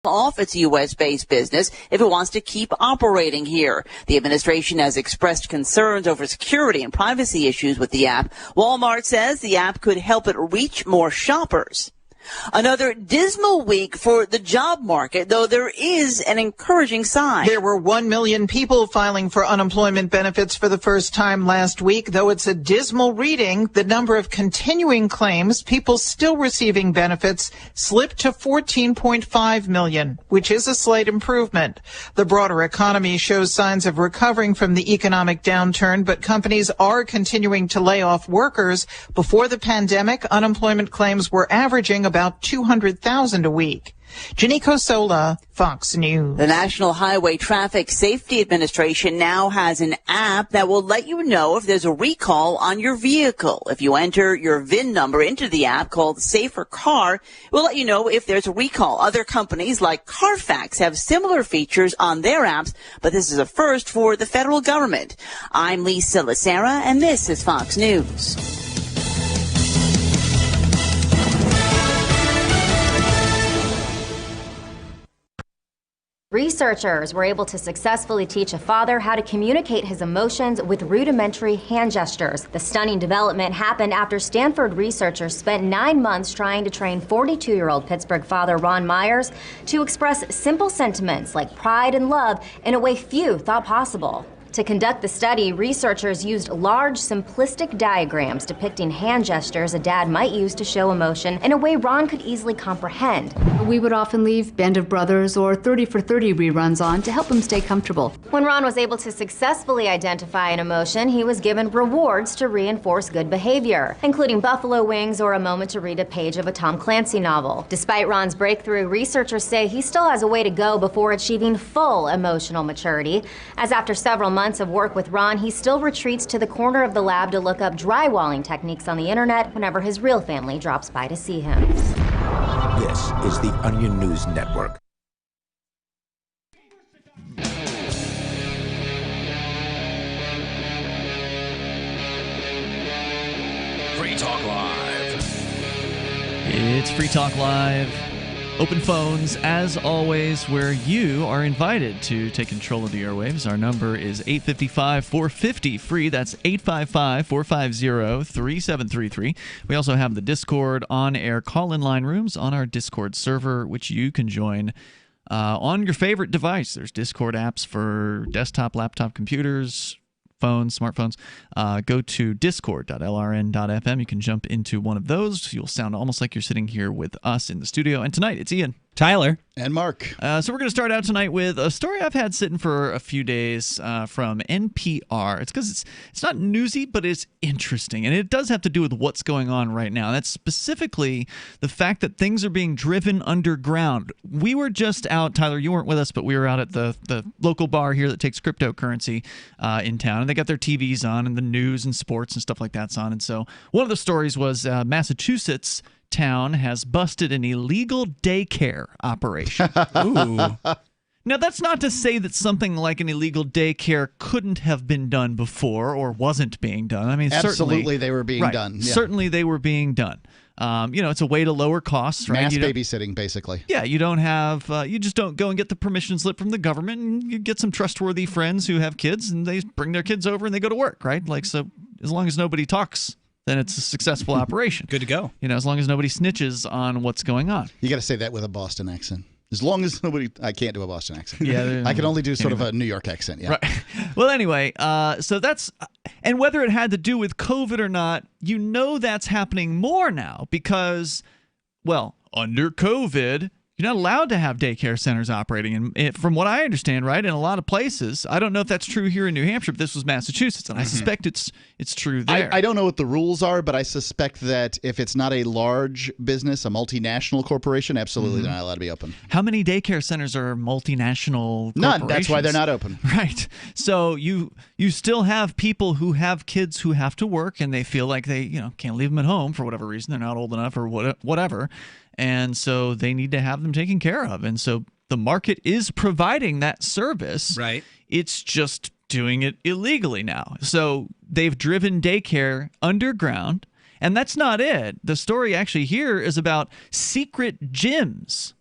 off its U.S.-based business if it wants to keep operating here. The administration has expressed concerns over security and privacy issues with the app. Walmart says the app could help it reach more shoppers. Another dismal week for the job market, though there is an encouraging sign. There were 1 million people filing for unemployment benefits for the first time last week. Though it's a dismal reading, the number of continuing claims, people still receiving benefits, slipped to 14.5 million, which is a slight improvement. The broader economy shows signs of recovering from the economic downturn, but companies are continuing to lay off workers. Before the pandemic, unemployment claims were averaging about 200,000 a week. Janiko Sola, Fox News. The National Highway Traffic Safety Administration now has an app that will let you know if there's a recall on your vehicle. If you enter your VIN number into the app called Safer Car, it will let you know if there's a recall. Other companies like Carfax have similar features on their apps, but this is a first for the federal government. I'm Lisa Lacera, and this is Fox News. Researchers were able to successfully teach a father how to communicate his emotions with rudimentary hand gestures. The stunning development happened after Stanford researchers spent 9 months trying to train 42-year-old Pittsburgh father Ron Myers to express simple sentiments like pride and love in a way few thought possible. To conduct the study, researchers used large, simplistic diagrams depicting hand gestures a dad might use to show emotion in a way Ron could easily comprehend. We would often leave Band of Brothers or 30 for 30 reruns on to help him stay comfortable. When Ron was able to successfully identify an emotion, he was given rewards to reinforce good behavior, including buffalo wings or a moment to read a page of a Tom Clancy novel. Despite Ron's breakthrough, researchers say he still has a way to go before achieving full emotional maturity, as after several months of work with Ron, he still retreats to the corner of the lab to look up drywalling techniques on the internet whenever his real family drops by to see him. This is the Onion News Network. Free Talk Live. It's Free Talk Live. Open phones, as always, where you are invited to take control of the airwaves. Our number is 855-450-FREE. That's 855-450-3733. We also have the Discord on-air call-in line rooms on our Discord server, which you can join on your favorite device. There's Discord apps for desktop, laptop computers, phones, smartphones. Go to discord.lrn.fm. You can jump into one of those. You'll sound almost like you're sitting here with us in the studio. And tonight, it's Ian, Tyler, and Mark. So we're going to start out tonight with a story I've had sitting for a few days from NPR. It's because it's not newsy, but it's interesting. And it does have to do with what's going on right now. And that's specifically the fact that things are being driven underground. We were just out, Tyler, you weren't with us, but we were out at the local bar here that takes cryptocurrency in town. And they got their TVs on and the news and sports and stuff like that's on. And so one of the stories was Massachusetts town has busted an illegal daycare operation. Ooh. Now, that's not to say that something like an illegal daycare couldn't have been done before or wasn't being done. I mean, Absolutely, they were being done. Yeah. Certainly, they were being done. It's a way to lower costs, right? Mass babysitting, basically. Yeah, you don't have, you just don't go and get the permission slip from the government, and you get some trustworthy friends who have kids, and they bring their kids over and they go to work, right? Like, so as long as nobody talks, then it's a successful operation. Good to go. As long as nobody snitches on what's going on. You got to say that with a Boston accent. As long as nobody, I can't do a Boston accent. Yeah, I can only do sort of a New York accent. Yeah. Right. Well, anyway, so that's, and whether it had to do with COVID or not, that's happening more now because, well, under COVID, you're not allowed to have daycare centers operating. And from what I understand, right, in a lot of places, I don't know if that's true here in New Hampshire, but this was Massachusetts, and I suspect it's true there. I don't know what the rules are, but I suspect that if it's not a large business, a multinational corporation, absolutely they're not allowed to be open. How many daycare centers are multinational corporations? None. That's why they're not open. Right. So you still have people who have kids who have to work, and they feel like they can't leave them at home for whatever reason. They're not old enough or whatever. And so they need to have them taken care of. And so the market is providing that service. Right. It's just doing it illegally now. So they've driven daycare underground. And that's not it. The story actually here is about secret gyms.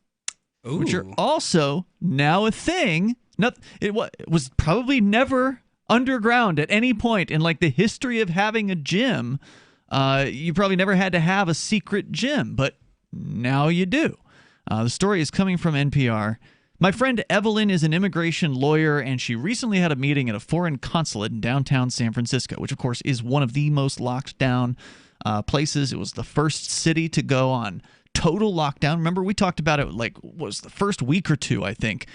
which are also now a thing. It was probably never underground at any point in like the history of having a gym. You probably never had to have a secret gym, but now you do. The story is coming from NPR. My friend Evelyn is an immigration lawyer, and she recently had a meeting at a foreign consulate in downtown San Francisco, which, of course, is one of the most locked down places. It was the first city to go on total lockdown. Remember, we talked about it like was the first week or two, I think,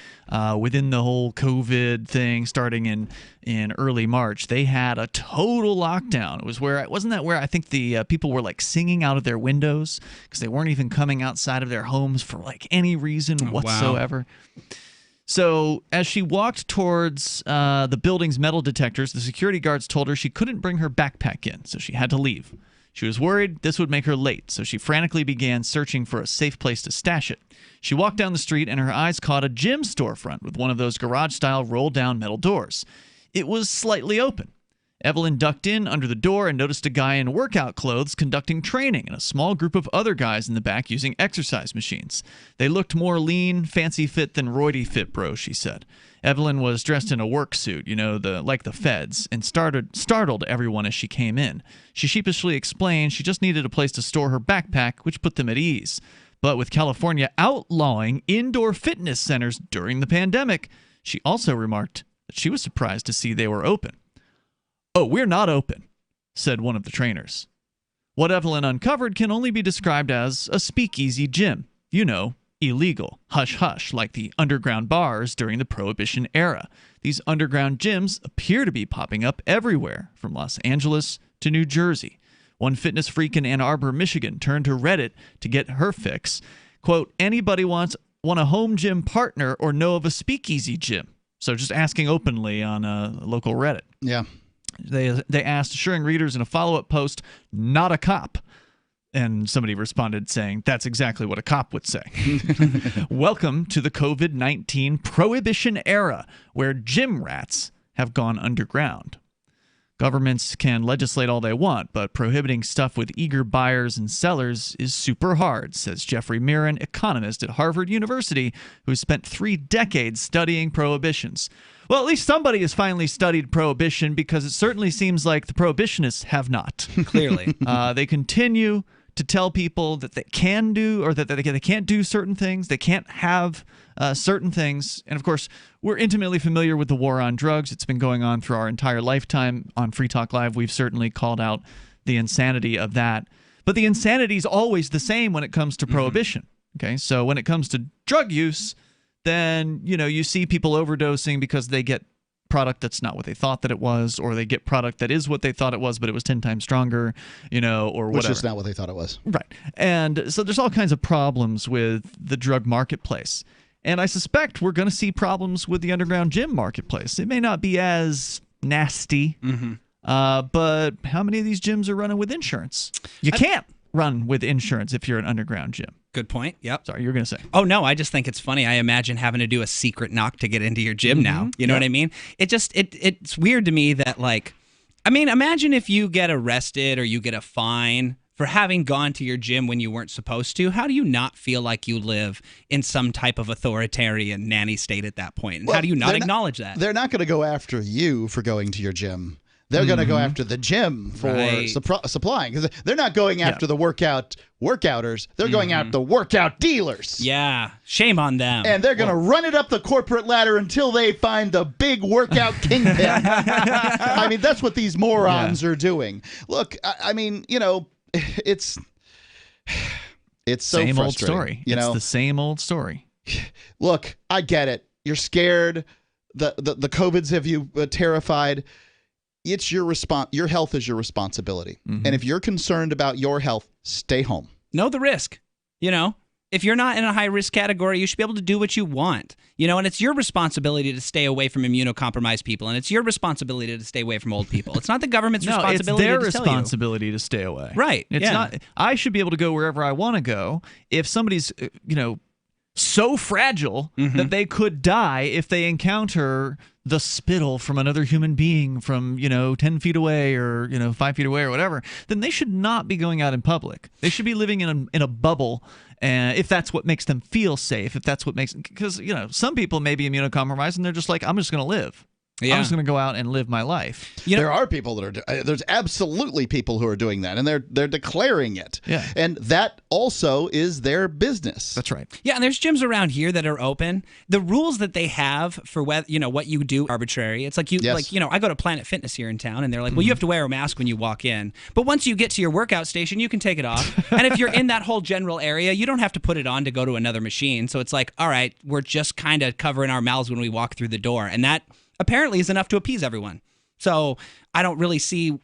within the whole COVID thing starting in early March. They had a total lockdown. It was wasn't that where I think the people were like singing out of their windows because they weren't even coming outside of their homes for like any reason whatsoever. Wow. So as she walked towards the building's metal detectors, the security guards told her she couldn't bring her backpack in, so she had to leave. She was worried this would make her late, so she frantically began searching for a safe place to stash it. She walked down the street, and her eyes caught a gym storefront with one of those garage-style roll-down metal doors. It was slightly open. Evelyn ducked in under the door and noticed a guy in workout clothes conducting training and a small group of other guys in the back using exercise machines. They looked more lean, fancy fit than roidy fit bros, she said. Evelyn was dressed in a work suit, like the feds, and startled everyone as she came in. She sheepishly explained she just needed a place to store her backpack, which put them at ease. But with California outlawing indoor fitness centers during the pandemic, she also remarked that she was surprised to see they were open. "Oh, we're not open," said one of the trainers. What Evelyn uncovered can only be described as a speakeasy gym. Illegal, hush-hush, like the underground bars during the Prohibition era. These underground gyms appear to be popping up everywhere, from Los Angeles to New Jersey. One fitness freak in Ann Arbor, Michigan, turned to Reddit to get her fix. Quote, "Anybody want a home gym partner or know of a speakeasy gym?" So just asking openly on a local Reddit. Yeah. They asked, assuring readers in a follow-up post, "Not a cop." And somebody responded saying, "That's exactly what a cop would say." Welcome to the COVID-19 prohibition era, where gym rats have gone underground. Governments can legislate all they want, but prohibiting stuff with eager buyers and sellers is super hard, says Jeffrey Mirren, economist at Harvard University, who spent 3 decades studying prohibitions. Well, at least somebody has finally studied prohibition, because it certainly seems like the prohibitionists have not. Clearly. They continue to tell people that they can do, or that they can't do certain things, they can't have certain things. And of course, we're intimately familiar with the war on drugs. It's been going on through our entire lifetime. On Free Talk Live, we've certainly called out the insanity of that. But the insanity is always the same when it comes to prohibition. Okay, so when it comes to drug use, then you see people overdosing because they get product that's not what they thought that it was, or they get product that is what they thought it was, but it was 10 times stronger, or whatever. Which is not what they thought it was. Right. And so there's all kinds of problems with the drug marketplace. And I suspect we're going to see problems with the underground gym marketplace. It may not be as nasty, but how many of these gyms are running with insurance? You can't run with insurance if you're an underground gym. Good point. Yep. Sorry, you were going to say. Oh, no, I just think it's funny. I imagine having to do a secret knock to get into your gym now. You know what I mean? It's weird to me that, imagine if you get arrested or you get a fine for having gone to your gym when you weren't supposed to. How do you not feel like you live in some type of authoritarian nanny state at that point? And how do you not acknowledge that? They're not going to go after you for going to your gym. They're going to go after the gym for supplying, because they're not going after the workouters. They're going after the workout dealers. Yeah, shame on them. And they're going to run it up the corporate ladder until they find the big workout kingpin. I mean, that's what these morons are doing. Look, it's so same old frustrating. story. It's the same old story. Look, I get it. You're scared. The COVIDs have you terrified. It's your health is your responsibility. And if you're concerned about your health, stay home. Know the risk. If you're not in a high-risk category, you should be able to do what you want. And it's your responsibility to stay away from immunocompromised people, and it's your responsibility to stay away from old people. It's not the government's responsibility to tell you. It's their responsibility to stay away. Right. It's not. I should be able to go wherever I want to go. If somebody's, so fragile that they could die if they encounter the spittle from another human being from 10 feet away or 5 feet away or whatever, then they should not be going out in public. They should be living in a bubble, if that's what makes them feel safe. If that's what makes, because some people may be immunocompromised and they're just like, I'm just going to live. Yeah. I'm just going to go out and live my life. There are people that are there's absolutely people who are doing that, and they're declaring it. Yeah. And that also is their business. That's right. Yeah, and there's gyms around here that are open. The rules that they have for what you do are arbitrary. It's like I go to Planet Fitness here in town, and they're like, well, you have to wear a mask when you walk in. But once you get to your workout station, you can take it off. And if you're in that whole general area, you don't have to put it on to go to another machine. So it's like, all right, we're just kind of covering our mouths when we walk through the door. And that apparently is enough to appease everyone. So I don't really see,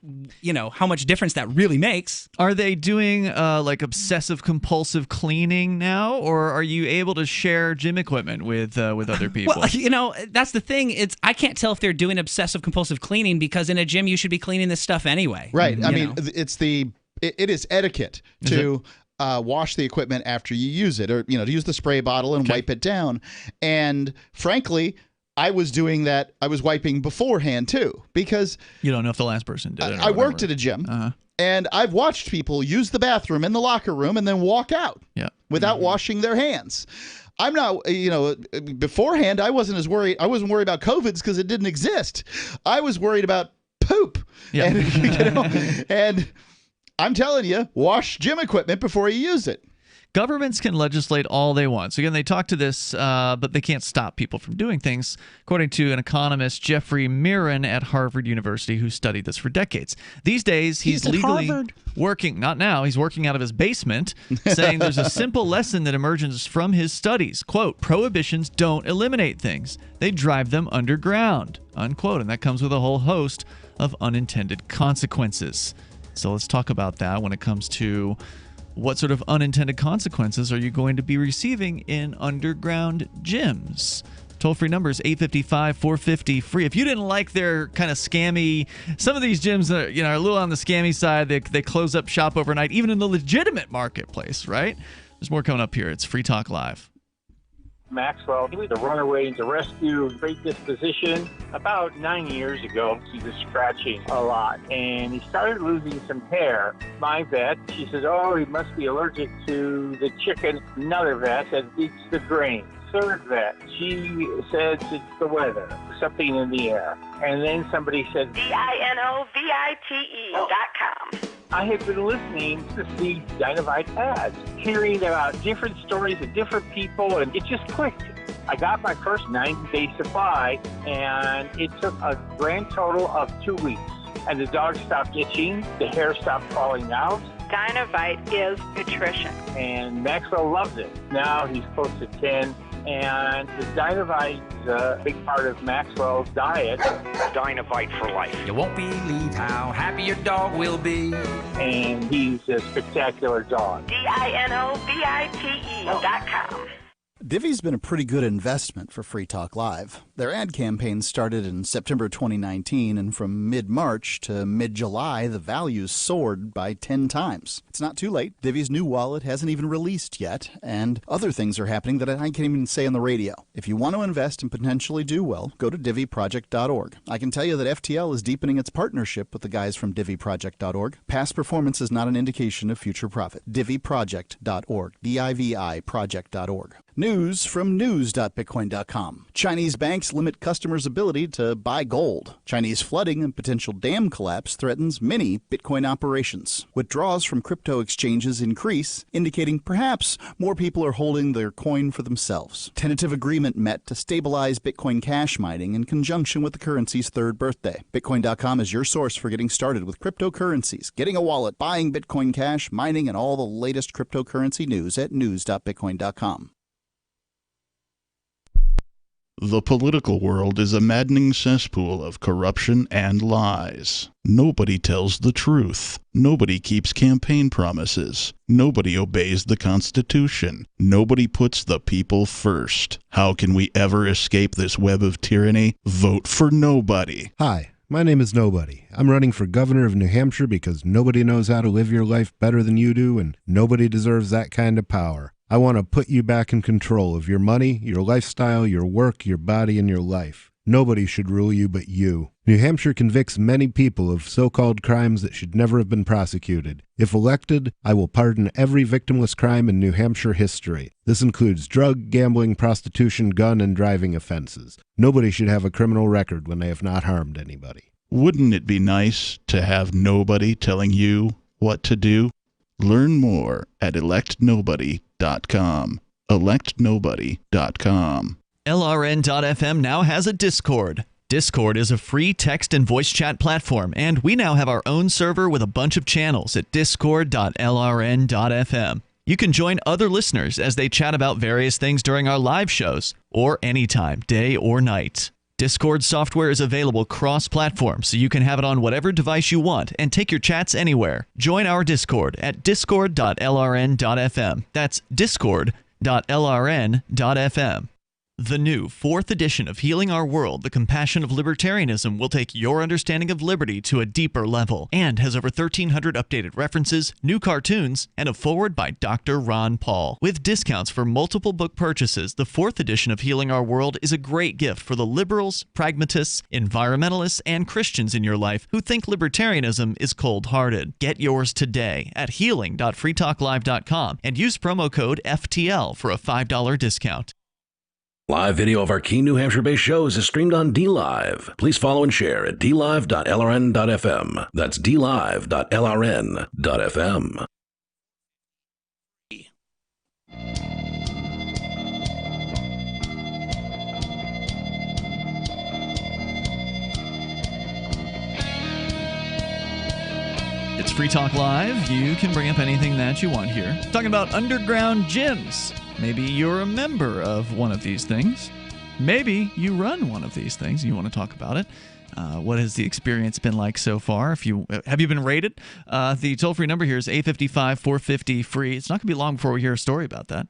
how much difference that really makes. Are they doing like obsessive compulsive cleaning now, or are you able to share gym equipment with other people? Well, that's the thing. I can't tell if they're doing obsessive compulsive cleaning, because in a gym you should be cleaning this stuff anyway. Right. I mean, it is etiquette to wash the equipment after you use it, or to use the spray bottle and wipe it down. And frankly, I was doing that. I was wiping beforehand too, because you don't know if the last person did it. I worked at a gym, and I've watched people use the bathroom in the locker room and then walk out without washing their hands. I'm not, beforehand, I wasn't worried about COVIDs because it didn't exist. I was worried about poop. Yeah. And I'm telling you, wash gym equipment before you use it. Governments can legislate all they want. So again, they talk to this, but they can't stop people from doing things, according to an economist, Jeffrey Mirren at Harvard University, who studied this for decades. These days, he's legally working, not now, he's working out of his basement, saying there's a simple lesson that emerges from his studies. Quote, prohibitions don't eliminate things. They drive them underground, unquote. And that comes with a whole host of unintended consequences. So let's talk about that when it comes to what sort of unintended consequences are you going to be receiving in underground gyms? Toll-free number is 855-450-FREE. If you didn't like their kind of scammy, some of these gyms are, are a little on the scammy side. They close up shop overnight, even in the legitimate marketplace, right? There's more coming up here. It's Free Talk Live. Maxwell, he was a runaway to rescue, great disposition. About 9 years ago, he was scratching a lot, and he started losing some hair. My vet, she said, he must be allergic to the chicken. Another vet said, it's the grain. Third vet, she says it's the weather, something in the air. And then somebody said, DINOVITE.com. I had been listening to these Dynavite ads, hearing about different stories of different people, and it just clicked. I got my first 90-day supply, and it took a grand total of 2 weeks. And the dog stopped itching, the hair stopped falling out. Dynavite is nutrition. And Maxwell loves it. Now he's close to 10. And the Dynavite is a big part of Maxwell's diet. Dynavite for life. You won't believe how happy your dog will be. And he's a spectacular dog. DINOVITE.com. Divvy's been a pretty good investment for Free Talk Live. Their ad campaign started in September 2019, and from mid-March to mid-July, the values soared by 10 times. It's not too late. Divvy's new wallet hasn't even released yet, and other things are happening that I can't even say on the radio. If you want to invest and potentially do well, go to DivvyProject.org. I can tell you that FTL is deepening its partnership with the guys from DivvyProject.org. Past performance is not an indication of future profit. DivvyProject.org. DIVI Project.org. News from news.bitcoin.com. Chinese banks limit customers' ability to buy gold. Chinese flooding and potential dam collapse threatens many Bitcoin operations. Withdrawals from crypto exchanges increase, indicating perhaps more people are holding their coin for themselves. Tentative agreement met to stabilize Bitcoin Cash mining in conjunction with the currency's third birthday. Bitcoin.com is your source for getting started with cryptocurrencies, getting a wallet, buying Bitcoin Cash, mining, and all the latest cryptocurrency news at news.bitcoin.com. The political world is a maddening cesspool of corruption and lies. Nobody tells the truth. Nobody keeps campaign promises. Nobody obeys the Constitution. Nobody puts the people first. How can we ever escape this web of tyranny? Vote for nobody. Hi, my name is Nobody. I'm running for governor of New Hampshire because nobody knows how to live your life better than you do, and nobody deserves that kind of power. I want to put you back in control of your money, your lifestyle, your work, your body, and your life. Nobody should rule you but you. New Hampshire convicts many people of so-called crimes that should never have been prosecuted. If elected, I will pardon every victimless crime in New Hampshire history. This includes drug, gambling, prostitution, gun, and driving offenses. Nobody should have a criminal record when they have not harmed anybody. Wouldn't it be nice to have nobody telling you what to do? Learn more at electnobody.com. electnobody.com. LRN.FM now has a Discord. Discord is a free text and voice chat platform, and we now have our own server with a bunch of channels at discord.lrn.fm. You can join other listeners as they chat about various things during our live shows, or anytime, day or night. Discord software is available cross-platform, so you can have it on whatever device you want and take your chats anywhere. Join our Discord at discord.lrn.fm. That's discord.lrn.fm. The new 4th edition of Healing Our World, The Compassion of Libertarianism, will take your understanding of liberty to a deeper level and has over 1,300 updated references, new cartoons, and a foreword by Dr. Ron Paul. With discounts for multiple book purchases, the 4th edition of Healing Our World is a great gift for the liberals, pragmatists, environmentalists, and Christians in your life who think libertarianism is cold-hearted. Get yours today at healing.freetalklive.com and use promo code FTL for a $5 discount. Live video of our key New Hampshire-based shows is streamed on DLive. Please follow and share at dlive.lrn.fm. That's dlive.lrn.fm. It's Free Talk Live. You can bring up anything that you want here. Talking about underground gyms. Maybe you're a member of one of these things. Maybe you run one of these things and you want to talk about it. What has the experience been like so far? Have you been raided? The toll-free number here is 855-450-FREE. It's not going to be long before we hear a story about that.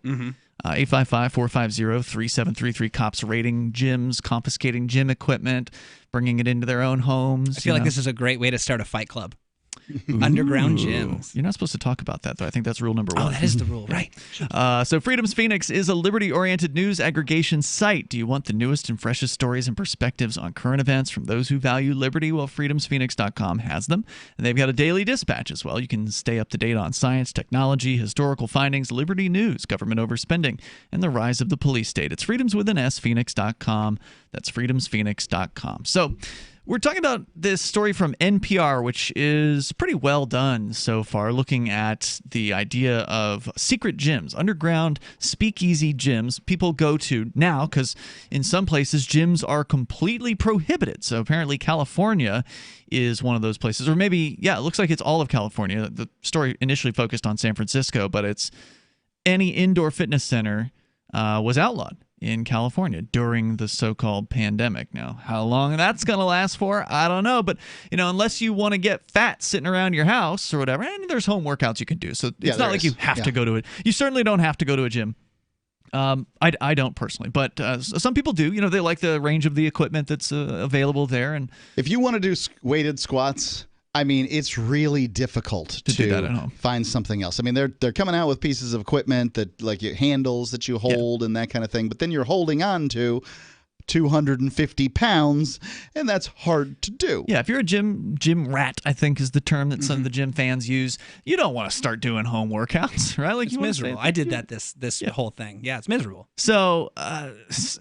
855-450-3733. Cops raiding gyms, confiscating gym equipment, bringing it into their own homes. I feel like this is a great way to start a fight club. Underground gyms. You're not supposed to talk about that, though. I think that's rule number 1. Oh, that is the rule, right? So Freedom's Phoenix is a liberty-oriented news aggregation site. Do you want the newest and freshest stories and perspectives on current events from those who value liberty? Well, freedomsphoenix.com has them. And they've got a daily dispatch as well. You can stay up to date on science, technology, historical findings, liberty news, government overspending, and the rise of the police state. It's freedoms with an S, phoenix.com. That's freedomsphoenix.com. So we're talking about this story from NPR, which is pretty well done so far, looking at the idea of secret gyms, underground speakeasy gyms people go to now, because in some places gyms are completely prohibited. So apparently California is one of those places, or maybe, it looks like it's all of California. The story initially focused on San Francisco, but it's any indoor fitness center was outlawed in California during the so-called pandemic. Now, how long that's going to last for, I don't know. But, unless you want to get fat sitting around your house or whatever, and there's home workouts you can do. So it's not like you have to go to it. You certainly don't have to go to a gym. I don't personally, but some people do. They like the range of the equipment that's available there. And if you want to do weighted squats, I mean, it's really difficult to do that at home. Find something else. I mean, they're coming out with pieces of equipment that, like, handles that you hold and that kind of thing, but then you're holding on to 250 pounds, and that's hard to do. Yeah, if you're a gym rat, I think is the term that some of the gym fans use, you don't want to start doing home workouts, right? Like, it's miserable. I did that this whole thing. Yeah, it's miserable. So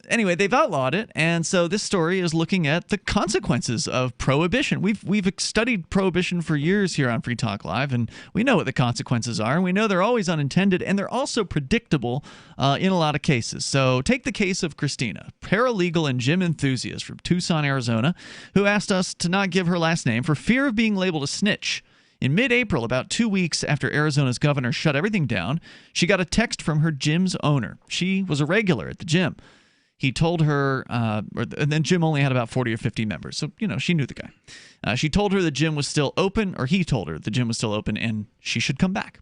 anyway, they've outlawed it, and so this story is looking at the consequences of prohibition. We've studied prohibition for years here on Free Talk Live, and we know what the consequences are, and we know they're always unintended, and they're also predictable in a lot of cases. So take the case of Christina, paralegal and gym enthusiast from Tucson, Arizona, who asked us to not give her last name for fear of being labeled a snitch. In mid-April, about 2 weeks after Arizona's governor shut everything down, she got a text from her gym's owner. She was a regular at the gym. He told her, and then gym only had about 40 or 50 members, so, she knew the guy. She told her the gym was still open, or he told her the gym was still open, and she should come back.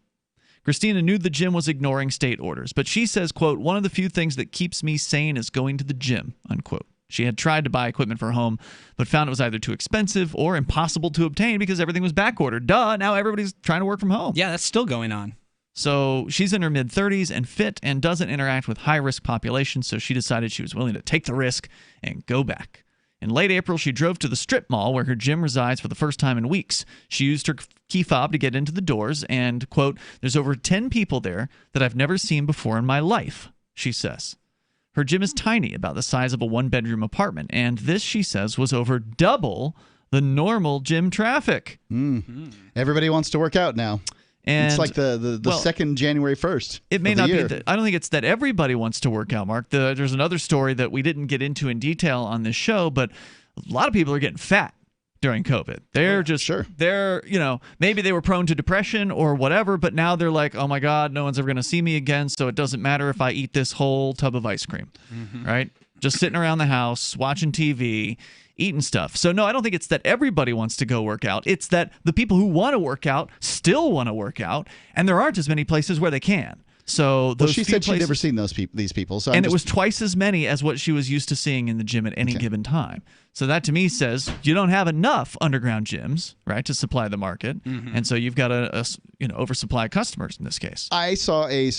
Christina knew the gym was ignoring state orders, but she says, quote, "One of the few things that keeps me sane is going to the gym," unquote. She had tried to buy equipment for home, but found it was either too expensive or impossible to obtain because everything was backordered. Duh, now everybody's trying to work from home. Yeah, that's still going on. So she's in her mid-30s and fit and doesn't interact with high-risk populations, so she decided she was willing to take the risk and go back. In late April, she drove to the strip mall where her gym resides for the first time in weeks. She used her key fob to get into the doors and, quote, "There's over 10 people there that I've never seen before in my life," she says. Her gym is tiny, about the size of a one-bedroom apartment, and this, she says, was over double the normal gym traffic. Everybody wants to work out now. And, it's like the second January 1st. It may not be that. I don't think it's that everybody wants to work out, Mark. There's another story that we didn't get into in detail on this show, but a lot of people are getting fat during COVID. They're they're, maybe they were prone to depression or whatever, but now they're like, oh my God, no one's ever going to see me again, so it doesn't matter if I eat this whole tub of ice cream, right? Just sitting around the house, watching TV, eating stuff. So no, I don't think it's that everybody wants to go work out. It's that the people who want to work out still want to work out, and there aren't as many places where they can. So those she said she'd never seen these people. So it was twice as many as what she was used to seeing in the gym at any given time. So that to me says you don't have enough underground gyms, right, to supply the market, and so you've got a oversupply of customers in this case. I saw a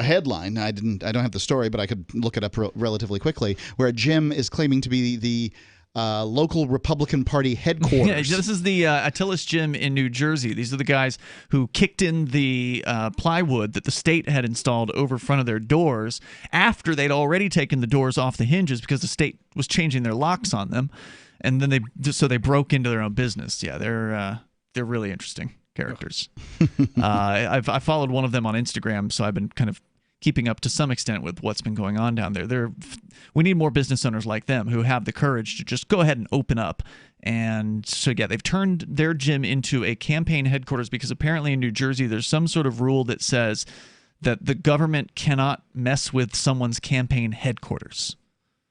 headline. I don't have the story, but I could look it up relatively quickly, where a gym is claiming to be the local Republican Party headquarters. Yeah, this is the Attilas Gym in New Jersey. These are the guys who kicked in the plywood that the state had installed over front of their doors after they'd already taken the doors off the hinges because the state was changing their locks on them, and then they broke into their own business. Yeah, they're really interesting characters. I followed one of them on Instagram, so I've been kind of keeping up to some extent with what's been going on down there. We need more business owners like them who have the courage to just go ahead and open up. And so, yeah, they've turned their gym into a campaign headquarters because apparently in New Jersey there's some sort of rule that says that the government cannot mess with someone's campaign headquarters.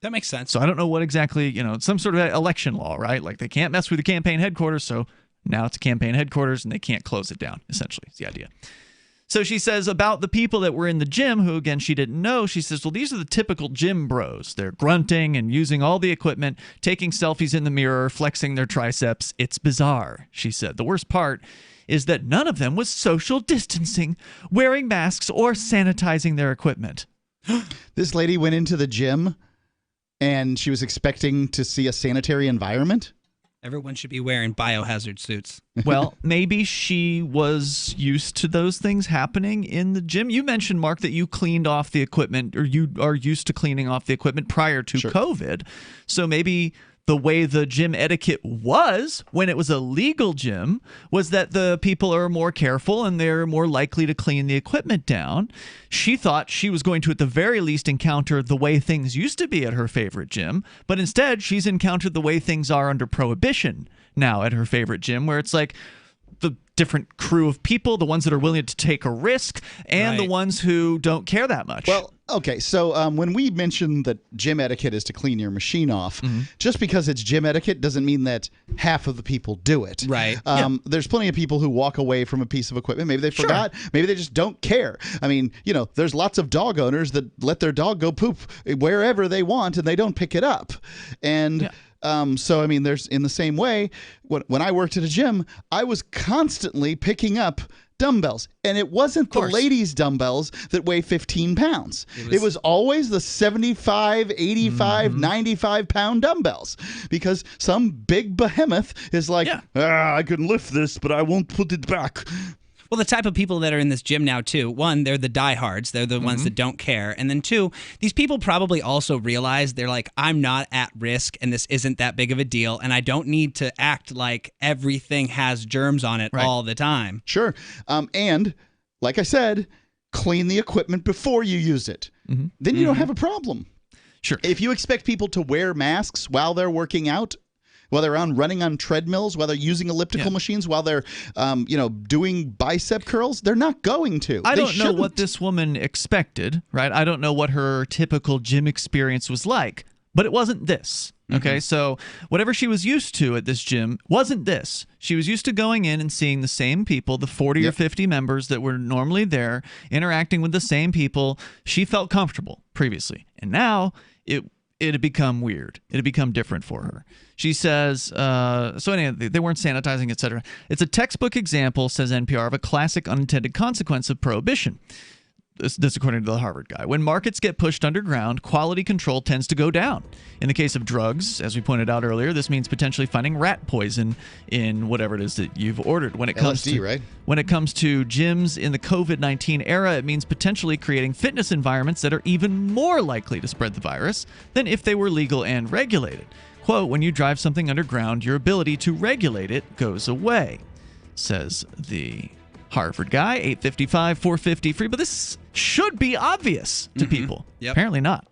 That makes sense. So I don't know what exactly, some sort of election law, right? Like they can't mess with the campaign headquarters, so now it's a campaign headquarters and they can't close it down, essentially, is the idea. So she says about the people that were in the gym, who, again, she didn't know, she says, well, these are the typical gym bros. They're grunting and using all the equipment, taking selfies in the mirror, flexing their triceps. It's bizarre, she said. The worst part is that none of them was social distancing, wearing masks, or sanitizing their equipment. This lady went into the gym and she was expecting to see a sanitary environment? Everyone should be wearing biohazard suits. Well, maybe she was used to those things happening in the gym. You mentioned, Mark, that you cleaned off the equipment, or you are used to cleaning off the equipment prior to COVID. So maybe the way the gym etiquette was when it was a legal gym was that the people are more careful and they're more likely to clean the equipment down. She thought she was going to, at the very least, encounter the way things used to be at her favorite gym, but instead she's encountered the way things are under prohibition now at her favorite gym, where it's like the different crew of people, the ones that are willing to take a risk, and the ones who don't care that much. Well, okay, so when we mentioned that gym etiquette is to clean your machine off, just because it's gym etiquette doesn't mean that half of the people do it. Right. There's plenty of people who walk away from a piece of equipment. Maybe they forgot. Maybe they just don't care. I mean, there's lots of dog owners that let their dog go poop wherever they want and they don't pick it up. And so, I mean, there's in the same way, when I worked at a gym, I was constantly picking up dumbbells, and it wasn't the ladies' dumbbells that weigh 15 pounds. It was always the 75, 85, 95-pound dumbbells, because some big behemoth is like, I can lift this, but I won't put it back. Well, the type of people that are in this gym now, too, one, they're the diehards. They're the ones that don't care. And then two, these people probably also realize they're like, I'm not at risk and this isn't that big of a deal. And I don't need to act like everything has germs on it all the time. Sure. And like I said, clean the equipment before you use it. Then you don't have a problem. Sure. If you expect people to wear masks while they're working out, while they're running on treadmills, while they're using elliptical machines, while they're, doing bicep curls, they're not going to. I don't know what this woman expected, right? I don't know what her typical gym experience was like, but it wasn't this. Okay, so whatever she was used to at this gym wasn't this. She was used to going in and seeing the same people, the 40 or 50 members that were normally there, interacting with the same people. She felt comfortable previously, and now it had become weird. It had become different for her. She says, so anyway, they weren't sanitizing, etc. It's a textbook example, says NPR, of a classic unintended consequence of prohibition. This according to the Harvard guy. When markets get pushed underground, quality control tends to go down. In the case of drugs, as we pointed out earlier, this means potentially finding rat poison in whatever it is that you've ordered. When it comes LSD, right? When it comes to gyms in the COVID-19 era, it means potentially creating fitness environments that are even more likely to spread the virus than if they were legal and regulated. Quote, when you drive something underground, your ability to regulate it goes away, says the Harvard guy. 855-450 free, but this should be obvious to people. Apparently not.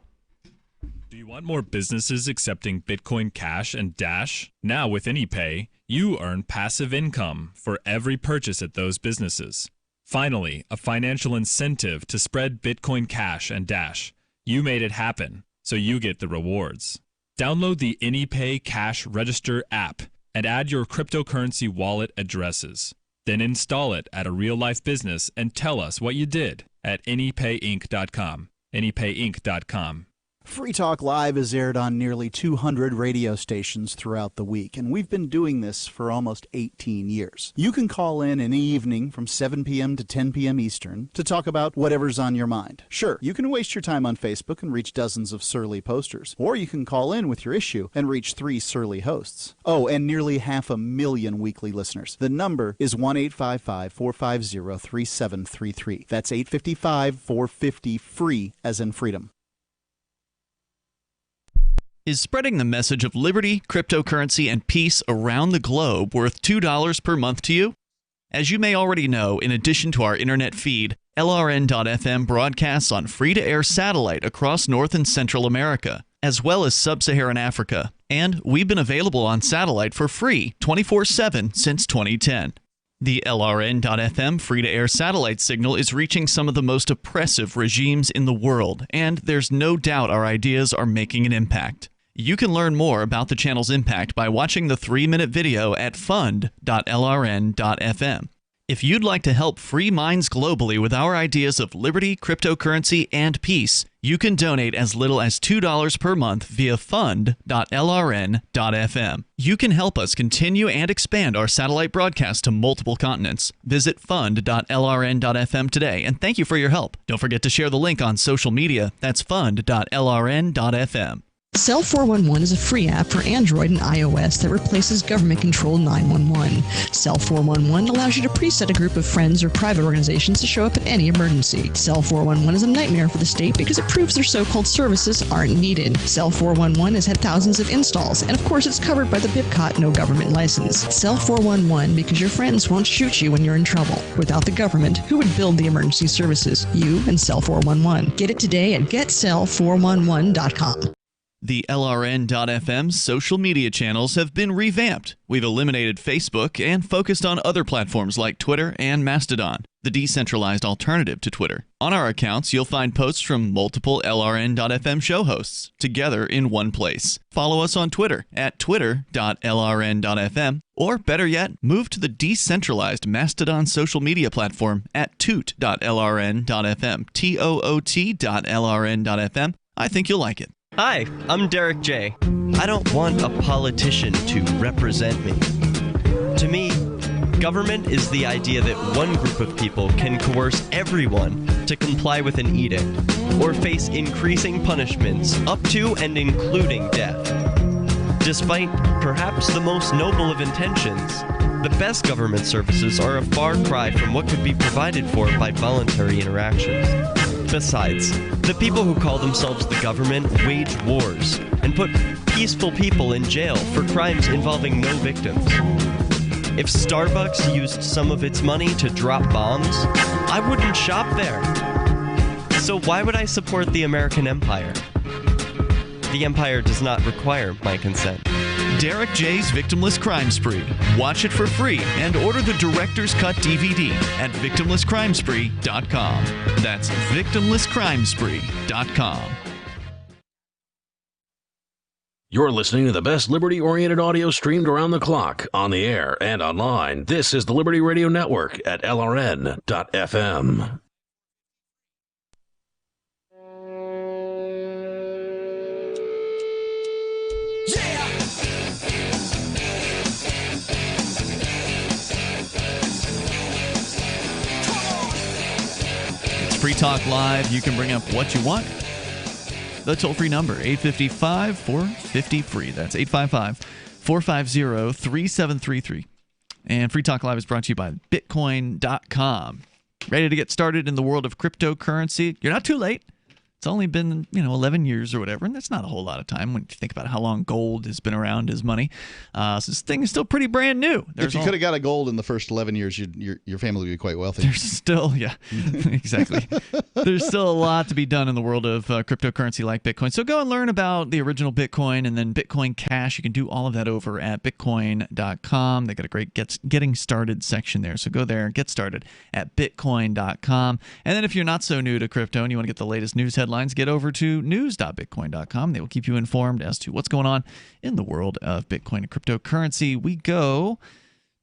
Do you want more businesses accepting Bitcoin Cash and Dash? Now with AnyPay, you earn passive income for every purchase at those businesses. Finally, a financial incentive to spread Bitcoin Cash and Dash. You made it happen, so you get the rewards. Download the AnyPay Cash Register app and add your cryptocurrency wallet addresses. Then install it at a real-life business and tell us what you did at anypayinc.com. anypayinc.com. Free Talk Live is aired on nearly 200 radio stations throughout the week, and we've been doing this for almost 18 years. You can call in any evening from 7 p.m. to 10 p.m. Eastern to talk about whatever's on your mind. Sure, you can waste your time on Facebook and reach dozens of surly posters, or you can call in with your issue and reach 3 surly hosts. Oh, and nearly 500,000 weekly listeners. The number is 1-855-450-3733. That's 855-450-FREE, as in freedom. Is spreading the message of liberty, cryptocurrency, and peace around the globe worth $2 per month to you? As you may already know, in addition to our internet feed, LRN.FM broadcasts on free-to-air satellite across North and Central America, as well as Sub-Saharan Africa. And we've been available on satellite for free 24/7 since 2010. The LRN.FM free-to-air satellite signal is reaching some of the most oppressive regimes in the world, and there's no doubt our ideas are making an impact. You can learn more about the channel's impact by watching the 3-minute video at fund.lrn.fm. If you'd like to help free minds globally with our ideas of liberty, cryptocurrency, and peace, you can donate as little as $2 per month via fund.lrn.fm. You can help us continue and expand our satellite broadcast to multiple continents. Visit fund.lrn.fm today, and thank you for your help. Don't forget to share the link on social media. That's fund.lrn.fm. Cell 411 is a free app for Android and iOS that replaces government-controlled 911. Cell 411 allows you to preset a group of friends or private organizations to show up at any emergency. Cell 411 is a nightmare for the state because it proves their so-called services aren't needed. Cell 411 has had thousands of installs, and of course it's covered by the BIPCOT no government license. Cell 411 because your friends won't shoot you when you're in trouble. Without the government, who would build the emergency services? You and Cell 411. Get it today at getcell411.com. The LRN.FM social media channels have been revamped. We've eliminated Facebook and focused on other platforms like Twitter and Mastodon, the decentralized alternative to Twitter. On our accounts, you'll find posts from multiple LRN.FM show hosts together in one place. Follow us on Twitter at twitter.lrn.fm, or better yet, move to the decentralized Mastodon social media platform at toot.lrn.fm, toot.lrn.fm. I think you'll like it. Hi, I'm Derek J. I don't want a politician to represent me. To me, government is the idea that one group of people can coerce everyone to comply with an edict or face increasing punishments up to and including death. Despite perhaps the most noble of intentions, the best government services are a far cry from what could be provided for by voluntary interactions. Besides, the people who call themselves the government wage wars and put peaceful people in jail for crimes involving no victims. If Starbucks used some of its money to drop bombs, I wouldn't shop there. So why would I support the American empire? The empire does not require my consent. Derek J's Victimless Crime Spree. Watch it for free and order the Director's Cut DVD at victimlesscrimespree.com. That's victimlesscrimespree.com. You're listening to the best liberty-oriented audio streamed around the clock, on the air and online. This is the Liberty Radio Network at LRN.FM. Free Talk Live. You can bring up what you want. The toll-free number, 855-450-FREE. That's 855-450-3733. And Free Talk Live is brought to you by Bitcoin.com. Ready to get started in the world of cryptocurrency? You're not too late. It's only been, 11 years or whatever, and that's not a whole lot of time when you think about how long gold has been around as money. So this thing is still pretty brand new. If you could have got a gold in the first 11 years, your family would be quite wealthy. There's still, exactly. There's still a lot to be done in the world of cryptocurrency like Bitcoin. So go and learn about the original Bitcoin and then Bitcoin Cash. You can do all of that over at Bitcoin.com. They got a great getting started section there. So go there and get started at Bitcoin.com. And then if you're not so new to crypto and you want to get the latest news headlines, get over to news.bitcoin.com. They will keep you informed as to what's going on in the world of Bitcoin and cryptocurrency. We go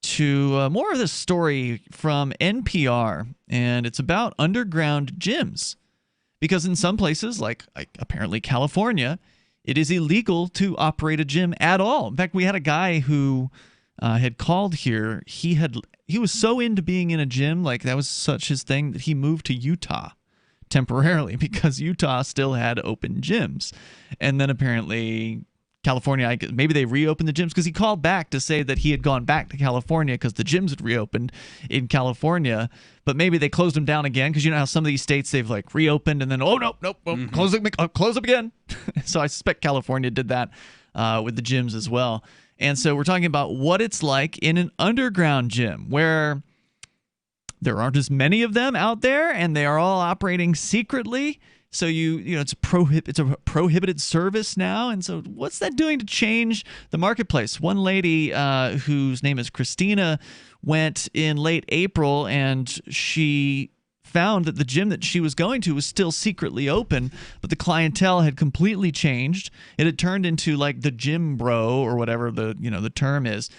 to more of this story from NPR, and it's about underground gyms. Because in some places, like apparently California, it is illegal to operate a gym at all. In fact, we had a guy who had called here. He was so into being in a gym, like that was such his thing, that he moved to Utah temporarily because Utah still had open gyms. And then apparently California, maybe they reopened the gyms, because he called back to say that he had gone back to California because the gyms had reopened in California, but maybe they closed them down again, because you know how some of these states they've like reopened and then close up again. So I suspect California did that with the gyms as well. And so we're talking about what it's like in an underground gym where there aren't as many of them out there, and they are all operating secretly. So it's a prohibited service now. And so what's that doing to change the marketplace? One lady whose name is Christina went in late April, and she found that the gym that she was going to was still secretly open, but the clientele had completely changed. It had turned into like the gym bro or whatever the term is.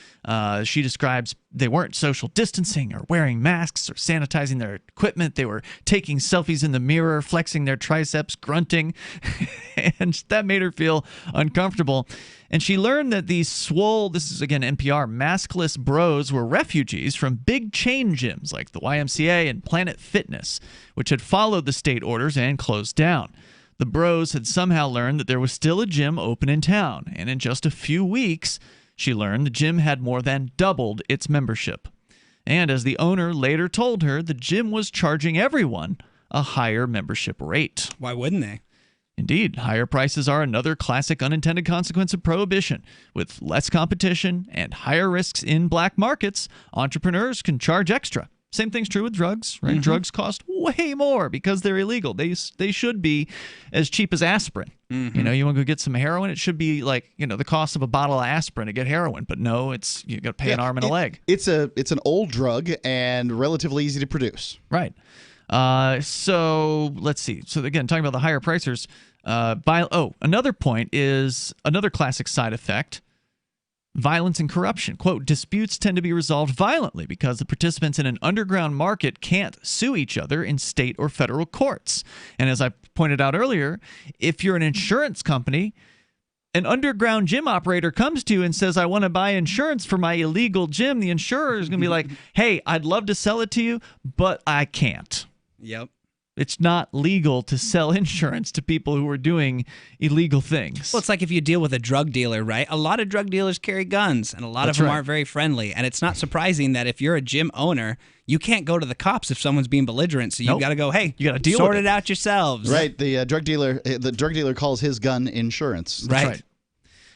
She describes they weren't social distancing or wearing masks or sanitizing their equipment. They were taking selfies in the mirror, flexing their triceps, grunting, and that made her feel uncomfortable. And she learned that these this is again NPR, maskless bros were refugees from big chain gyms like the YMCA and Planet Fitness, which had followed the state orders and closed down. The bros had somehow learned that there was still a gym open in town, and in just a few weeks, she learned the gym had more than doubled its membership. And as the owner later told her, the gym was charging everyone a higher membership rate. Why wouldn't they? Indeed, higher prices are another classic unintended consequence of prohibition. With less competition and higher risks in black markets, entrepreneurs can charge extra. Same thing's true with drugs, right? Mm-hmm. Drugs cost way more because they're illegal. They should be as cheap as aspirin. Mm-hmm. You want to go get some heroin, it should be like, the cost of a bottle of aspirin to get heroin. But no, you got to pay an arm and a leg. It's an old drug and relatively easy to produce. Right. So let's see. So again, talking about the higher pricers, another point is another classic side effect. Violence and corruption. Quote, disputes tend to be resolved violently because the participants in an underground market can't sue each other in state or federal courts. And as I pointed out earlier, if you're an insurance company, an underground gym operator comes to you and says, I want to buy insurance for my illegal gym, the insurer is going to be like, hey, I'd love to sell it to you, but I can't. Yep. It's not legal to sell insurance to people who are doing illegal things. Well, it's like if you deal with a drug dealer, right? A lot of drug dealers carry guns, and a lot of them aren't very friendly. And it's not surprising that if you're a gym owner, you can't go to the cops if someone's being belligerent. So you got to go, hey, you got to deal sort with it out yourselves. Right. The drug dealer calls his gun insurance. Right. That's right.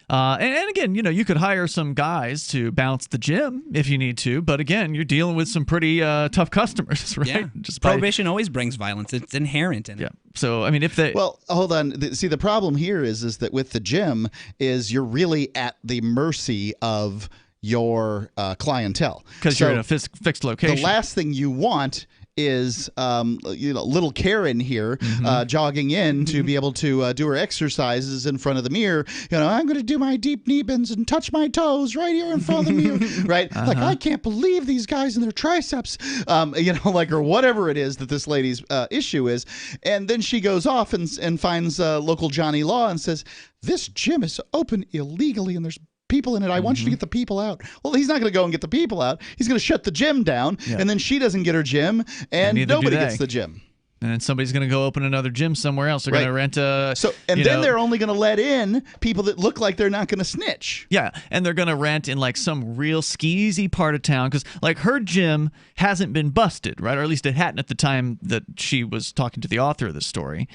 And again, you could hire some guys to bounce the gym if you need to, but again, you're dealing with some pretty tough customers, right? Yeah. Prohibition always brings violence. It's inherent in it. Yeah. So, I mean, Well, hold on. See, the problem here is that with the gym is you're really at the mercy of your clientele. Because you're in a fixed location. The last thing you want is little Karen here jogging in to be able to do her exercises in front of the mirror. I'm going to do my deep knee bends and touch my toes right here in front of the mirror, right? Like, I can't believe these guys and their triceps, or whatever it is that this lady's issue is. And then she goes off and finds local Johnny Law and says, this gym is open illegally and there's people in it. I want you to get the people out. Well, he's not going to go and get the people out. He's going to shut the gym down, and then she doesn't get her gym, and nobody gets the gym. And then somebody's going to go open another gym somewhere else. They're going to rent a... They're only going to let in people that look like they're not going to snitch. Yeah, and they're going to rent in like some real skeezy part of town because like her gym hasn't been busted, right? Or at least it hadn't at the time that she was talking to the author of the story.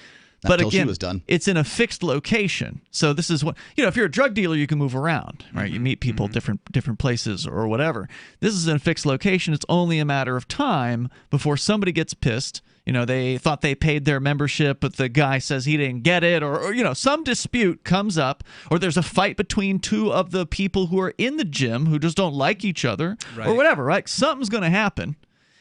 But again, she was done. It's in a fixed location. So this is what, if you're a drug dealer, you can move around, right? You meet people different places or whatever. This is in a fixed location. It's only a matter of time before somebody gets pissed. They thought they paid their membership, but the guy says he didn't get it, or some dispute comes up, or there's a fight between two of the people who are in the gym who just don't like each other, or whatever, right? Something's going to happen.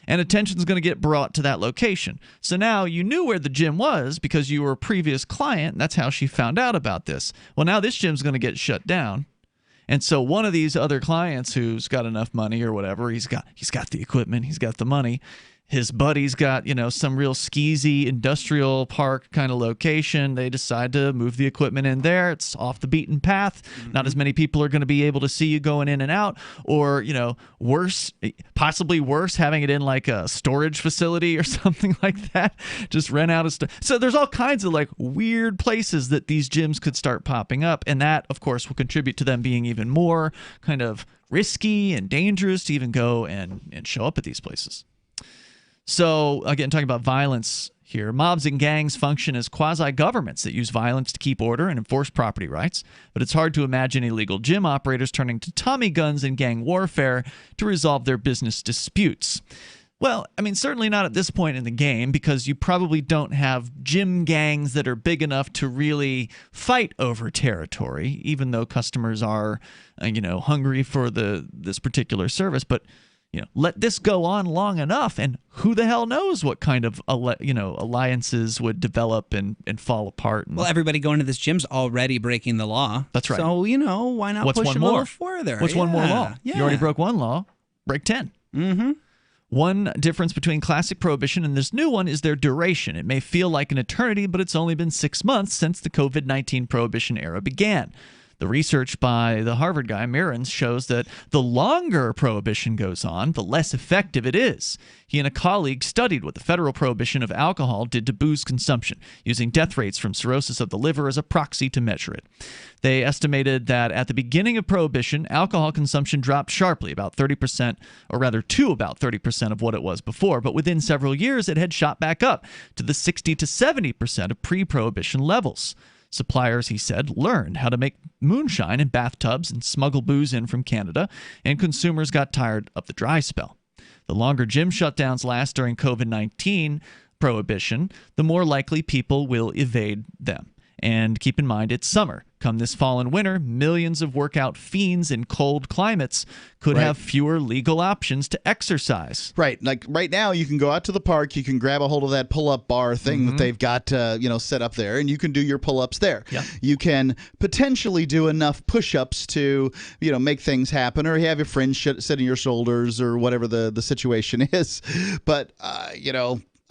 And attention's going to get brought to that location. So now you knew where the gym was because you were a previous client, and that's how she found out about this. Well, now this gym's going to get shut down. And so one of these other clients who's got enough money or whatever, he's got the equipment, he's got the money. His buddy's got, some real skeezy industrial park kind of location. They decide to move the equipment in there. It's off the beaten path. Not as many people are going to be able to see you going in and out. Or, possibly worse, having it in like a storage facility or something like that. Just rent out a store. So there's all kinds of like weird places that these gyms could start popping up. And that, of course, will contribute to them being even more kind of risky and dangerous to even go and show up at these places. So, again, talking about violence here, mobs and gangs function as quasi-governments that use violence to keep order and enforce property rights. But it's hard to imagine illegal gym operators turning to Tommy guns and gang warfare to resolve their business disputes. Well, certainly not at this point in the game because you probably don't have gym gangs that are big enough to really fight over territory, even though customers are, hungry for this particular service. But let this go on long enough, and who the hell knows what kind of alliances would develop and fall apart. Well, everybody going to this gym's already breaking the law. That's right. So, why not push them a little further? What's one more law? Yeah. You already broke one law. Break 10. Mm-hmm. One difference between classic prohibition and this new one is their duration. It may feel like an eternity, but it's only been 6 months since the COVID-19 prohibition era began. The research by the Harvard guy, Mirans, shows that the longer prohibition goes on, the less effective it is. He and a colleague studied what the federal prohibition of alcohol did to booze consumption, using death rates from cirrhosis of the liver as a proxy to measure it. They estimated that at the beginning of prohibition, alcohol consumption dropped sharply, about 30%, or rather to about 30% of what it was before, but within several years it had shot back up to the 60 to 70% of pre-prohibition levels. Suppliers, he said, learned how to make moonshine in bathtubs and smuggle booze in from Canada, and consumers got tired of the dry spell. The longer gym shutdowns last during COVID-19 prohibition, the more likely people will evade them. And keep in mind, it's summer. Come this fall and winter, millions of workout fiends in cold climates could have fewer legal options to exercise. Right. Like right now, you can go out to the park, you can grab a hold of that pull-up bar thing that they've got set up there, and you can do your pull-ups there. Yeah. You can potentially do enough push-ups to, make things happen, or you have your friends sit on your shoulders or whatever the situation is. But,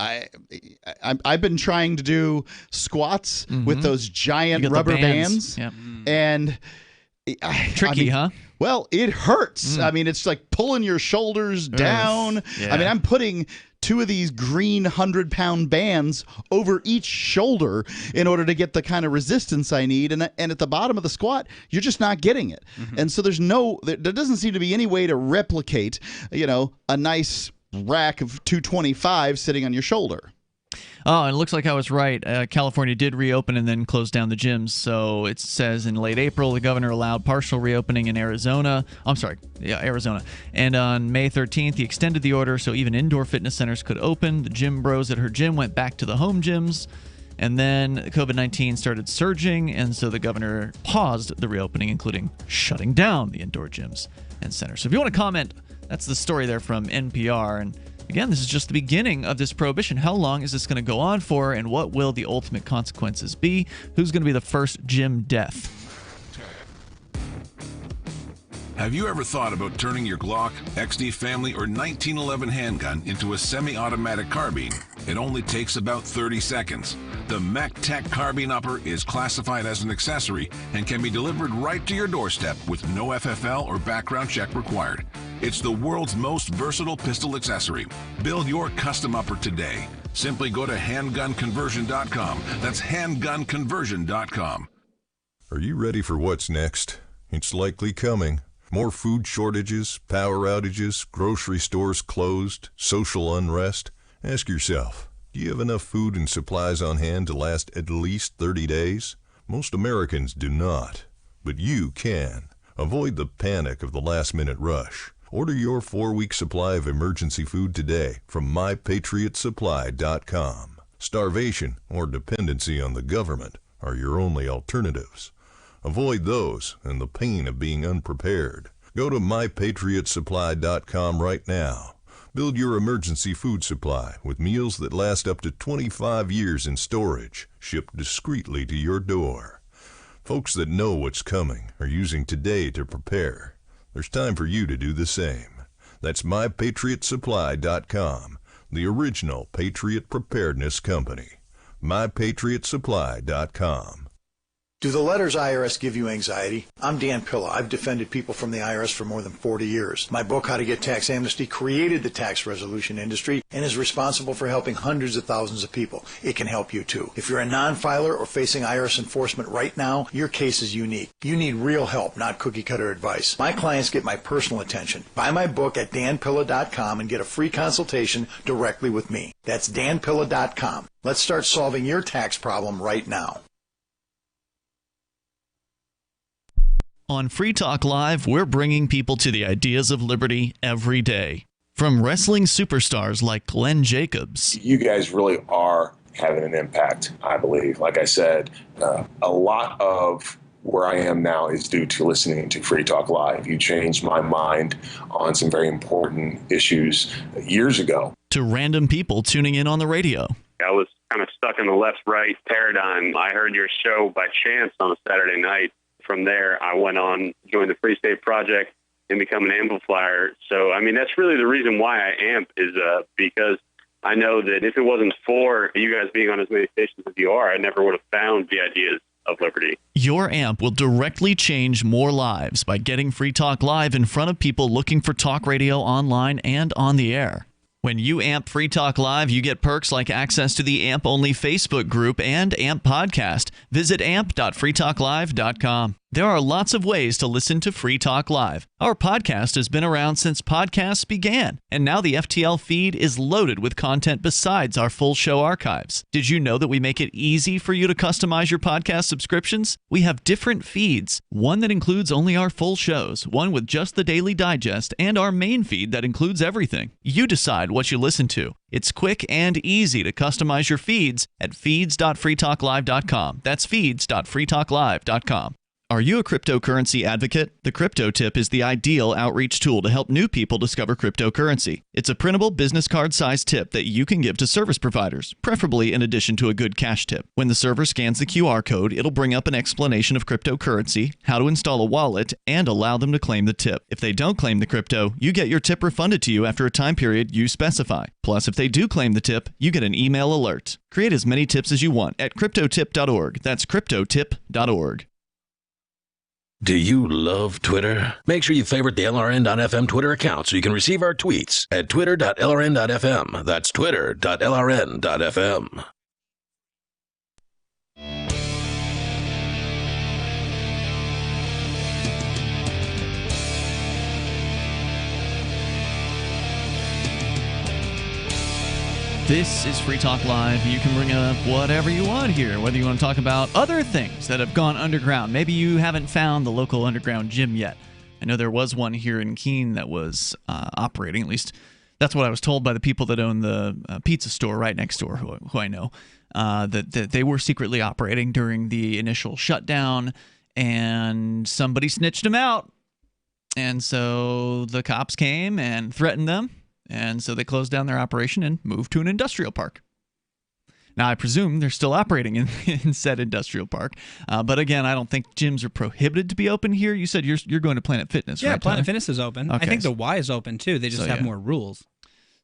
I've been trying to do squats with those giant rubber bands. Yep. And tricky, huh? Well, it hurts. It's like pulling your shoulders down. Yeah. I'm putting two of these green 100-pound bands over each shoulder in order to get the kind of resistance I need. And at the bottom of the squat, you're just not getting it. And so there doesn't seem to be any way to replicate, a nice rack of 225 sitting on your shoulder. Oh, and it looks like I was right. California did reopen and then close down the gyms. So it says in late April, the governor allowed partial reopening in Arizona. Arizona. And on May 13th, he extended the order so even indoor fitness centers could open. The gym bros at her gym went back to the home gyms. And then COVID-19 started surging, and so the governor paused the reopening, including shutting down the indoor gyms and centers. So if you want to comment, that's the story there from NPR. And again, this is just the beginning of this prohibition. How long is this going to go on for, and what will the ultimate consequences be? Who's going to be the first gym death? Have you ever thought about turning your Glock, XD Family, or 1911 handgun into a semi-automatic carbine? It only takes about 30 seconds. The MacTech Carbine Upper is classified as an accessory and can be delivered right to your doorstep with no FFL or background check required. It's the world's most versatile pistol accessory. Build your custom upper today. Simply go to handgunconversion.com. That's handgunconversion.com. Are you ready for what's next? It's likely coming. More food shortages, power outages, grocery stores closed, social unrest. Ask yourself, do you have enough food and supplies on hand to last at least 30 days? Most Americans do not, but you can. Avoid the panic of the last-minute rush. Order your 4-week supply of emergency food today from mypatriotsupply.com. Starvation or dependency on the government are your only alternatives. Avoid those and the pain of being unprepared. Go to mypatriotsupply.com right now. Build your emergency food supply with meals that last up to 25 years in storage, shipped discreetly to your door. Folks that know what's coming are using today to prepare. There's time for you to do the same. That's mypatriotsupply.com, the original Patriot Preparedness Company. mypatriotsupply.com. Do the letters IRS give you anxiety? I'm Dan Pilla. I've defended people from the IRS for more than 40 years. My book, How to Get Tax Amnesty, created the tax resolution industry and is responsible for helping hundreds of thousands of people. It can help you too. If you're a non-filer or facing IRS enforcement right now, your case is unique. You need real help, not cookie-cutter advice. My clients get my personal attention. Buy my book at danpilla.com and get a free consultation directly with me. That's danpilla.com. Let's start solving your tax problem right now. On Free Talk Live, we're bringing people to the ideas of liberty every day. From wrestling superstars like Glenn Jacobs. You guys really are having an impact, I believe. Like I said, a lot of where I am now is due to listening to Free Talk Live. You changed my mind on some very important issues years ago. To random people tuning in on the radio. I was kind of stuck in the left-right paradigm. I heard your show by chance on a Saturday night. From there, I went on, joined the Free State Project, and become an amplifier. So, I mean, that's really the reason why I amp is because I know that if it wasn't for you guys being on as many stations as you are, I never would have found the ideas of liberty. Your amp will directly change more lives by getting Free Talk Live in front of people looking for talk radio online and on the air. When you amp Free Talk Live, you get perks like access to the AMP-only Facebook group and AMP podcast. Visit amp.freetalklive.com. There are lots of ways to listen to Free Talk Live. Our podcast has been around since podcasts began, and now the FTL feed is loaded with content besides our full show archives. Did you know that we make it easy for you to customize your podcast subscriptions? We have different feeds, one that includes only our full shows, one with just the Daily Digest, and our main feed that includes everything. You decide what you listen to. It's quick and easy to customize your feeds at feeds.freetalklive.com. That's feeds.freetalklive.com. Are you a cryptocurrency advocate? The Crypto Tip is the ideal outreach tool to help new people discover cryptocurrency. It's a printable business card-sized tip that you can give to service providers, preferably in addition to a good cash tip. When the server scans the QR code, it'll bring up an explanation of cryptocurrency, how to install a wallet, and allow them to claim the tip. If they don't claim the crypto, you get your tip refunded to you after a time period you specify. Plus, if they do claim the tip, you get an email alert. Create as many tips as you want at cryptotip.org. That's cryptotip.org. Do you love Twitter? Make sure you favorite the LRN.FM Twitter account so you can receive our tweets at twitter.lrn.fm. That's twitter.lrn.fm. This is Free Talk Live. You can bring up whatever you want here, whether you want to talk about other things that have gone underground. Maybe you haven't found the local underground gym yet. I know there was one here in Keene that was operating, at least that's what I was told by the people that own the pizza store right next door, who I know, that they were secretly operating during the initial shutdown, and somebody snitched them out. And so the cops came and threatened them. And so they closed down their operation and moved to an industrial park. Now, I presume they're still operating in said industrial park. But again, I don't think gyms are prohibited to be open here. You said you're going to Planet Fitness, right? Yeah, Planet Fitness is open. Okay. I think the Y is open, too. They just have more rules.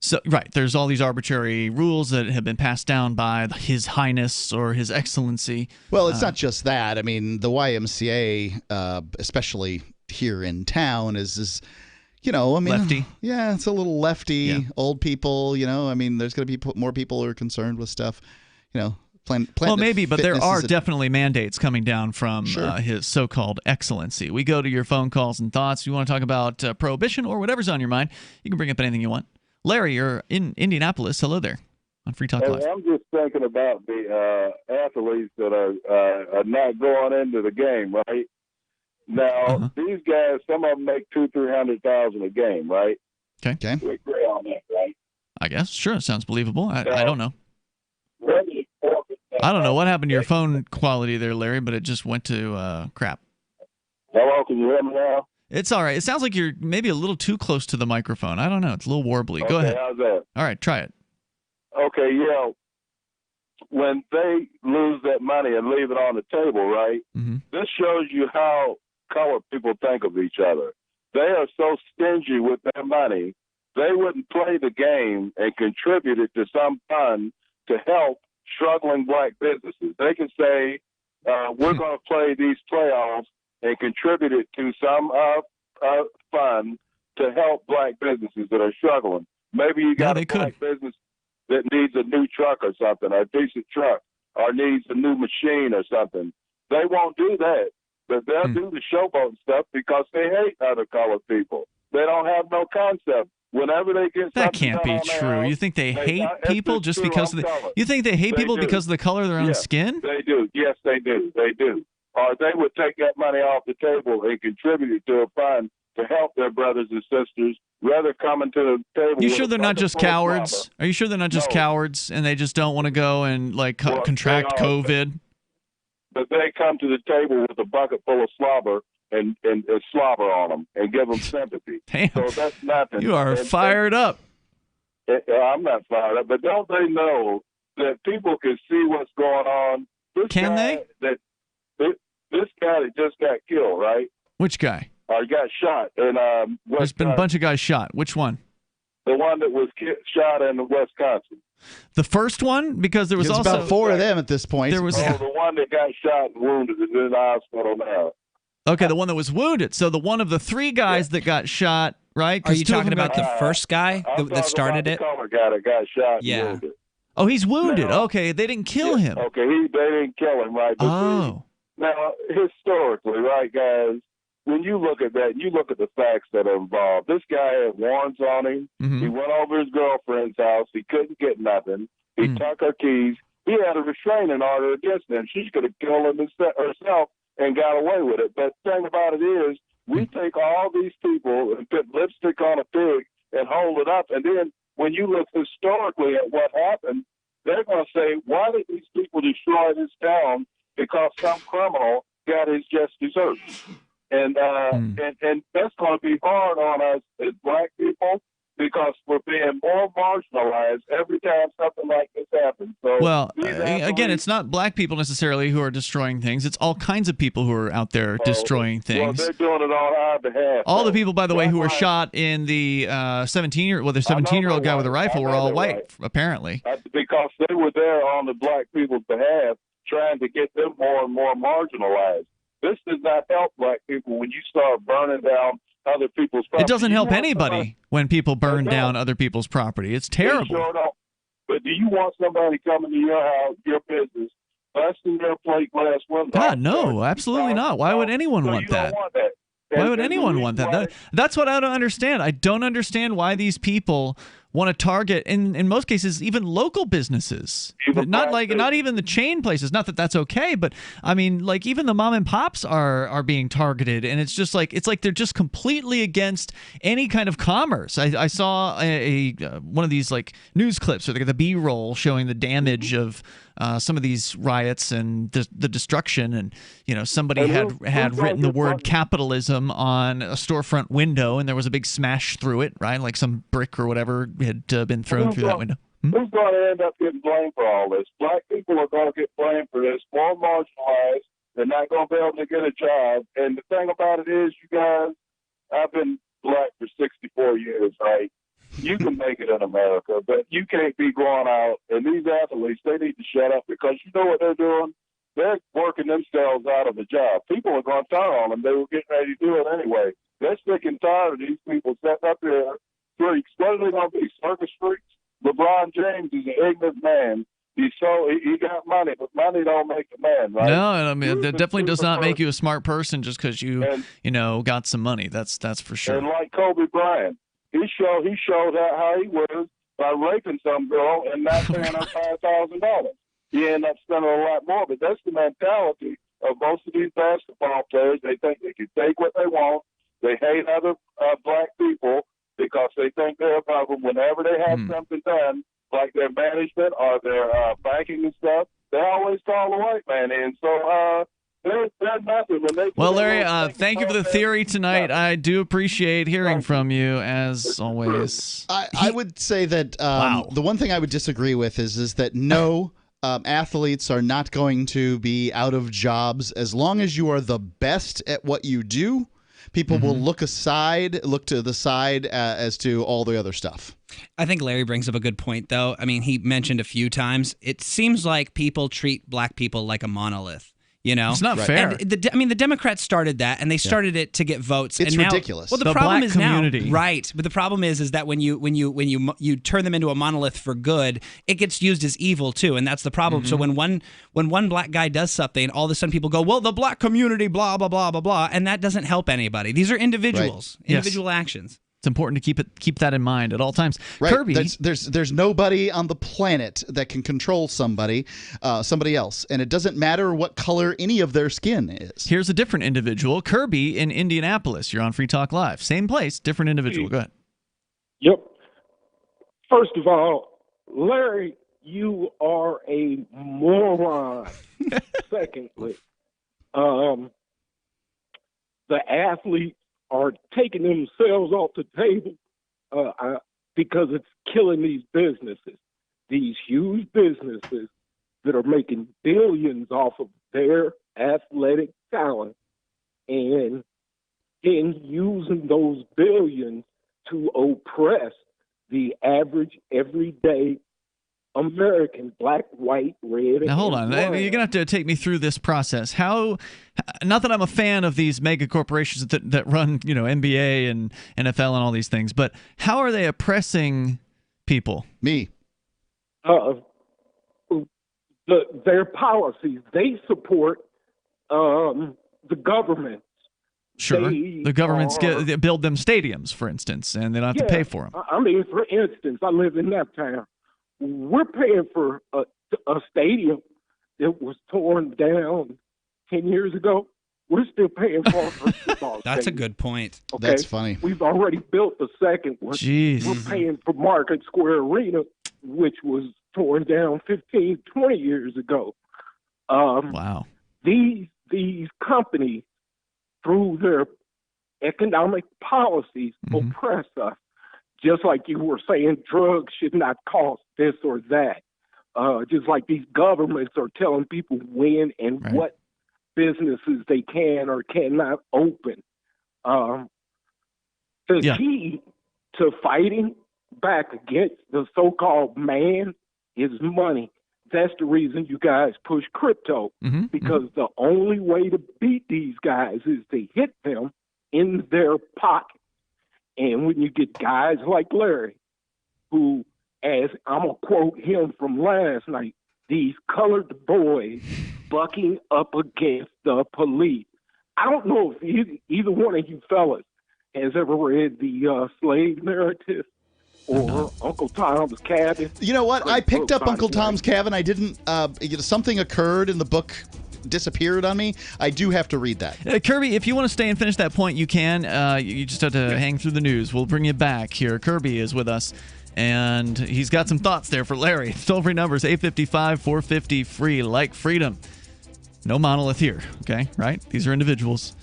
So, right, there's all these arbitrary rules that have been passed down by His Highness or His Excellency. Well, it's not just that. I mean, the YMCA, especially here in town, is you know, I mean, lefty. Yeah, it's a little lefty. Old people, you know, I mean, there's going to be more people who are concerned with stuff, you know. Well, maybe, but there are Fitness is definitely mandates coming down from his so-called excellency. We go to your phone calls and thoughts. If you want to talk about prohibition or whatever's on your mind, you can bring up anything you want. Larry, you're in Indianapolis. Hello there on Free Talk Live. I'm just thinking about the athletes that are not going into the game, right? Now, these guys, some of them make $200,000-$300,000 a game, right? Okay. We agree on that, right? I guess. Sure. Sounds believable. I don't know. I don't know what happened to your phone quality there, Larry, but it just went to crap. Hello, can you hear me now? It's all right. It sounds like you're maybe a little too close to the microphone. I don't know. It's a little warbly. Go ahead. How's that? All right, try it. Okay, yeah. When they lose that money and leave it on the table, right? Mm-hmm. This shows you how colored people think of each other. They are so stingy with their money, they wouldn't play the game and contribute it to some fund to help struggling black businesses. They can say, we're going to play these playoffs and contribute it to some fund to help black businesses that are struggling. Maybe you got a black business that needs a new truck or something, a decent truck, or needs a new machine or something. They won't do that, but they'll do the showboat stuff because they hate other colored people. They don't have no concept. Whenever they get that can't be true. You think they hate people just because of the? You think they hate people because of the color of their own skin? They do. Yes, they do. They do. Or they would take that money off the table and contribute it to a fund to help their brothers and sisters, rather coming to the table. You sure they're not just cowards? Are you sure they're not just cowards and they just don't want to go and contract COVID? But they come to the table with a bucket full of slobber and slobber on them and give them sympathy. Damn. So that's nothing. You are fired up. I'm not fired up, but don't they know that people can see what's going on? This guy that just got killed, right? Which guy? Or got shot in There's been a bunch of guys shot. Which one? The one that was shot in Wisconsin. The first one? Because there was also about 4 of them at this point. There was the one that got shot and wounded is in the hospital now. Okay, the one that was wounded. So the one of the 3 guys that got shot, right? Are you talking about the first guy that started it? The color guy that got shot. Yeah. And wounded. Oh, he's wounded. Okay, they didn't kill him. Okay, they didn't kill him, right? But now, historically, right, guys, when you look at that, you look at the facts that are involved. This guy had warrants on him. Mm-hmm. He went over his girlfriend's house. He couldn't get nothing. He took her keys. He had a restraining order against him. She could have killed him herself and got away with it. But the thing about it is, we take all these people and put lipstick on a pig and hold it up. And then when you look historically at what happened, they're going to say, why did these people destroy this town? Because some criminal got his just desserts. And that's going to be hard on us as black people because we're being more marginalized every time something like this happens. So well, again, it's not black people necessarily who are destroying things. It's all kinds of people who are out there destroying things. Well, they're doing it on our behalf. All the people, by the way, who were shot in the 17-year-old guy with a rifle were all white, apparently. Because they were there on the black people's behalf, trying to get them more and more marginalized. This does not help black people when you start burning down other people's property. It doesn't help anybody when people burn down other people's property. It's terrible. Sure don't. But do you want somebody coming to your house, your business, busting their plate glass window? God, no, absolutely not. Why would anyone want that? Why would anyone want that? That's what I don't understand. I don't understand why these people want to target, in most cases, even local businesses. Not even the chain places. Not that that's okay, but I mean, like even the mom and pops are being targeted, and it's like they're just completely against any kind of commerce. I saw one of these like news clips or the B-roll showing the damage of some of these riots and the destruction, and somebody had written the word capitalism on a storefront window, and there was a big smash through it, right? Like some brick or whatever had been thrown through that window. Who's going to end up getting blamed for all this? Black people are going to get blamed for this, more marginalized. They're not going to be able to get a job. And the thing about it is, you guys, I've been black for 64 years, right? You can make it in America, but you can't be going out. And these athletes, they need to shut up because you know what they're doing? They're working themselves out of a job. People are going to turn on them. They were getting ready to do it anyway. They're sick and tired of these people setting up their streets. What are they going to be, circus streets? LeBron James is an ignorant man. He got money, but money don't make a man, right? No, I mean, that definitely does not make you a smart person just because you got some money. That's for sure. And like Kobe Bryant, he showed how he was by raping some girl and not paying her $5,000. He ended up spending a lot more, but that's the mentality of most of these basketball players. They think they can take what they want. They hate other black people because they think they're above them. Whenever they have something done, like their management or their banking and stuff, they always call the white man in. So there's nothing. When they well, Larry, thank you for the theory tonight. I do appreciate hearing from you, as always. I would say that the one thing I would disagree with is that no, athletes are not going to be out of jobs as long as you are the best at what you do. People will look to the side as to all the other stuff. I think Larry brings up a good point, though. I mean, he mentioned a few times, it seems like people treat black people like a monolith. You know, it's not fair. And the Democrats started that, and they started it to get votes. It's and now, ridiculous. Well, the problem is community. Now, right? But the problem is that when you turn them into a monolith for good, it gets used as evil too, and that's the problem. So when one black guy does something, all of a sudden people go, "Well, the black community, blah blah blah blah blah," and that doesn't help anybody. These are individuals, individual actions. It's important to keep that in mind at all times. Right. Kirby, there's nobody on the planet that can control somebody else, and it doesn't matter what color any of their skin is. Here's a different individual, Kirby in Indianapolis. You're on Free Talk Live. Same place, different individual. Go ahead. Yep. First of all, Larry, you are a moron. Secondly, the athletes are taking themselves off the table because it's killing these businesses, these huge businesses that are making billions off of their athletic talent and using those billions to oppress the average, everyday American, black, white, red. Now hold on, you're gonna have to take me through this process. How? Not that I'm a fan of these mega corporations that run, NBA and NFL and all these things, but how are they oppressing people? Me. Their policies. They support the government. Sure, the governments they build them stadiums, for instance, and they don't have to pay for them. I mean, for instance, I live in that town. We're paying for a stadium that was torn down 10 years ago. We're still paying for a football That's stadium. a good point. Okay? That's funny. We've already built the second one. Jeez. We're paying for Market Square Arena, which was torn down 15, 20 years ago. Wow. These companies, through their economic policies, oppress us. Just like you were saying, drugs should not cost this or that. Just like these governments are telling people when and what businesses they can or cannot open. The key to fighting back against the so-called man is money. That's the reason you guys push crypto, because the only way to beat these guys is to hit them in their pocket. And when you get guys like Larry, who, as I'm going to quote him from last night, these colored boys bucking up against the police. I don't know if either one of you fellas has ever read the slave narrative or Uncle Tom's Cabin. You know what? I picked up Uncle Tom's Cabin. I didn't, something occurred in the book, disappeared on me. I do have to read that. Kirby, if you want to stay and finish that point, you can. You just have to hang through the news. We'll bring you back here. Kirby is with us, and he's got some thoughts there for Larry. Toll-free number is 855-450-FREE, like freedom. No monolith here, okay? Right? These are individuals.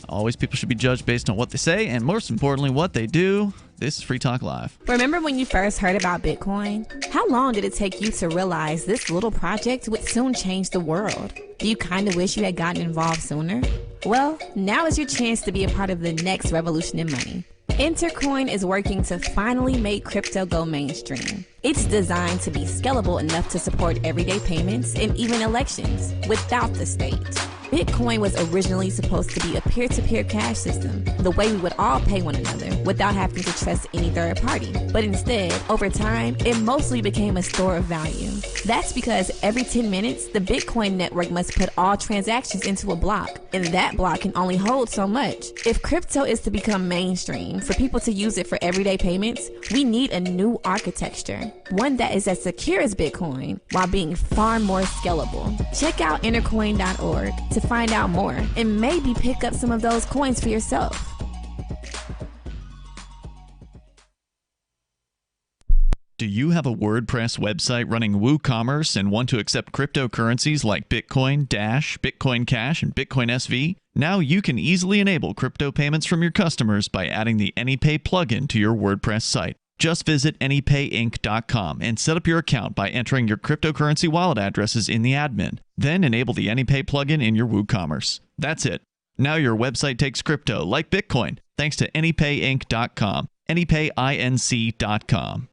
Always people should be judged based on what they say, and most importantly, what they do. This is Free Talk Live. Remember when you first heard about Bitcoin? How long did it take you to realize this little project would soon change the world? Do you kind of wish you had gotten involved sooner? Well, now is your chance to be a part of the next revolution in money. Intercoin is working to finally make crypto go mainstream. It's designed to be scalable enough to support everyday payments and even elections without the state. Bitcoin was originally supposed to be a peer-to-peer cash system, the way we would all pay one another without having to trust any third party. But instead, over time, it mostly became a store of value. That's because every 10 minutes, the Bitcoin network must put all transactions into a block, and that block can only hold so much. If crypto is to become mainstream, for people to use it for everyday payments, we need a new architecture, one that is as secure as Bitcoin while being far more scalable. Check out intercoin.org to find out more and maybe pick up some of those coins for yourself. Do you have a WordPress website running WooCommerce and want to accept cryptocurrencies like Bitcoin, Dash, Bitcoin Cash, and Bitcoin SV? Now you can easily enable crypto payments from your customers by adding the AnyPay plugin to your WordPress site. Just visit anypayinc.com and set up your account by entering your cryptocurrency wallet addresses in the admin. Then enable the AnyPay plugin in your WooCommerce. That's it. Now your website takes crypto like Bitcoin thanks to anypayinc.com. anypayinc.com.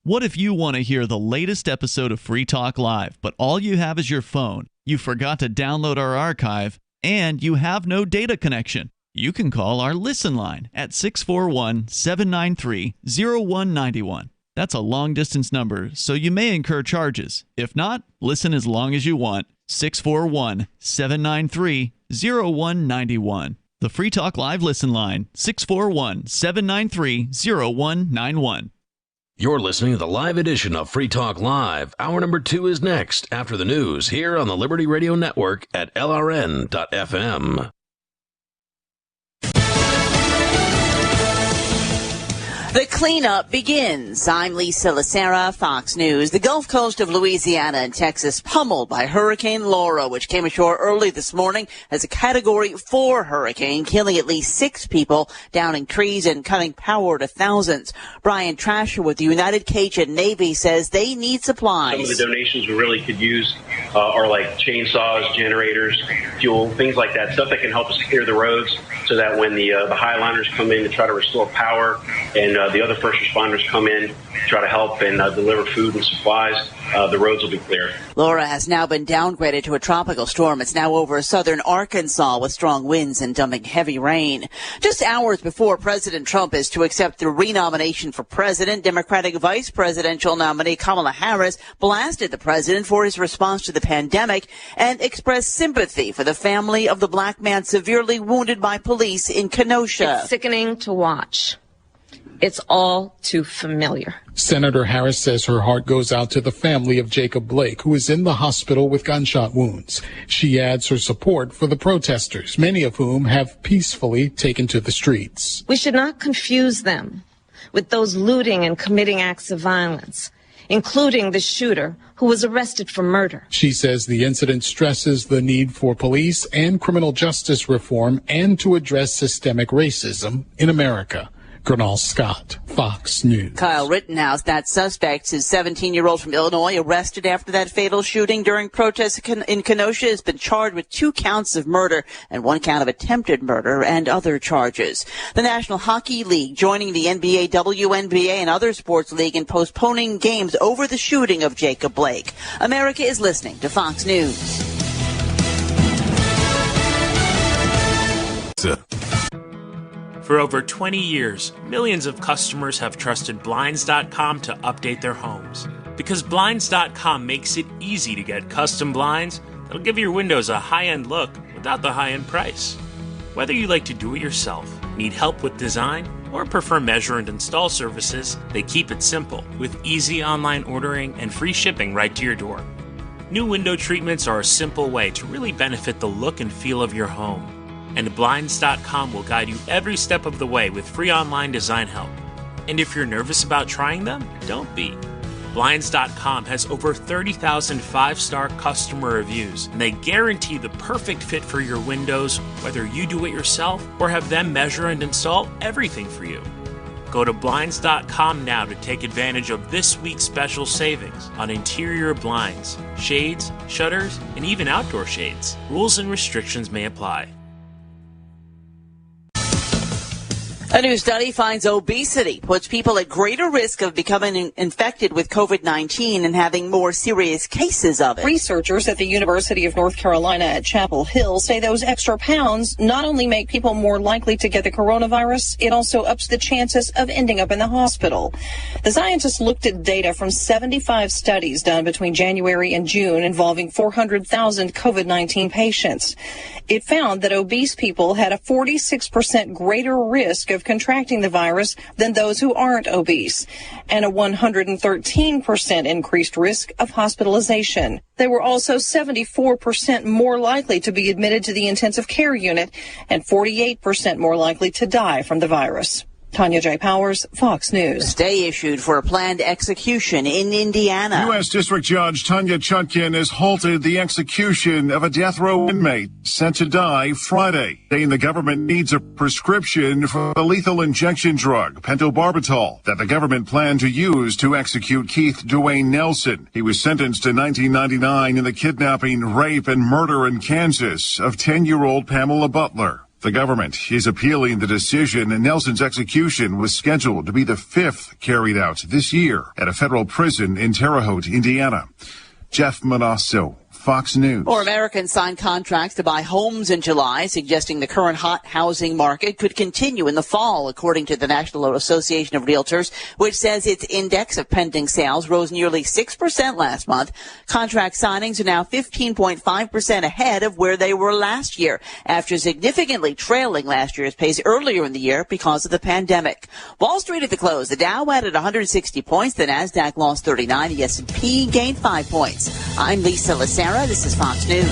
What if you want to hear the latest episode of Free Talk Live, but all you have is your phone, you forgot to download our archive, and you have no data connection? You can call our Listen line at 641-793-0191. That's a long-distance number, so you may incur charges. If not, listen as long as you want. 641-793-0191. The Free Talk Live Listen line, 641-793-0191. You're listening to the live edition of Free Talk Live. Hour number 2 is next, after the news, here on the Liberty Radio Network at LRN.FM. The cleanup begins. I'm Lisa Lacera, Fox News. The Gulf Coast of Louisiana and Texas pummeled by Hurricane Laura, which came ashore early this morning as a Category 4 hurricane, killing at least 6 people, downing trees and cutting power to thousands. Brian Trasher with the United Cajun Navy says they need supplies. Some of the donations we really could use are like chainsaws, generators, fuel, things like that, stuff that can help us clear the roads so that when the highliners come in to try to restore power and the other first responders come in, try to help and deliver food and supplies, the roads will be clear. Laura has now been downgraded to a tropical storm. It's now over southern Arkansas with strong winds and dumping heavy rain. Just hours before President Trump is to accept the renomination for president, Democratic vice presidential nominee Kamala Harris blasted the president for his response to the pandemic and expressed sympathy for the family of the black man severely wounded by police in Kenosha. It's sickening to watch. It's all too familiar. Senator Harris says her heart goes out to the family of Jacob Blake, who is in the hospital with gunshot wounds. She adds her support for the protesters, many of whom have peacefully taken to the streets. We should not confuse them with those looting and committing acts of violence, including the shooter who was arrested for murder. She says the incident stresses the need for police and criminal justice reform and to address systemic racism in America. Gernal Scott, Fox News. Kyle Rittenhouse, that suspect, is 17-year-old from Illinois, arrested after that fatal shooting during protests in Kenosha, has been charged with 2 counts of murder and 1 count of attempted murder and other charges. The National Hockey League joining the NBA, WNBA, and other sports league in postponing games over the shooting of Jacob Blake. America is listening to Fox News. For over 20 years, millions of customers have trusted Blinds.com to update their homes. Because Blinds.com makes it easy to get custom blinds that'll give your windows a high-end look without the high-end price. Whether you like to do it yourself, need help with design, or prefer measure and install services, they keep it simple with easy online ordering and free shipping right to your door. New window treatments are a simple way to really benefit the look and feel of your home. And Blinds.com will guide you every step of the way with free online design help. And if you're nervous about trying them, don't be. Blinds.com has over 30,000 5-star customer reviews, and they guarantee the perfect fit for your windows, whether you do it yourself or have them measure and install everything for you. Go to Blinds.com now to take advantage of this week's special savings on interior blinds, shades, shutters, and even outdoor shades. Rules and restrictions may apply. A new study finds obesity puts people at greater risk of becoming infected with COVID-19 and having more serious cases of it. Researchers at the University of North Carolina at Chapel Hill say those extra pounds not only make people more likely to get the coronavirus, it also ups the chances of ending up in the hospital. The scientists looked at data from 75 studies done between January and June involving 400,000 COVID-19 patients. It found that obese people had a 46% greater risk of contracting the virus than those who aren't obese, and a 113% increased risk of hospitalization. They were also 74% more likely to be admitted to the intensive care unit and 48% more likely to die from the virus. Tanya J. Powers, Fox News. Stay issued for a planned execution in Indiana. U.S. District Judge Tanya Chutkin has halted the execution of a death row inmate set to die Friday, saying the government needs a prescription for the lethal injection drug, pentobarbital, that the government planned to use to execute Keith Dwayne Nelson. He was sentenced to 1999 in the kidnapping, rape, and murder in Kansas of 10-year-old Pamela Butler. The government is appealing the decision, and Nelson's execution was scheduled to be the 5th carried out this year at a federal prison in Terre Haute, Indiana. Jeff Manasso, Fox News. More Americans signed contracts to buy homes in July, suggesting the current hot housing market could continue in the fall, according to the National Association of Realtors, which says its index of pending sales rose nearly 6% last month. Contract signings are now 15.5% ahead of where they were last year, after significantly trailing last year's pace earlier in the year because of the pandemic. Wall Street at the close, the Dow added 160 points, the Nasdaq lost 39, the S&P gained 5 points. I'm Lisa Lacera. This is Fox News.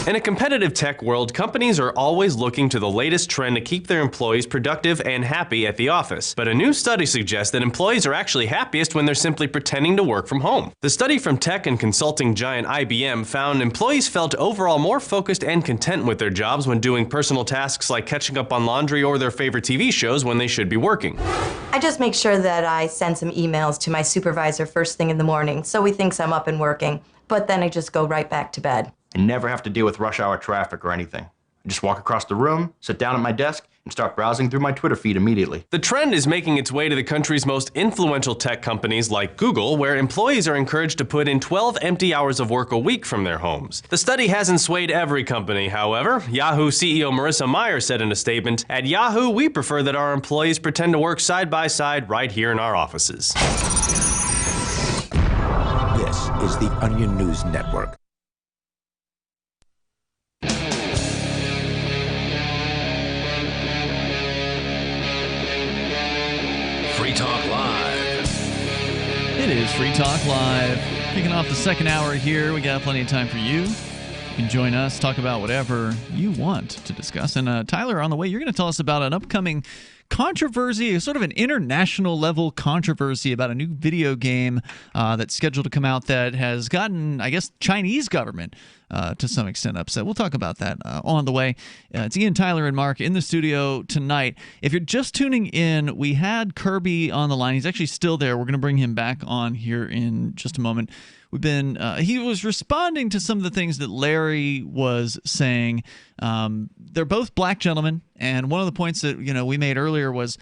In a competitive tech world, companies are always looking to the latest trend to keep their employees productive and happy at the office. But a new study suggests that employees are actually happiest when they're simply pretending to work from home. The study from tech and consulting giant IBM found employees felt overall more focused and content with their jobs when doing personal tasks like catching up on laundry or their favorite TV shows when they should be working. I just make sure that I send some emails to my supervisor first thing in the morning so he thinks I'm up and working, but then I just go right back to bed. I never have to deal with rush hour traffic or anything. I just walk across the room, sit down at my desk, and start browsing through my Twitter feed immediately. The trend is making its way to the country's most influential tech companies like Google, where employees are encouraged to put in 12 empty hours of work a week from their homes. The study hasn't swayed every company, however. Yahoo CEO Marissa Mayer said in a statement, "At Yahoo, we prefer that our employees pretend to work side by side right here in our offices." This is the Onion News Network. Free Talk Live. It is Free Talk Live. Kicking off the second hour here. We got plenty of time for you. You can join us, talk about whatever you want to discuss. And Tyler, on the way, you're going to tell us about an upcoming controversy, sort of an international level controversy about a new video game that's scheduled to come out that has gotten, I guess, Chinese government to some extent upset. We'll talk about that on the way. It's Ian, Tyler, and Mark in the studio tonight. If you're just tuning in, we had Kirby on the line. He's actually still there. We're going to bring him back on here in just a moment. We've been he was responding to some of the things that Larry was saying. They're both black gentlemen, and one of the points that we made earlier was,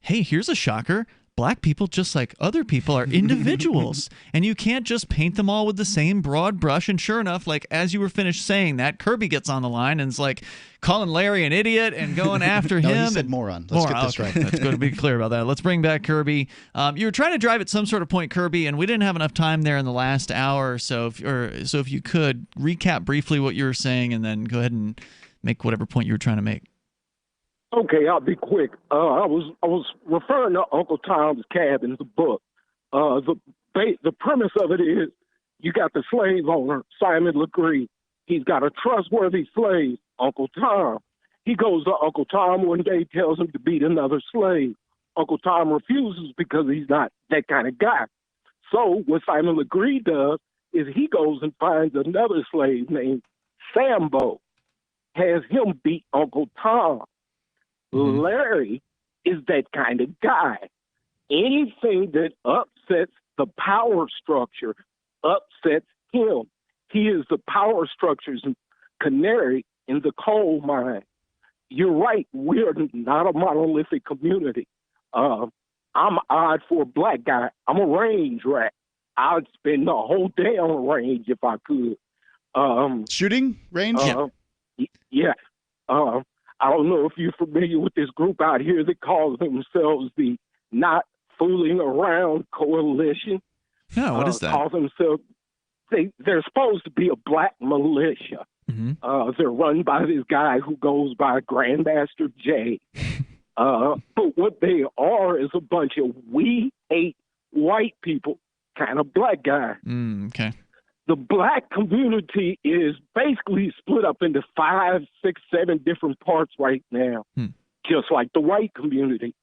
hey, here's a shocker. Black people, just like other people, are individuals, and you can't just paint them all with the same broad brush. And sure enough, like as you were finished saying that, Kirby gets on the line and is like calling Larry an idiot and going after him. No, he said moron. Let's get this right. Let's go to be clear about that. Let's bring back Kirby. You were trying to drive at some sort of point, Kirby, and we didn't have enough time there in the last hour. So if you could recap briefly what you were saying, and then go ahead and make whatever point you were trying to make. Okay, I'll be quick. I was referring to Uncle Tom's Cabin, the book. The premise of it is you got the slave owner, Simon Legree. He's got a trustworthy slave, Uncle Tom. He goes to Uncle Tom one day, tells him to beat another slave. Uncle Tom refuses because he's not that kind of guy. So what Simon Legree does is he goes and finds another slave named Sambo, has him beat Uncle Tom. Larry is that kind of guy. Anything that upsets the power structure upsets him. he is the power structures and canary in the coal mine. You're right. We are not a monolithic community. I'm odd for a black guy. I'm a range rat. I'd spend the whole day on a range if I could. Shooting range? Yeah. I don't know if you're familiar with this group out here that calls themselves the Not Fooling Around Coalition. No, what is that? Call themselves, they're supposed to be a black militia. Mm-hmm. They're run by this guy who goes by Grandmaster Jay. But what they are is a bunch of we hate white people kind of black guys. Okay. The black community is basically split up into 5, 6, 7 different parts right now, just like the white community.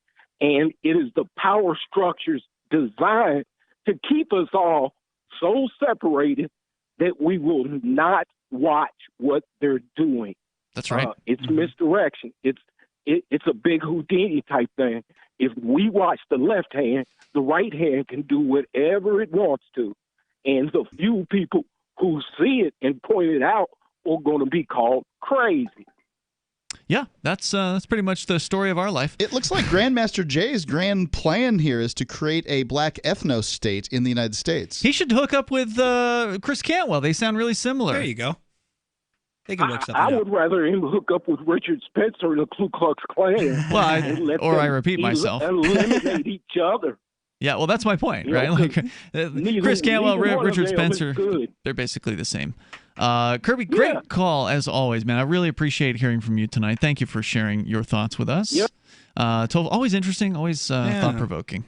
And it is the power structures designed to keep us all so separated that we will not watch what they're doing. That's right. It's misdirection. It's a big Houdini type thing. If we watch the left hand, the right hand can do whatever it wants to. And the few people who see it and point it out are going to be called crazy. Yeah, that's pretty much the story of our life. It looks like Grandmaster Jay's grand plan here is to create a black ethno state in the United States. He should hook up with Chris Cantwell. They sound really similar. There you go. They can work something I out. would rather him hook up with Richard Spencer and the Ku Klux Klan. Well, I repeat myself. Eliminate each other. Yeah, well, that's my point, You right? know, Like Chris Cantwell, neither one of Richard them Spencer, is good. they're basically the same. Kirby, great call as always, man. I really appreciate hearing from you tonight. Thank you for sharing your thoughts with us. Yep. Always interesting, always thought-provoking.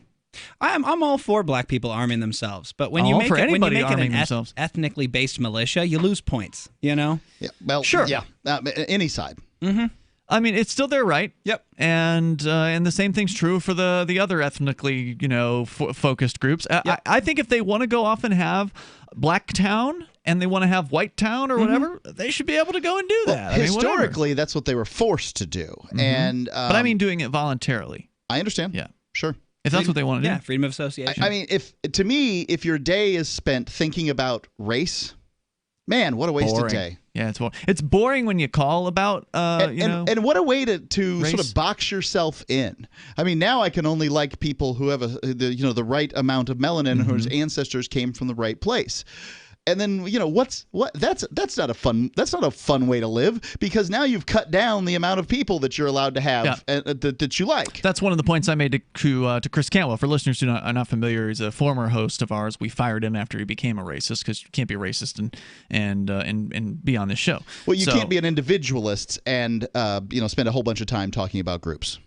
I'm all for black people arming themselves, but when you All make for it, when you anybody make it arming an themselves. ethnically based militia, you lose points. You know? Yeah. Well, Sure. Yeah. Any side. Mm-hmm. I mean, it's still their right. Yep. And the same thing's true for the other ethnically, focused groups. I think if they want to go off and have Black Town and they want to have White Town or whatever, they should be able to go and do that. Well, historically, that's what they were forced to do. And but I mean doing it voluntarily. I understand. Yeah. Sure. If that's what they want to do. Yeah, freedom of association. I mean, if your day is spent thinking about race, man, what a wasted Boring. day. Yeah, it's boring when you call about and what a way to race. sort of box yourself in. I mean, now I can only like people who have the right amount of melanin, whose ancestors came from the right place. And then that's not a fun way to live, because now you've cut down the amount of people that you're allowed to have that you like. That's one of the points I made to Chris Cantwell. For listeners who are not familiar, he's a former host of ours. We fired him after he became a racist, because you can't be a racist and be on this show. Well, you can't be an individualist and spend a whole bunch of time talking about groups.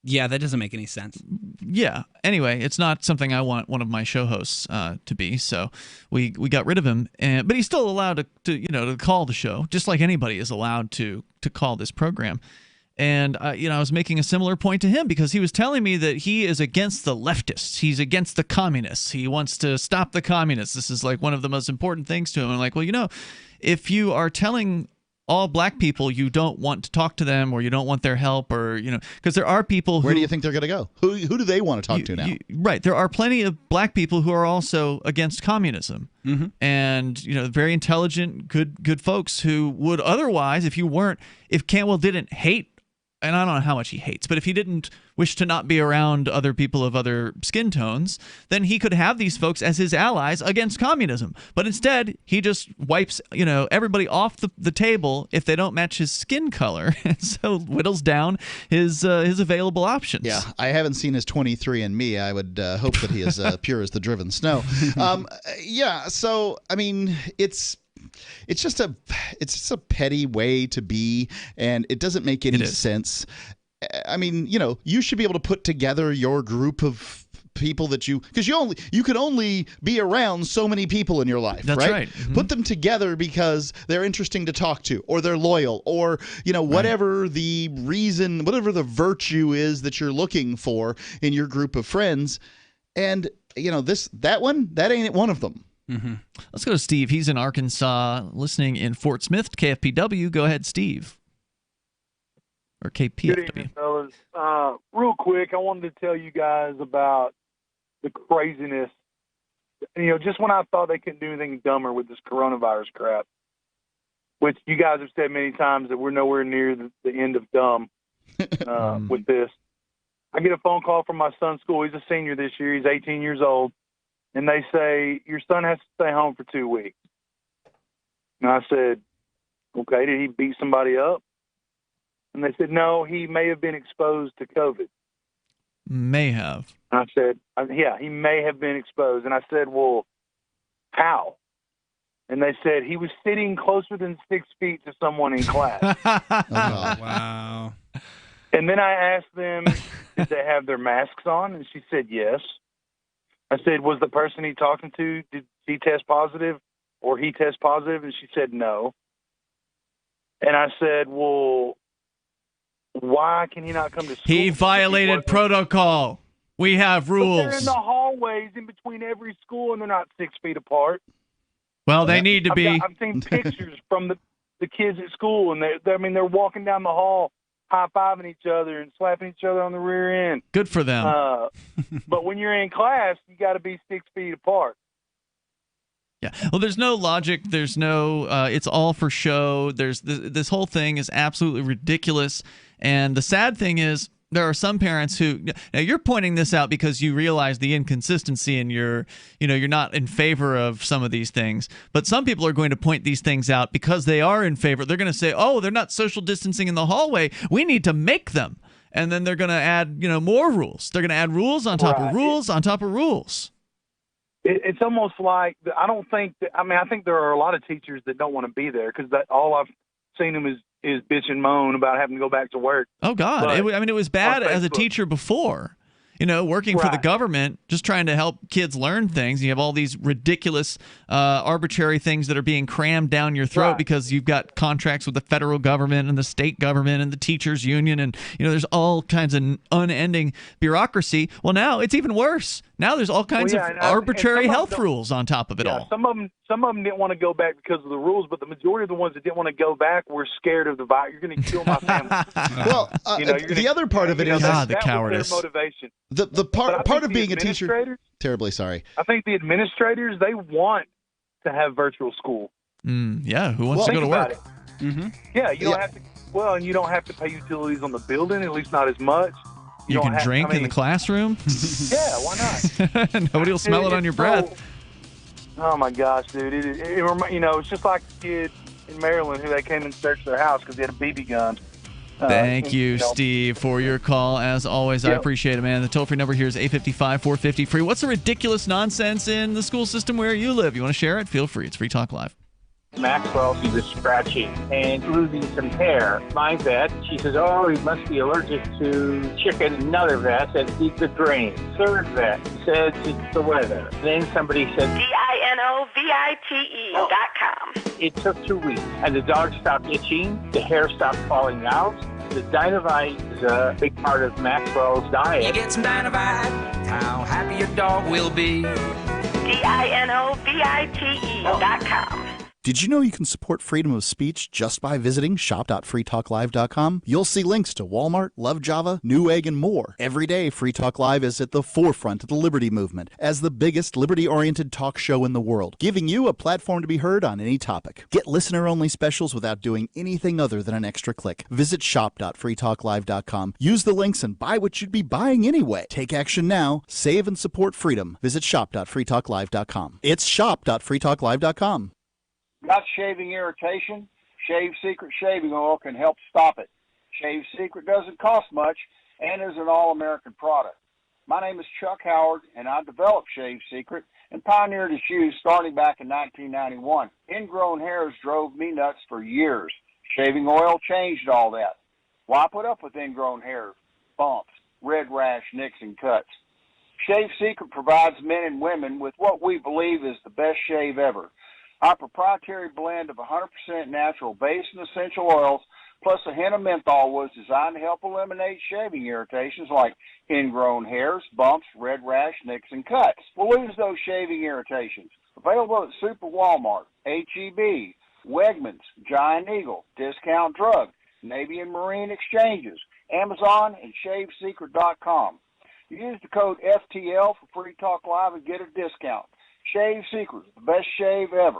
Yeah, that doesn't make any sense. Yeah. Anyway, it's not something I want one of my show hosts to be. So we got rid of him, but he's still allowed to call the show, just like anybody is allowed to call this program. And I was making a similar point to him, because he was telling me that he is against the leftists. He's against the communists. He wants to stop the communists. This is like one of the most important things to him. I'm like, well, if you are telling all black people you don't want to talk to them, or you don't want their help, or because there are people who, where do you think they're going to go? Who do they want to talk to now? Right, there are plenty of black people who are also against communism, and very intelligent, good folks who would otherwise, if Cantwell didn't hate, and I don't know how much he hates, but if he didn't wish to not be around other people of other skin tones, then he could have these folks as his allies against communism. But instead, he just wipes everybody off the table if they don't match his skin color, and so whittles down his available options. Yeah, I haven't seen his 23andMe. I would hope that he is pure as the driven snow. So I mean, it's just a petty way to be, and it doesn't make any sense. I mean, you should be able to put together your group of people because you can only be around so many people in your life. That's right. Mm-hmm. Put them together because they're interesting to talk to, or they're loyal, or whatever the reason, whatever the virtue is that you're looking for in your group of friends. And that ain't one of them. Mm-hmm. Let's go to Steve. He's in Arkansas, listening in Fort Smith, KFPW. Go ahead, Steve. Or KPFW. Good evening, fellas. Real quick, I wanted to tell you guys about the craziness just when I thought they couldn't do anything dumber with this coronavirus crap, which you guys have said many times that we're nowhere near the end of dumb with this. I get a phone call from my son's school. He's a senior this year. He's 18 years old. And they say, your son has to stay home for 2 weeks. And I said, okay, did he beat somebody up? And they said, no, he may have been exposed to COVID. May have. And I said, yeah, he may have been exposed. And I said, well, how? And they said he was sitting closer than 6 feet to someone in class. Wow. And then I asked them, did they have their masks on? And she said, yes. I said, was the person he talking to, did he test positive or he test positive? And she said, no. And I said, well, why can he not come to school? He violated protocol. We have rules. But they're in the hallways in between every school, and they're not 6 feet apart. Well, they need to be. I've seen pictures from the kids at school, and they're walking down the hall, high-fiving each other and slapping each other on the rear end. Good for them. But when you're in class, you got to be 6 feet apart. Yeah. Well, there's no logic. There's no. It's all for show. There's this whole thing is absolutely ridiculous. And the sad thing is, there are some parents who. Now you're pointing this out because you realize the inconsistency, and you're not in favor of some of these things. But some people are going to point these things out because they are in favor. They're going to say, "Oh, they're not social distancing in the hallway. We need to make them." And then they're going to add, more rules. They're going to add rules on top of rules on top of rules. It's almost like I think there are a lot of teachers that don't want to be there because all I've seen them is bitch and moan about having to go back to work. Oh God! It was bad as a teacher before. Working for the government, just trying to help kids learn things. You have all these ridiculous, arbitrary things that are being crammed down your throat because you've got contracts with the federal government and the state government and the teachers union, and there's all kinds of unending bureaucracy. Well, now it's even worse. Now there's all kinds of arbitrary health rules on top of it all. Some of them didn't want to go back because of the rules, but the majority of the ones that didn't want to go back were scared of the virus. You're going to kill my family. Well, the other part of it is the cowardice. Their motivation. The part of being a teacher. Terribly sorry. I think the administrators, they want to have virtual school. Yeah, who wants to go to work? Mm-hmm. Yeah, you don't have to. Well, and you don't have to pay utilities on the building, at least not as much. You can drink in the classroom. Yeah, why not? Nobody will smell it on your breath. Oh my gosh, dude! It's just like the kid in Maryland who they came and searched their house because he had a BB gun. Thank you, Steve, for your call. As always, I appreciate it, man. The toll-free number here is 855-450-FREE. What's the ridiculous nonsense in the school system where you live? You want to share it? Feel free. It's Free Talk Live. Maxwell, she was scratching and losing some hair. My vet, she says, oh, he must be allergic to chicken. Another vet said, eat the drain. Third vet said, it's the weather. Then somebody said, DINOVITE.com. It took 2 weeks, and the dog stopped itching, the hair stopped falling out. The Dinovite is a big part of Maxwell's diet. You get some Dinovite, how happy your dog will be. DINOVITE.com. Did you know you can support freedom of speech just by visiting shop.freetalklive.com? You'll see links to Walmart, Love Java, Newegg, and more. Every day, Free Talk Live is at the forefront of the liberty movement as the biggest liberty-oriented talk show in the world, giving you a platform to be heard on any topic. Get listener-only specials without doing anything other than an extra click. Visit shop.freetalklive.com. Use the links and buy what you'd be buying anyway. Take action now. Save and support freedom. Visit shop.freetalklive.com. It's shop.freetalklive.com. Got shaving irritation? Shave Secret shaving oil can help stop it. Shave Secret doesn't cost much and is an all-American product. My name is Chuck Howard, and I developed Shave Secret and pioneered its use starting back in 1991. Ingrown hairs drove me nuts for years. Shaving oil changed all that. Why put up with ingrown hairs, bumps, red rash, nicks, and cuts? Shave Secret provides men and women with what we believe is the best shave ever. Our proprietary blend of 100% natural base and essential oils plus a hint of menthol was designed to help eliminate shaving irritations like ingrown hairs, bumps, red rash, nicks, and cuts. We'll lose those shaving irritations. Available at Super Walmart, H-E-B, Wegmans, Giant Eagle, Discount Drug, Navy and Marine Exchanges, Amazon, and ShaveSecret.com. Use the code FTL for Free Talk Live and get a discount. Shave Secret, the best shave ever.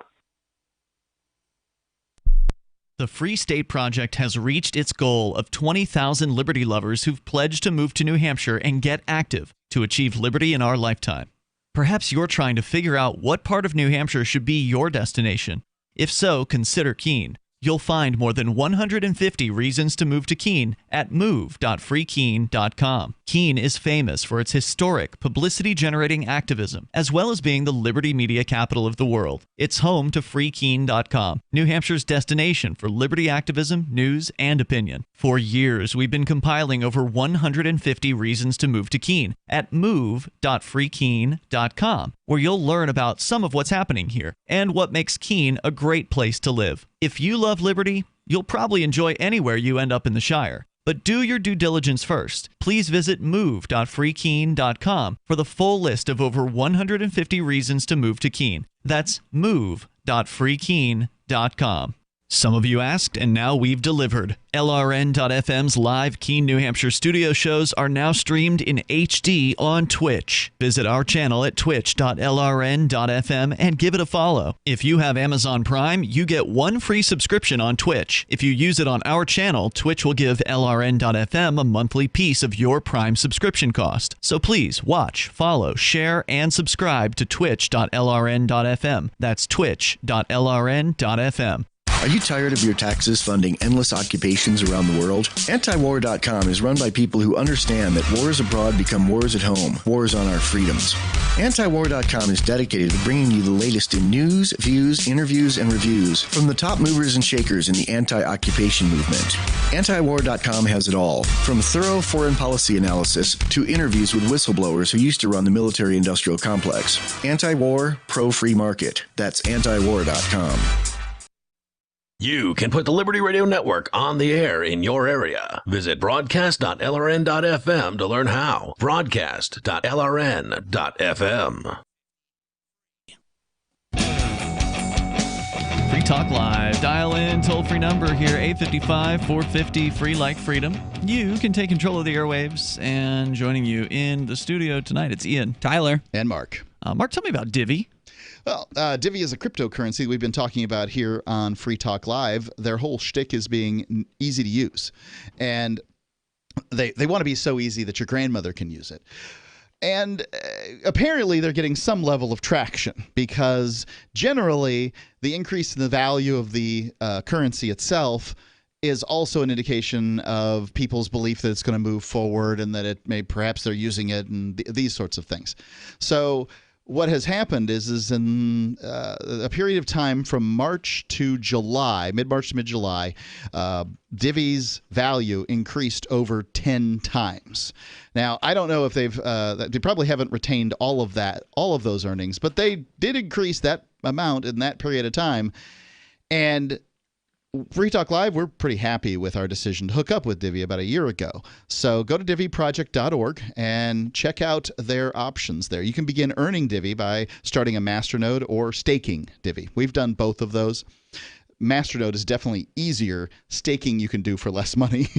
The Free State Project has reached its goal of 20,000 liberty lovers who've pledged to move to New Hampshire and get active to achieve liberty in our lifetime. Perhaps you're trying to figure out what part of New Hampshire should be your destination. If so, consider Keene. You'll find more than 150 reasons to move to Keene at move.freekeene.com. Keene is famous for its historic, publicity-generating activism, as well as being the liberty media capital of the world. It's home to freekeene.com, New Hampshire's destination for liberty activism, news, and opinion. For years, we've been compiling over 150 reasons to move to Keene at move.freekeene.com, where you'll learn about some of what's happening here and what makes Keene a great place to live. If you love liberty, you'll probably enjoy anywhere you end up in the Shire. But do your due diligence first. Please visit move.freekeene.com for the full list of over 150 reasons to move to Keene. That's move.freekeene.com. Some of you asked, and now we've delivered. LRN.FM's live Keene, New Hampshire studio shows are now streamed in HD on Twitch. Visit our channel at twitch.lrn.fm and give it a follow. If you have Amazon Prime, you get one free subscription on Twitch. If you use it on our channel, Twitch will give LRN.FM a monthly piece of your Prime subscription cost. So please watch, follow, share, and subscribe to twitch.lrn.fm. That's twitch.lrn.fm. Are you tired of your taxes funding endless occupations around the world? Antiwar.com is run by people who understand that wars abroad become wars at home, wars on our freedoms. Antiwar.com is dedicated to bringing you the latest in news, views, interviews, and reviews from the top movers and shakers in the anti-occupation movement. Antiwar.com has it all, from thorough foreign policy analysis to interviews with whistleblowers who used to run the military-industrial complex. Anti-war, pro-free market. That's antiwar.com. You can put the Liberty Radio Network on the air in your area. Visit broadcast.lrn.fm to learn how. Broadcast.lrn.fm. Free Talk Live. Dial in, toll-free number here, 855-450, free like freedom. You can take control of the airwaves, and joining you in the studio tonight, it's Ian, Tyler, and Mark. Mark, tell me about Divvy. Well, Divvy is a cryptocurrency we've been talking about here on Free Talk Live. Their whole shtick is being easy to use. And they want to be so easy that your grandmother can use it. And apparently they're getting some level of traction because generally the increase in the value of the currency itself is also an indication of people's belief that it's going to move forward and that it may perhaps they're using it and these sorts of things. So what has happened is in a period of time from March to July, mid-March to mid-July, Divvy's value increased over 10 times. Now, I don't know if they probably haven't retained all of those earnings, but they did increase that amount in that period of time. And Free Talk Live, we're pretty happy with our decision to hook up with Divvy about a year ago. So go to divvyproject.org and check out their options there. You can begin earning Divvy by starting a masternode or staking Divvy. We've done both of those. Masternode is definitely easier. Staking you can do for less money.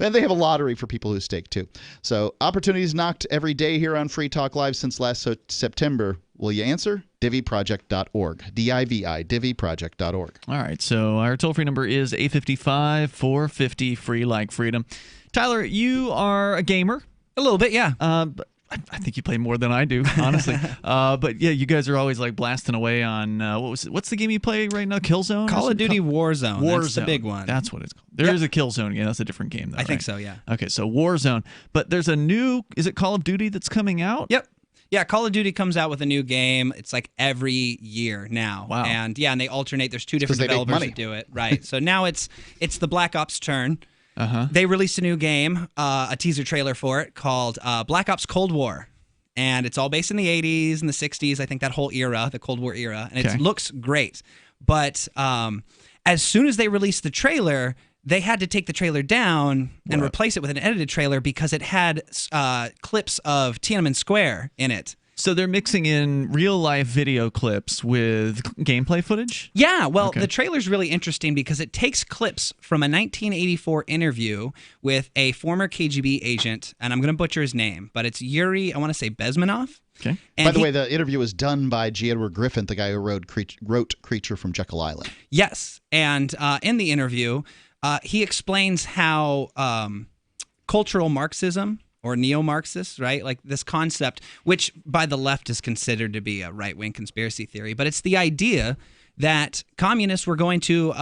And they have a lottery for people who stake too. So opportunities knocked every day here on Free Talk Live since last September. Will you answer? divvyproject.org. D-I-V-I, divvyproject.org. All right, so our toll-free number is 855-450, free like freedom. Tyler, you are a gamer. A little bit, yeah. But I think you play more than I do, honestly. But yeah, you guys are always like blasting away on what's the game you play right now? Killzone? Call of Duty Warzone. That's the big one. That's what it's called. There is a Killzone game. That's a different game, though. I think so, yeah. Okay, so Warzone. But there's a new, is it Call of Duty that's coming out? Yep. Yeah, Call of Duty comes out with a new game. It's like every year now. Wow. And yeah, and they alternate. There's two different developers that do it. Right. So now it's the Black Ops turn. Uh-huh. They released a new game, a teaser trailer for it called Black Ops Cold War. And it's all based in the 80s and the 60s, I think that whole era, the Cold War era. And it looks great. But as soon as they released the trailer, they had to take the trailer down and replace it with an edited trailer because it had clips of Tiananmen Square in it. So they're mixing in real-life video clips with gameplay footage? Yeah, well, the trailer's really interesting because it takes clips from a 1984 interview with a former KGB agent, and I'm going to butcher his name, but it's Yuri, I want to say Bezmenov. Okay. By the way, the interview was done by G. Edward Griffin, the guy who wrote Creature from Jekyll Island. Yes, and in the interview, he explains how cultural Marxism or neo-Marxist, right? Like this concept, which by the left is considered to be a right-wing conspiracy theory, but it's the idea that communists were going to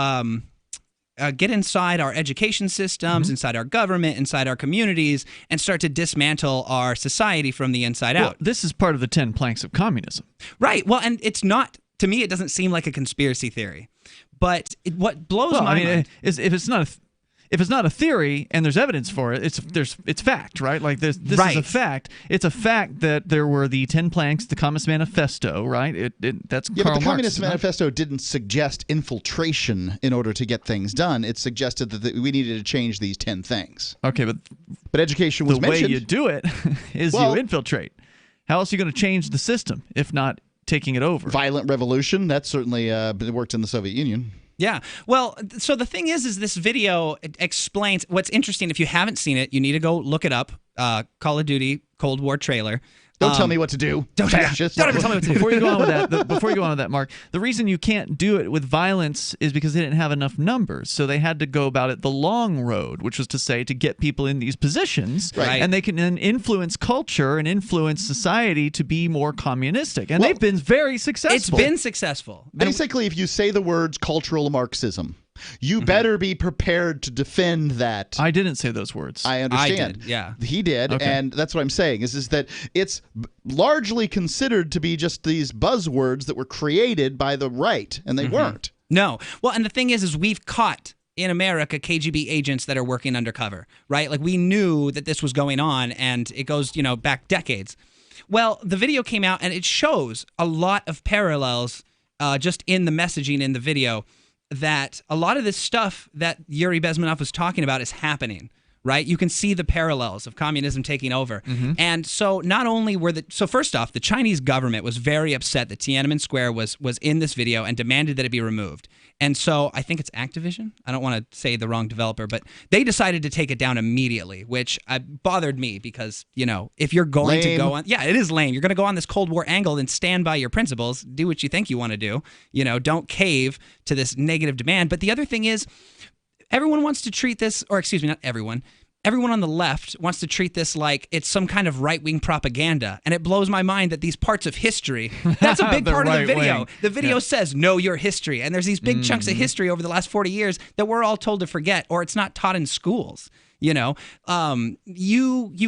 get inside our education systems, inside our government, inside our communities, and start to dismantle our society from the inside out. This is part of the 10 planks of communism. Right. Well, and it's not, to me, it doesn't seem like a conspiracy theory. But what blows my mind is if it's not a theory and there's evidence for it, it's fact, right? Like this is a fact. It's a fact that there were the 10 planks, the Communist Manifesto, right? That's But the Communist Manifesto didn't suggest infiltration in order to get things done. It suggested that we needed to change these 10 things. Okay, but education was mentioned. The way you do it is you infiltrate. How else are you going to change the system if not taking it over? Violent revolution. That certainly worked in the Soviet Union. Yeah. Well, so the thing is this video explains what's interesting. If you haven't seen it, you need to go look it up. Call of Duty Cold War trailer. Don't tell me what to do. Don't ever tell me what to do. Before you go on with that, Mark, the reason you can't do it with violence is because they didn't have enough numbers. So they had to go about it the long road, which was to say to get people in these positions, right. And they can then influence culture and influence society to be more communistic. And they've been very successful. It's been successful. Basically, if you say the words cultural Marxism, you better be prepared to defend that. I didn't say those words. I understand. I did, yeah. He did, Okay. and that's what I'm saying, is that it's largely considered to be just these buzzwords that were created by the right, and they weren't. No. Well, and the thing is we've caught in America KGB agents that are working undercover, right? Like we knew that this was going on, and it goes, back decades. Well, the video came out, and it shows a lot of parallels just in the messaging in the video, that a lot of this stuff that Yuri Bezmenov was talking about is happening, right? You can see the parallels of communism taking over. And so not only so first off, the Chinese government was very upset that Tiananmen Square was in this video and demanded that it be removed. And so I think it's Activision. I don't want to say the wrong developer, but they decided to take it down immediately, which bothered me because, if you're going to go on, it is lame. You're going to go on this Cold War angle and stand by your principles, do what you think you want to do, don't cave to this negative demand. But the other thing is, everyone wants to treat this, or excuse me, not everyone. Everyone on the left wants to treat this like it's some kind of right-wing propaganda, and it blows my mind that these parts of history, that's a big part of the video. The video says, know your history, and there's these big chunks of history over the last 40 years that we're all told to forget, or it's not taught in schools. You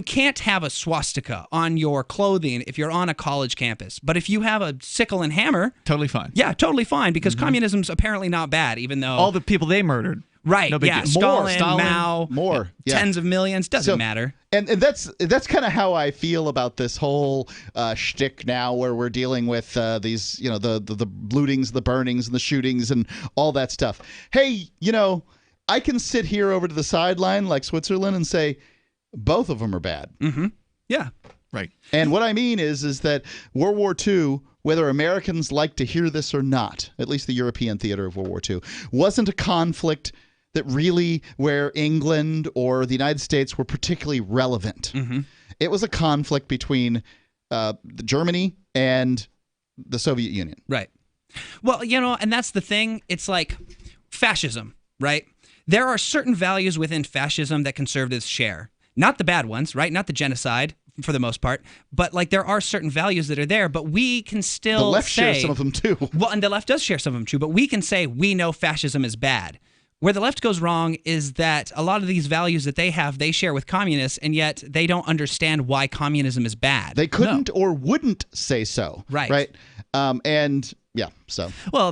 can't have a swastika on your clothing if you're on a college campus, but if you have a sickle and hammer, totally fine. Yeah, totally fine, because communism's apparently not bad, even though all the people they murdered. Right, no big yeah, deal. Stalin, Mao, more, tens of millions, doesn't matter. And that's kind of how I feel about this whole shtick now, where we're dealing with these, the lootings, the burnings, and the shootings, and all that stuff. Hey, I can sit here over to the sideline like Switzerland and say both of them are bad. Yeah, right. And what I mean is that World War II, whether Americans like to hear this or not, at least the European theater of World War II, wasn't a conflict that really where England or the United States were particularly relevant. It was a conflict between Germany and the Soviet Union. Right. Well, and that's the thing. It's like fascism, right? There are certain values within fascism that conservatives share. Not the bad ones, right? Not the genocide, for the most part. But there are certain values that are there, but we can still The left shares some of them too. Well, and the left does share some of them too, but we can say we know fascism is bad. Where the left goes wrong is that a lot of these values that they have, they share with communists, and yet they don't understand why communism is bad. They couldn't or wouldn't say so. Right. Well,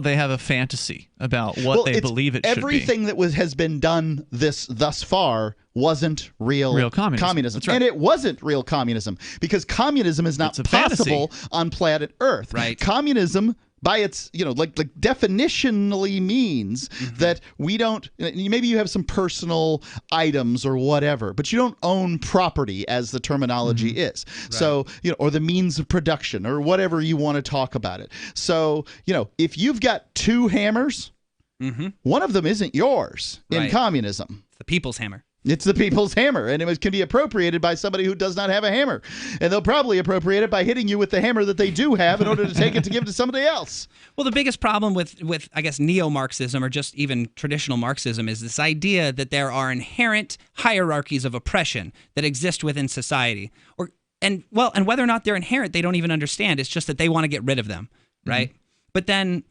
they have a fantasy about what they believe it should be. Everything that has been done thus far wasn't real communism. That's right. And it wasn't real communism because communism is not possible on planet Earth. Right. Communism by its, like definitionally means that we don't, maybe you have some personal items or whatever, but you don't own property as the terminology is. Right. So, or the means of production or whatever you want to talk about it. So, if you've got 2 hammers, one of them isn't yours in communism. It's the people's hammer. It's the people's hammer, and it can be appropriated by somebody who does not have a hammer. And they'll probably appropriate it by hitting you with the hammer that they do have in order to take it to give to somebody else. Well, the biggest problem with I guess, neo-Marxism or just even traditional Marxism is this idea that there are inherent hierarchies of oppression that exist within society. And whether or not they're inherent, they don't even understand. It's just that they want to get rid of them, right? But then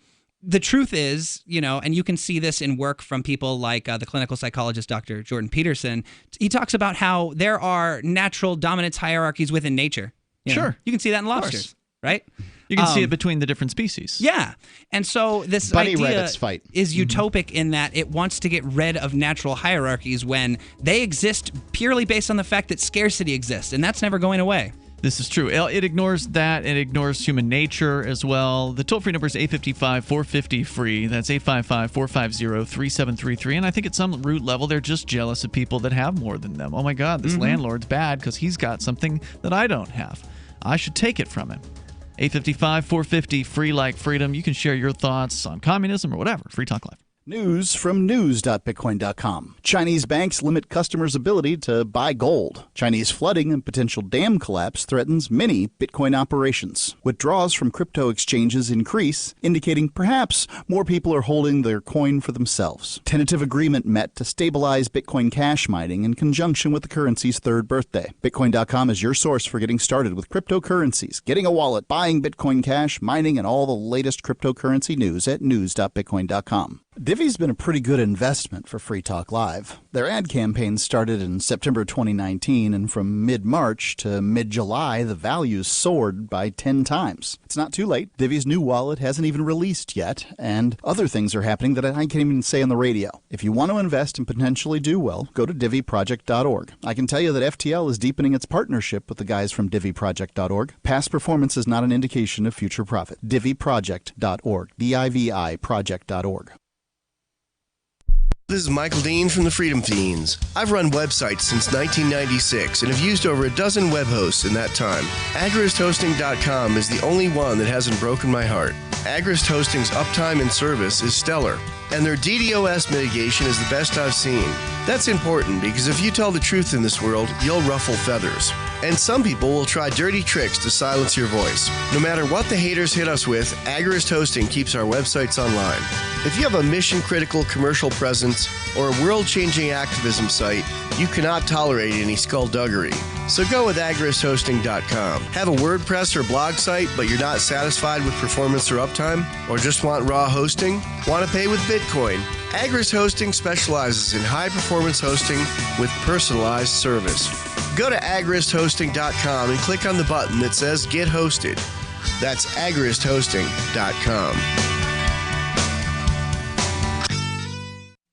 the truth is, and you can see this in work from people like the clinical psychologist Dr. Jordan Peterson. He talks about how there are natural dominance hierarchies within nature. Sure. You can see that in lobsters, right? You can see it between the different species. Yeah. And so this bunny idea rabbits fight. is utopic in that it wants to get rid of natural hierarchies when they exist purely based on the fact that scarcity exists, and that's never going away. This is true. It ignores that. It ignores human nature as well. The toll-free number is 855-450-FREE. That's 855-450-3733. And I think at some root level, they're just jealous of people that have more than them. Oh, my God, this landlord's bad because he's got something that I don't have. I should take it from him. 855-450-FREE like freedom. You can share your thoughts on communism or whatever. Free Talk Live. News from news.bitcoin.com. Chinese banks limit customers' ability to buy gold. Chinese flooding and potential dam collapse threatens many Bitcoin operations. Withdrawals from crypto exchanges increase, indicating perhaps more people are holding their coin for themselves. Tentative agreement met to stabilize Bitcoin Cash mining in conjunction with the currency's 3rd birthday. Bitcoin.com is your source for getting started with cryptocurrencies, getting a wallet, buying Bitcoin Cash, mining, and all the latest cryptocurrency news at news.bitcoin.com. Divvy's been a pretty good investment for Free Talk Live. Their ad campaign started in September 2019, and from mid-March to mid-July, the values soared by 10 times. It's not too late. Divvy's new wallet hasn't even released yet, and other things are happening that I can't even say on the radio. If you want to invest and potentially do well, go to divvyproject.org. I can tell you that FTL is deepening its partnership with the guys from divvyproject.org. Past performance is not an indication of future profit. divvyproject.org. D-I-V-I project.org. This is Michael Dean from the Freedom Fiends. I've run websites since 1996 and have used over a dozen web hosts in that time. AgristHosting.com is the only one that hasn't broken my heart. Agrist Hosting's uptime and service is stellar, and their DDoS mitigation is the best I've seen. That's important because if you tell the truth in this world, you'll ruffle feathers. And some people will try dirty tricks to silence your voice. No matter what the haters hit us with, Agrist Hosting keeps our websites online. If you have a mission-critical commercial presence or a world-changing activism site, you cannot tolerate any skullduggery. So go with agristhosting.com. Have a WordPress or blog site, but you're not satisfied with performance or uptime? Or just want raw hosting? Want to pay with Bitcoin? Agrist Hosting specializes in high-performance hosting with personalized service. Go to agristhosting.com and click on the button that says Get Hosted. That's agristhosting.com.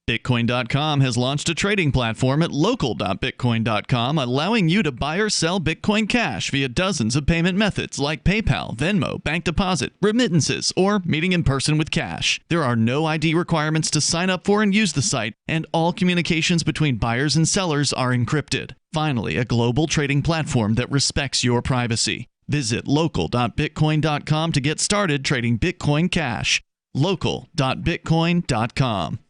Bitcoin.com has launched a trading platform at local.bitcoin.com, allowing you to buy or sell Bitcoin Cash via dozens of payment methods like PayPal, Venmo, bank deposit, remittances, or meeting in person with cash. There are no ID requirements to sign up for and use the site, and all communications between buyers and sellers are encrypted. Finally, a global trading platform that respects your privacy. Visit local.bitcoin.com to get started trading Bitcoin Cash. local.bitcoin.com.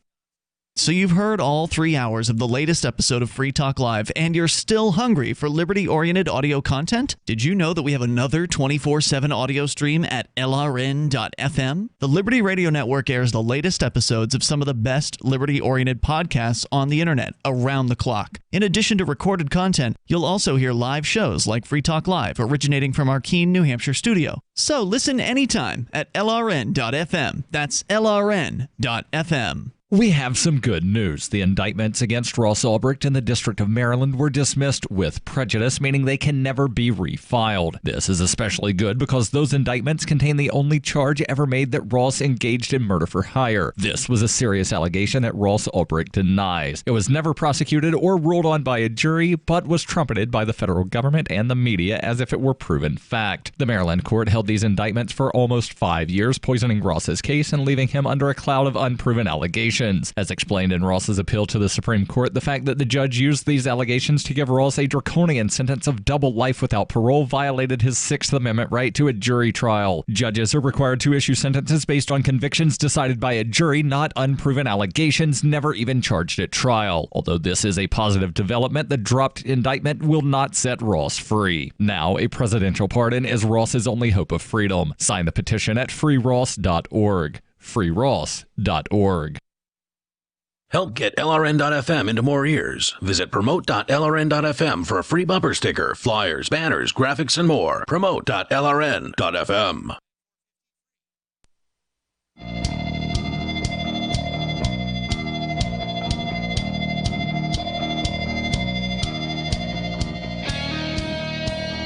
So you've heard all 3 hours of the latest episode of Free Talk Live, and you're still hungry for liberty-oriented audio content? Did you know that we have another 24/7 audio stream at LRN.FM? The Liberty Radio Network airs the latest episodes of some of the best liberty-oriented podcasts on the internet around the clock. In addition to recorded content, you'll also hear live shows like Free Talk Live, originating from our Keene, New Hampshire studio. So listen anytime at LRN.FM. That's LRN.FM. We have some good news. The indictments against Ross Ulbricht in the District of Maryland were dismissed with prejudice, meaning they can never be refiled. This is especially good because those indictments contain the only charge ever made that Ross engaged in murder for hire. This was a serious allegation that Ross Ulbricht denies. It was never prosecuted or ruled on by a jury, but was trumpeted by the federal government and the media as if it were proven fact. The Maryland court held these indictments for almost 5 years, poisoning Ross's case and leaving him under a cloud of unproven allegations. As explained in Ross's appeal to the Supreme Court, the fact that the judge used these allegations to give Ross a draconian sentence of double life without parole violated his Sixth Amendment right to a jury trial. Judges are required to issue sentences based on convictions decided by a jury, not unproven allegations never even charged at trial. Although this is a positive development, the dropped indictment will not set Ross free. Now, a presidential pardon is Ross's only hope of freedom. Sign the petition at freeross.org. freeross.org. Help get LRN.FM into more ears. Visit promote.lrn.fm for a free bumper sticker, flyers, banners, graphics, and more. Promote.lrn.fm.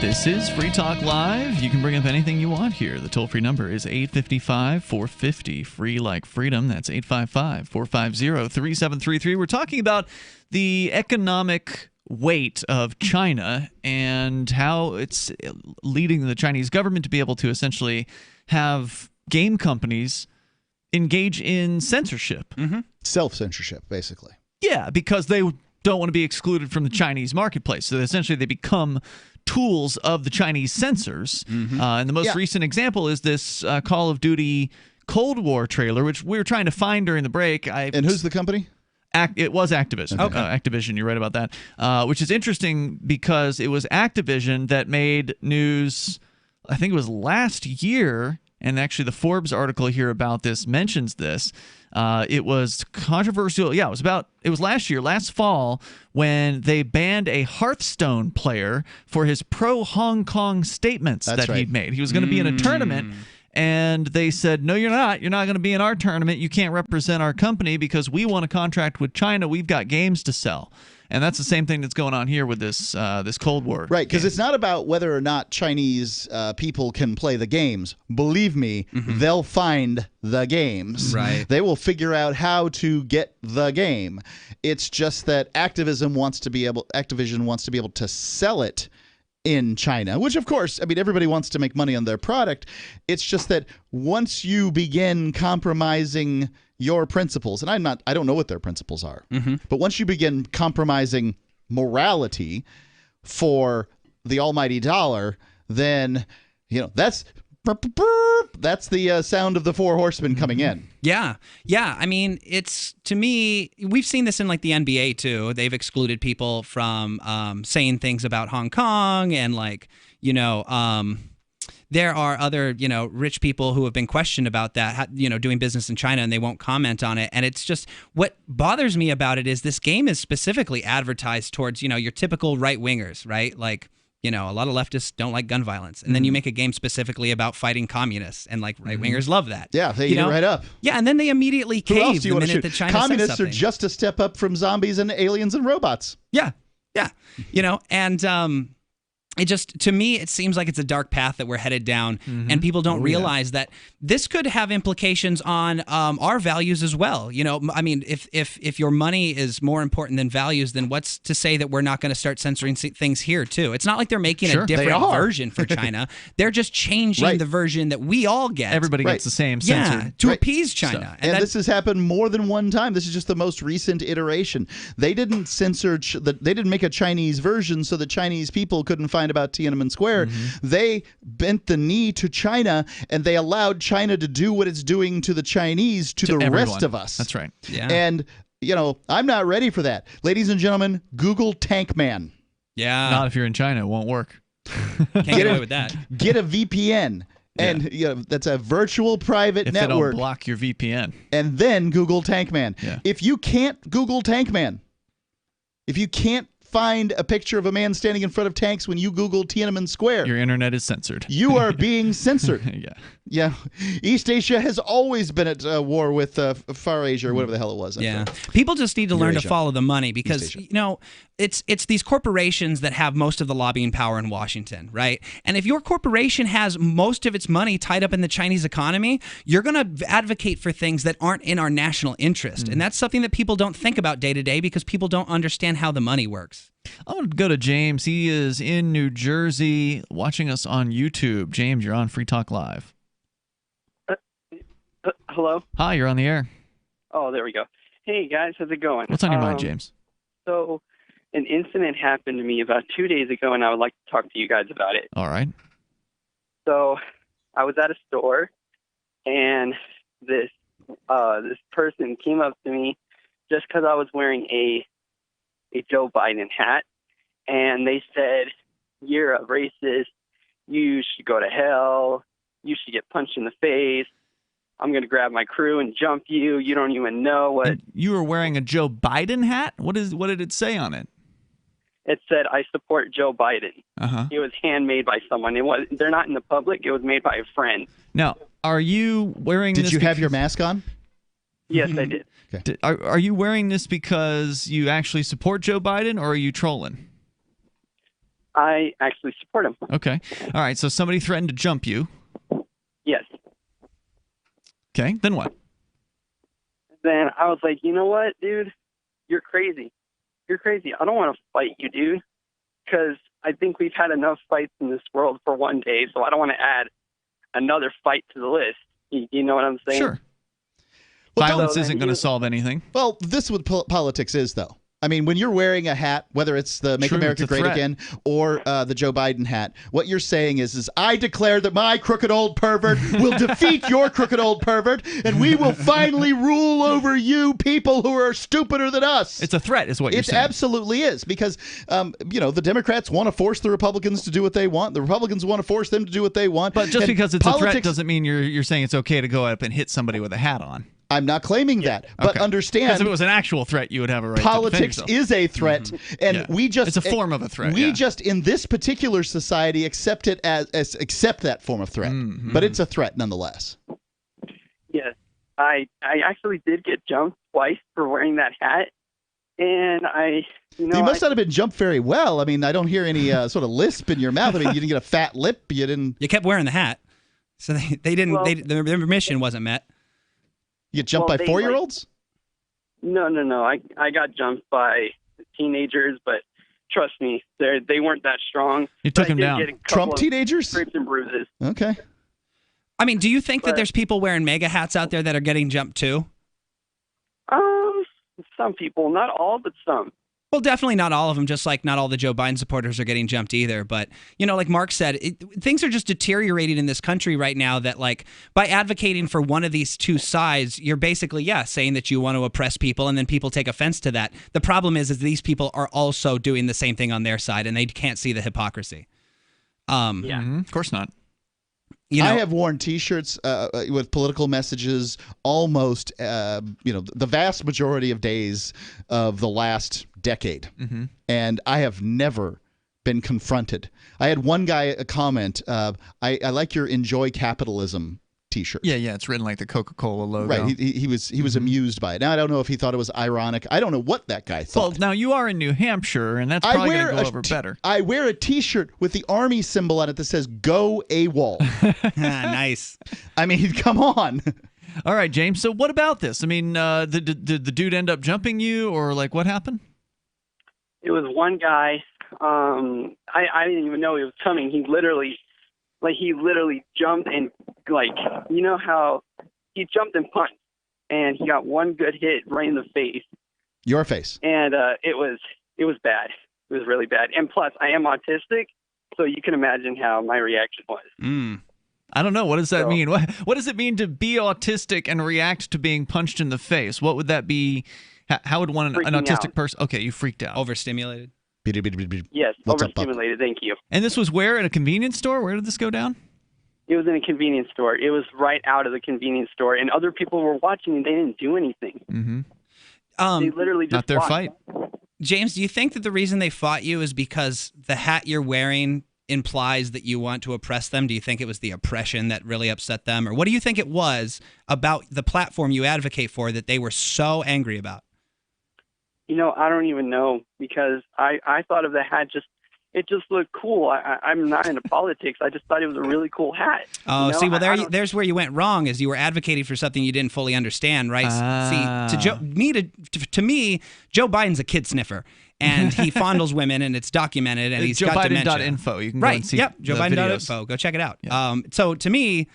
This is Free Talk Live. You can bring up anything you want here. The toll-free number is 855-450, free like freedom. That's 855-450-3733. We're talking about the economic weight of China and how it's leading the Chinese government to be able to essentially have game companies engage in censorship. Self-censorship, basically. Yeah, because they don't want to be excluded from the Chinese marketplace. So essentially they become tools of the Chinese censors. And the most recent example is this Call of Duty Cold War trailer, which we were trying to find during the break. And who's the company? It was Activision. Okay. Activision, you're right about that. Which is interesting because it was Activision that made news, I think it was last year, and actually the Forbes article here about this mentions this. It was controversial. Yeah, it was last fall, when they banned a Hearthstone player for his pro-Hong Kong statements he'd made. He was going to be in a tournament, and they said, no, you're not. You're not going to be in our tournament. You can't represent our company because we want a contract with China. We've got games to sell. And that's the same thing that's going on here with this Cold War. Right, because it's not about whether or not Chinese people can play the games. Believe me, they'll find the games. Right. They will figure out how to get the game. It's just that Activision wants to be able to sell it in China, which of course, I mean, everybody wants to make money on their product. It's just that once you begin compromising your principles, and I don't know what their principles are, but once you begin compromising morality for the almighty dollar, then that's the sound of the four horsemen coming in. Yeah. I mean, it's, to me, we've seen this in like the NBA too. They've excluded people from saying things about Hong Kong, and there are other, rich people who have been questioned about that, doing business in China, and they won't comment on it. And it's just, what bothers me about it is this game is specifically advertised towards, your typical right-wingers, right? Like, a lot of leftists don't like gun violence. And then you make a game specifically about fighting communists, and like right-wingers love that. Yeah, they eat it right up. Yeah, and then they immediately cave the minute that China says Communists something. are just a step up from zombies and aliens and robots. Yeah. And it just, to me, it seems like it's a dark path that we're headed down, and people don't realize that this could have implications on our values as well. I mean, if your money is more important than values, then what's to say that we're not going to start censoring things here too? It's not like they're making a different version for China. They're just changing the version that we all get. Everybody gets the same censor. To appease China. And this has happened more than one time. This is just the most recent iteration. They didn't censor, they didn't make a Chinese version so that Chinese people couldn't find about Tiananmen Square. They bent the knee to China, and they allowed China to do what it's doing to the Chinese, to the everyone. Rest of us. That's right. Yeah. And, I'm not ready for that. Ladies and gentlemen, Google Tank Man. Yeah. Not if you're in China. It won't work. Can't get away with that. Get a VPN. And that's a virtual private if network. They don't block your VPN. And then Google Tank Man. Yeah. If you can't Google Tank Man, if you can't find a picture of a man standing in front of tanks when you Google Tiananmen Square. Your internet is censored. You are being censored. Yeah. Yeah. East Asia has always been at war with Far Asia or whatever the hell it was. Yeah. People just need to learn to Eurasia. follow the money because, it's these corporations that have most of the lobbying power in Washington, right? And if your corporation has most of its money tied up in the Chinese economy, you're going to advocate for things that aren't in our national interest. And that's something that people don't think about day to day because people don't understand how the money works. I'm going to go to James. He is in New Jersey watching us on YouTube. James, you're on Free Talk Live. Hello? Hi, you're on the air. Oh, there we go. Hey, guys, how's it going? What's on your mind, James? So, an incident happened to me about 2 days ago, and I would like to talk to you guys about it. All right. So, I was at a store, and this person came up to me just because I was wearing a Joe Biden hat, and they said, "You're a racist. You should go to hell. You should get punched in the face. I'm going to grab my crew and jump you. You don't even know what." And you were wearing a Joe Biden hat? What did it say on it? It said, "I support Joe Biden." Uh-huh. It was handmade by someone. They're not in the public. It was made by a friend. Now, are you wearing this? Did you have your mask on? Yes, I did. Okay. Are you wearing this because you actually support Joe Biden, or are you trolling? I actually support him. Okay. All right. So somebody threatened to jump you. Yes. Okay. Then what? Then I was like, you know what, dude? You're crazy. You're crazy. I don't want to fight you, dude, because I think we've had enough fights in this world for one day, so I don't want to add another fight to the list. You know what I'm saying? Sure. Violence isn't going to solve anything. Well, this is what politics is, though. I mean, when you're wearing a hat, whether it's the Make True, America it's a Great threat. Again or the Joe Biden hat, what you're saying is I declare that my crooked old pervert will defeat your crooked old pervert, and we will finally rule over you people who are stupider than us. It's a threat, is what you're It saying. absolutely is, because, the Democrats want to force the Republicans to do what they want. The Republicans want to force them to do what they want. But just And because it's a threat politics- doesn't mean you're saying it's okay to go up and hit somebody with a hat on. I'm not claiming that, but Okay. understand. Because if it was an actual threat, you would have a right to defend Politics yourself. is a threat, and Yeah. we just It's a form of a threat, We yeah. just in this particular society accept it as accept that form of threat, but it's a threat nonetheless. Yes. I actually did get jumped twice for wearing that hat, and You must not have been jumped very well. I mean, I don't hear any sort of lisp in your mouth. I mean, you didn't get a fat lip. You didn't. You kept wearing the hat, so they didn't. Well- Their mission wasn't met. You get jumped Well, by they, 4-year-olds? No. I got jumped by teenagers, but trust me, they weren't that strong. You took But I him did down. get a couple Trump of teenagers? Scrapes and bruises. Okay. I mean, do you think that there's people wearing mega hats out there that are getting jumped too? Some people, not all, but some. Well, definitely not all of them, just like not all the Joe Biden supporters are getting jumped either. But, like Mark said, things are just deteriorating in this country right now that, like, by advocating for one of these two sides, you're basically, saying that you want to oppress people, and then people take offense to that. The problem is these people are also doing the same thing on their side, and they can't see the hypocrisy. Of course not. I have worn T-shirts with political messages almost, the vast majority of days of the last decade, and I have never been confronted. I had one guy comment, "I like your Enjoy Capitalism T-shirt." Yeah, it's written like the Coca-Cola logo. Right. He was amused by it. Now I don't know if he thought it was ironic. I don't know what that guy thought. Well, now you are in New Hampshire, and that's probably going to go over better. I wear a T-shirt with the Army symbol on it that says "Go AWOL." Nice. I mean, come on. All right, James. So what about this? I mean, did the dude end up jumping you, or like what happened? It was one guy. I didn't even know he was coming. He literally jumped and how he jumped and punched, and he got one good hit right in the face. Your face. And it was bad. It was really bad. And plus, I am autistic, so you can imagine how my reaction was. I don't know. What does that mean? What does it mean to be autistic and react to being punched in the face? What would that be? How would an autistic person? Okay, you freaked out. Overstimulated. Yes, What's up, Buck? overstimulated. Thank you. And this was where? At a convenience store? Where did this go down? It was in a convenience store. It was right out of the convenience store, and other people were watching, and they didn't do anything. Mm-hmm. They literally just Not their watched. fight. James, do you think that the reason they fought you is because the hat you're wearing implies that you want to oppress them? Do you think it was the oppression that really upset them? Or what do you think it was about the platform you advocate for that they were so angry about? I don't even know, because I thought of the hat it just looked cool. I'm not into politics. I just thought it was a really cool hat. Oh, see, well, there's where you went wrong, is you were advocating for something you didn't fully understand, right? See, to me, Joe Biden's a kid sniffer, and he fondles women, and it's documented, and he's got dementia. JoeBiden.info. You can go and see JoeBiden.info. Go check it out. Yeah. So to me,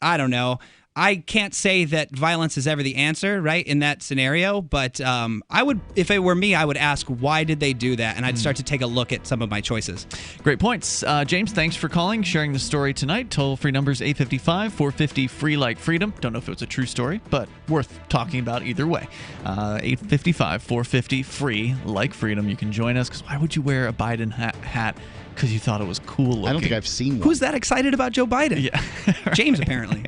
I don't know. I can't say that violence is ever the answer, right, in that scenario, but I would, if it were me, I would ask, why did they do that? And I'd start to take a look at some of my choices. Great points. James, thanks for calling, sharing the story tonight. Toll-free numbers 855-450-FREE like freedom. Don't know if it was a true story, but worth talking about either way. 855-450-FREE like freedom. You can join us, because why would you wear a Biden hat? Because you thought it was cool looking. I don't think I've seen one. Who's that excited about Joe Biden? Yeah. James, apparently.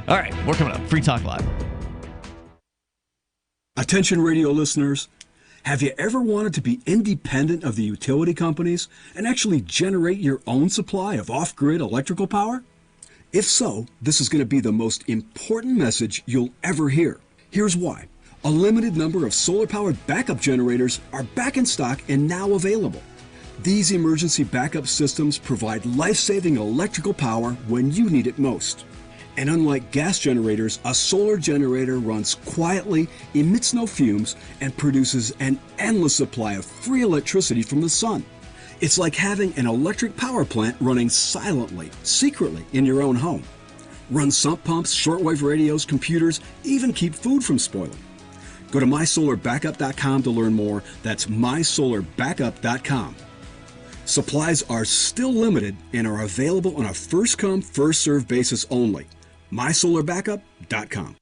All right, we're coming up. Free Talk Live. Attention radio listeners. Have you ever wanted to be independent of the utility companies and actually generate your own supply of off-grid electrical power? If so, this is going to be the most important message you'll ever hear. Here's why. A limited number of solar-powered backup generators are back in stock and now available. These emergency backup systems provide life-saving electrical power when you need it most. And unlike gas generators, a solar generator runs quietly, emits no fumes, and produces an endless supply of free electricity from the sun. It's like having an electric power plant running silently, secretly in your own home. Run sump pumps, shortwave radios, computers, even keep food from spoiling. Go to mysolarbackup.com to learn more. That's mysolarbackup.com. Supplies are still limited and are available on a first-come, first-served basis only. MySolarBackup.com.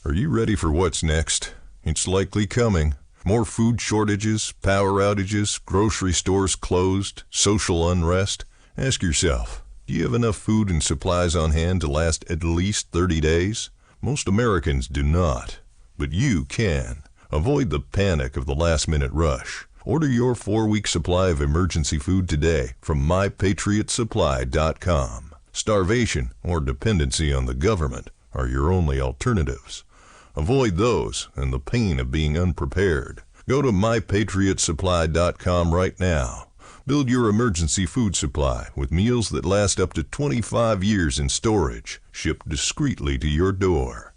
Are you ready for what's next? It's likely coming. More food shortages, power outages, grocery stores closed, social unrest. Ask yourself, do you have enough food and supplies on hand to last at least 30 days? Most Americans do not, but you can. Avoid the panic of the last-minute rush. Order your 4-week supply of emergency food today from mypatriotsupply.com. Starvation or dependency on the government are your only alternatives. Avoid those and the pain of being unprepared. Go to mypatriotsupply.com right now. Build your emergency food supply with meals that last up to 25 years in storage, shipped discreetly to your door.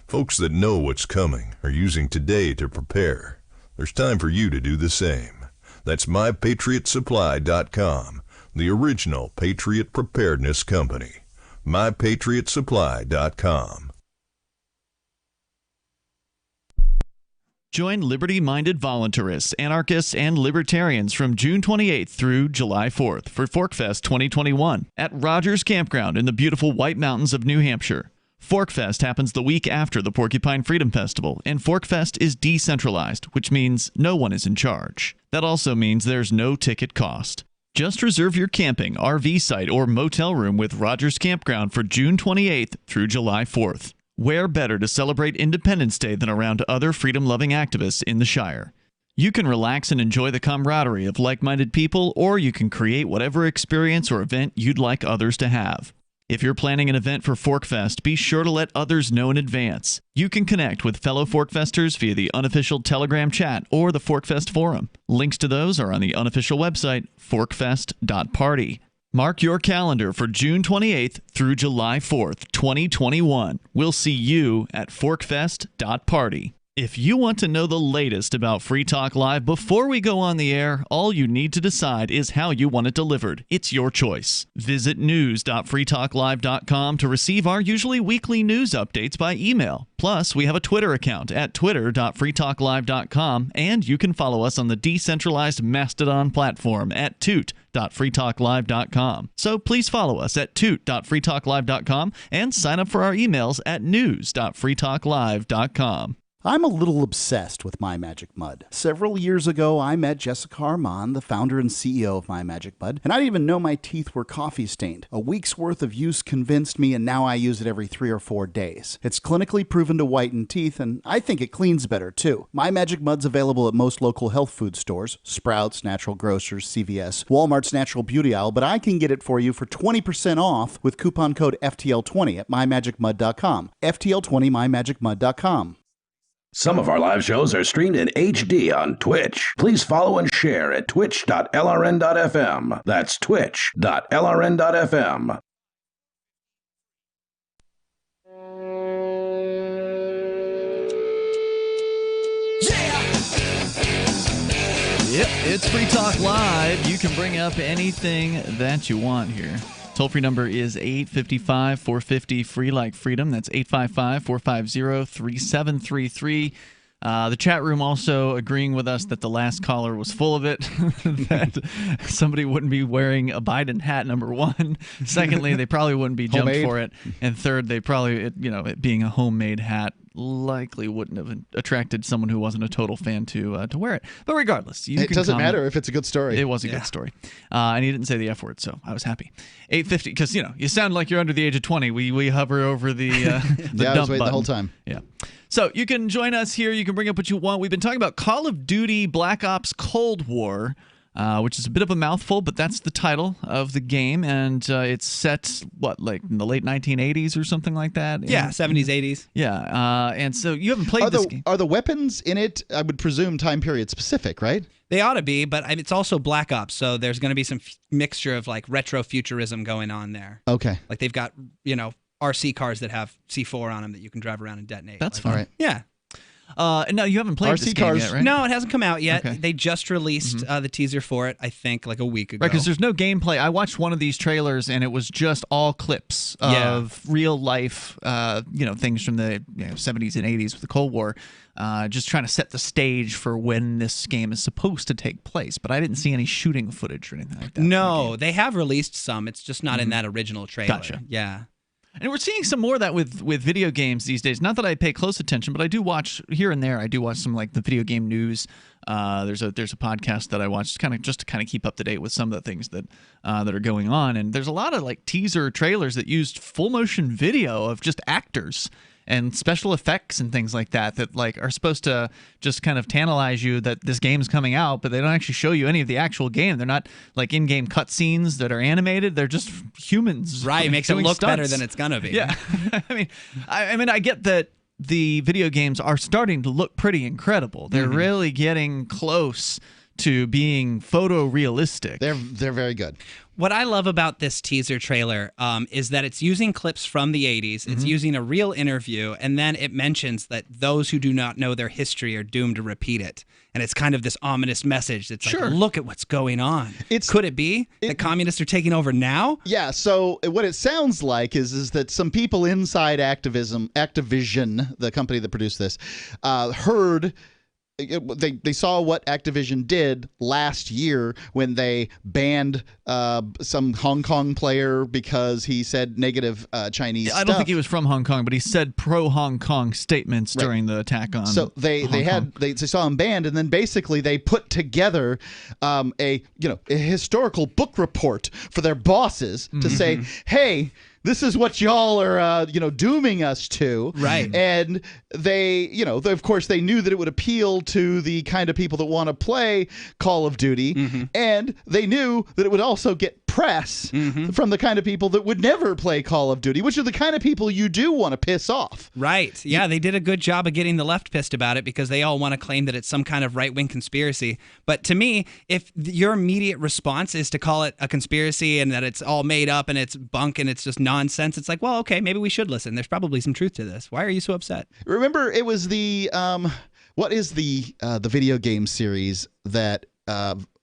Folks that know what's coming are using today to prepare. There's time for you to do the same. That's mypatriotsupply.com, the original Patriot Preparedness Company. mypatriotsupply.com. Join liberty-minded voluntarists, anarchists, and libertarians from June 28th through July 4th for ForkFest 2021 at Rogers Campground in the beautiful White Mountains of New Hampshire. ForkFest happens the week after the Porcupine Freedom Festival, and ForkFest is decentralized, which means no one is in charge. That also means there's no ticket cost. Just reserve your camping, RV site, or motel room with Rogers Campground for June 28th through July 4th. Where better to celebrate Independence Day than around other freedom-loving activists in the Shire? You can relax and enjoy the camaraderie of like-minded people, or you can create whatever experience or event you'd like others to have. If you're planning an event for ForkFest, be sure to let others know in advance. You can connect with fellow ForkFesters via the unofficial Telegram chat or the ForkFest forum. Links to those are on the unofficial website, forkfest.party. Mark your calendar for June 28th through July 4th, 2021. We'll see you at forkfest.party. If you want to know the latest about Free Talk Live before we go on the air, all you need to decide is how you want it delivered. It's your choice. Visit news.freetalklive.com to receive our usually weekly news updates by email. Plus, we have a Twitter account at twitter.freetalklive.com, and you can follow us on the decentralized Mastodon platform at toot.freetalklive.com. So please follow us at toot.freetalklive.com and sign up for our emails at news.freetalklive.com. I'm a little obsessed with My Magic Mud. Several years ago, I met Jessica Armand, the founder and CEO of My Magic Mud, and I didn't even know my teeth were coffee stained. A week's worth of use convinced me, and now I use it every 3 or 4 days. It's clinically proven to whiten teeth, and I think it cleans better, too. My Magic Mud's available at most local health food stores, Sprouts, Natural Grocers, CVS, Walmart's Natural Beauty Aisle, but I can get it for you for 20% off with coupon code FTL20 at mymagicmud.com. FTL20 mymagicmud.com. Some of our live shows are streamed in HD on Twitch. Please follow and share at twitch.lrn.fm. That's twitch.lrn.fm. Yep, it's Free Talk Live. You can bring up anything that you want here. Toll-free number is 855-450-FREE like freedom. That's 855-450-3733. The chat room also agreeing with us that the last caller was full of it, that somebody wouldn't be wearing a Biden hat, number one. Secondly, they probably wouldn't be jumped Homemade. for it. And third, they probably, it being a homemade hat, likely wouldn't have attracted someone who wasn't a total fan to wear it. But regardless, you It can doesn't comment. matter if it's a good story. It was a good story. And he didn't say the F word, so I was happy. 850, because, you sound like you're under the age of 20. We hover over the Yeah, I dump was waiting button the whole time. Yeah. So you can join us here. You can bring up what you want. We've been talking about Call of Duty Black Ops Cold War, which is a bit of a mouthful, but that's the title of the game. And it's set, like in the late 1980s or something like that? Yeah, 70s, 80s. Yeah. And so you haven't played this game. Are the weapons in it, I would presume, time period specific, right? They ought to be, but it's also Black Ops, so there's going to be some mixture of like retro futurism going on there. Okay. Like they've got, RC cars that have C4 on them that you can drive around and detonate. That's like, fine. All right. Yeah. No, you haven't played RC this game cars. yet, right? No, it hasn't come out yet. Okay. They just released the teaser for it, I think, like a week ago. Right, because there's no gameplay. I watched one of these trailers, and it was just all clips of real life, things from the 70s and 80s with the Cold War, just trying to set the stage for when this game is supposed to take place. But I didn't see any shooting footage or anything like that. No, they have released some. It's just not in that original trailer. Gotcha. Yeah. And we're seeing some more of that with video games these days. Not that I pay close attention, but I do watch here and there. I do watch some like the video game news. There's a podcast that I watch just to keep up to date with some of the things that are going on. And there's a lot of like teaser trailers that used full motion video of just actors and special effects and things like that like are supposed to just kind of tantalize you that this game's coming out, but they don't actually show you any of the actual game. They're not like in-game cutscenes that are animated. They're just humans. Right, it makes it look stunts. better than it's gonna be. Yeah. I mean, I get that the video games are starting to look pretty incredible. They're really getting close to being photorealistic. They're very good. What I love about this teaser trailer is that it's using clips from the 80s. It's using a real interview, and then it mentions that those who do not know their history are doomed to repeat it. And it's kind of this ominous message that's like, look at what's going on. Could it be that communists are taking over now? Yeah, so what it sounds like is that some people inside Activision, the company that produced this, heard... They saw what Activision did last year when they banned some Hong Kong player because he said negative Chinese stuff. I don't think he was from Hong Kong, but he said pro-Hong Kong statements during the attack on. So they saw him banned, and then basically they put together a historical book report for their bosses to say, hey, this is what y'all are, dooming us to. Right. And they, of course, they knew that it would appeal to the kind of people that want to play Call of Duty. And they knew that it would also get press from the kind of people that would never play Call of Duty, which are the kind of people you do want to piss off. Right. Yeah, they did a good job of getting the left pissed about it because they all want to claim that it's some kind of right-wing conspiracy. But to me, if your immediate response is to call it a conspiracy and that it's all made up and it's bunk and it's just nonsense, it's like, well, okay, maybe we should listen. There's probably some truth to this. Why are you so upset? Remember, it was the what is the video game series that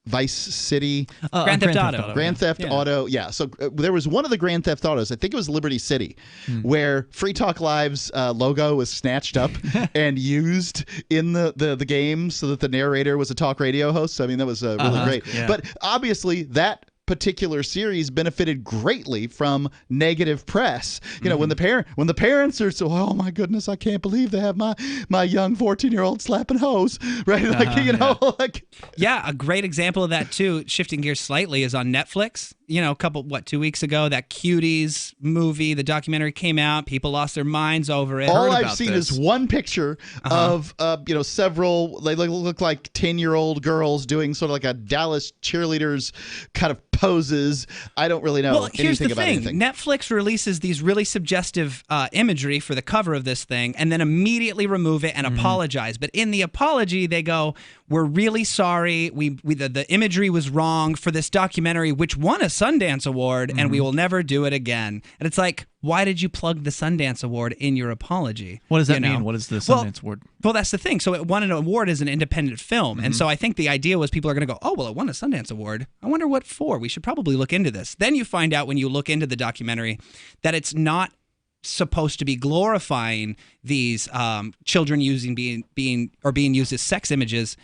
Vice City, Grand Theft Auto. Grand Theft Auto. Yeah. So there was one of the Grand Theft Autos, I think it was Liberty City, where Free Talk Live's logo was snatched up and used in the game so that the narrator was a talk radio host. So, I mean, that was really great. Yeah. But obviously that particular series benefited greatly from negative press. You know, when the parents are so, oh my goodness, I can't believe they have my young 14-year-old slapping hoes, right? Like, you know, like a great example of that too, shifting gears slightly, is on Netflix. You know, 2 weeks ago, that Cuties movie, the documentary came out. People lost their minds over it. All I've seen is one picture of, several, they look like 10-year-old girls doing sort of like a Dallas cheerleaders kind of poses. I don't really know anything about anything. Netflix releases these really suggestive imagery for the cover of this thing and then immediately remove it and apologize. But in the apology, they go, we're really sorry. The imagery was wrong for this documentary, which won a Sundance Award, and we will never do it again. And it's like, why did you plug the Sundance Award in your apology? What does that mean? What is the Sundance Award? Well, that's the thing. So it won an award as an independent film. And so I think the idea was people are going to go, oh, well, it won a Sundance Award. I wonder what for. We should probably look into this. Then you find out when you look into the documentary that it's not supposed to be glorifying these children being used as sex images.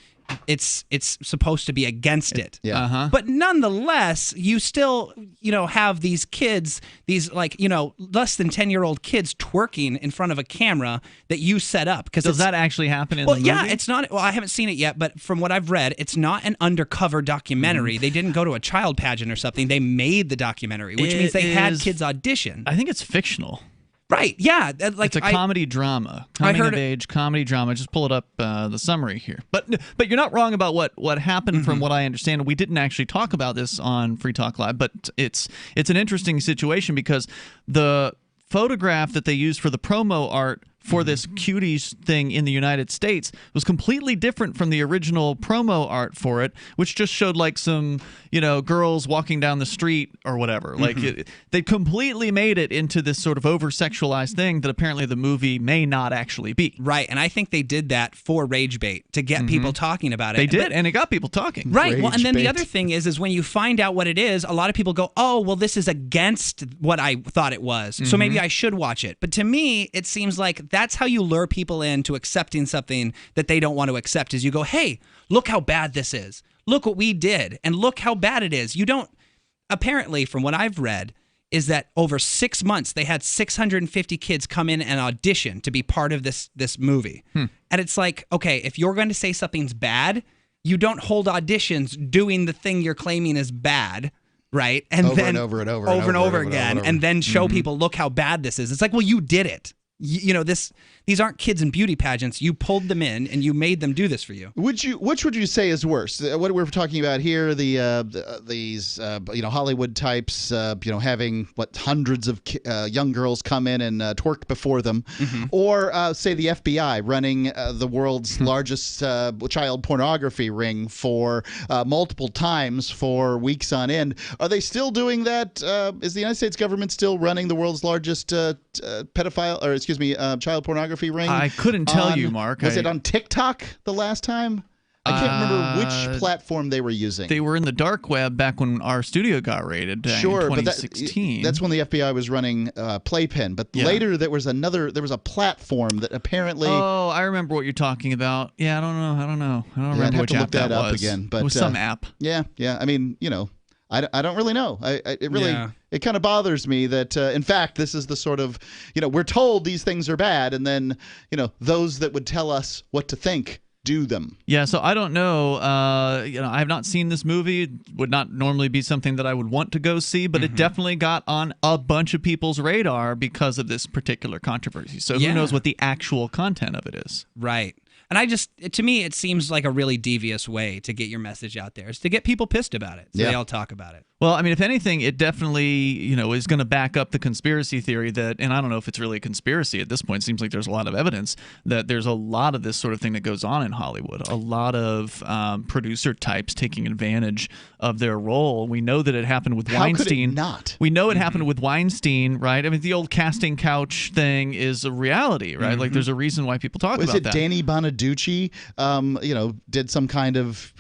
It's supposed to be against it. But nonetheless, you still, have these kids, these less than 10-year-old kids twerking in front of a camera that you set up. Does that actually happen in the movie? Yeah, it's not. Well, I haven't seen it yet, but from what I've read, it's not an undercover documentary. They didn't go to a child pageant or something. They made the documentary, which means they had kids audition. I think it's fictional. Right, yeah. It's a comedy drama. Coming-of-age comedy drama. Just pull it up, the summary here. But you're not wrong about what happened from what I understand. We didn't actually talk about this on Free Talk Live, but it's an interesting situation because the photograph that they used for the promo art for this Cuties thing in the United States was completely different from the original promo art for it, which just showed like some, girls walking down the street or whatever. Like they completely made it into this sort of over-sexualized thing that apparently the movie may not actually be. Right, and I think they did that for rage bait, to get people talking about it. They did, and it got people talking. Right, well, and then the other thing is when you find out what it is, a lot of people go, oh, well, this is against what I thought it was, so maybe I should watch it. But to me, it seems like that's how you lure people into accepting something that they don't want to accept, is you go, hey, look how bad this is. Look what we did, and look how bad it is. You don't, apparently, from what I've read, is that over 6 months, they had 650 kids come in and audition to be part of this movie. And it's like, okay, if you're going to say something's bad, you don't hold auditions doing the thing you're claiming is bad, right? And over then and over and over again, and then show people, look how bad this is. It's like, well, you did it. These aren't kids in beauty pageants. You pulled them in and you made them do this for you. Which would you say is worse? What we're talking about here, these Hollywood types, having hundreds of young girls come in and twerk before them, or say the FBI running the world's largest child pornography ring for multiple times for weeks on end. Are they still doing that? Is the United States government still running the world's largest child pornography ring? I couldn't tell you, Mark. Was it on TikTok the last time? I can't remember which platform they were using. They were in the dark web back when our studio got raided in 2016. But that's when the FBI was running Playpen. But later there was a platform that apparently... Oh, I remember what you're talking about. Yeah, I don't know. I don't remember which app that was. I'd have to look that up again. But, it was some app. Yeah. I mean, I don't really know. It kind of bothers me that, in fact, this is the sort of, we're told these things are bad, and then, those that would tell us what to think do them. Yeah, so I don't know. I have not seen this movie. It would not normally be something that I would want to go see, but it definitely got on a bunch of people's radar because of this particular controversy. So who knows what the actual content of it is. Right. And to me, it seems like a really devious way to get your message out there, is to get people pissed about it. So they all talk about it. Well, I mean, if anything, it definitely, is going to back up the conspiracy theory that, and I don't know if it's really a conspiracy at this point. It seems like there's a lot of evidence that there's a lot of this sort of thing that goes on in Hollywood. A lot of producer types taking advantage of their role. We know that it happened with Weinstein. How could it not? We know it happened with Weinstein, right? I mean, the old casting couch thing is a reality, right? Like, there's a reason why people talk about that. Was it Danny Bonaducci, did some kind of,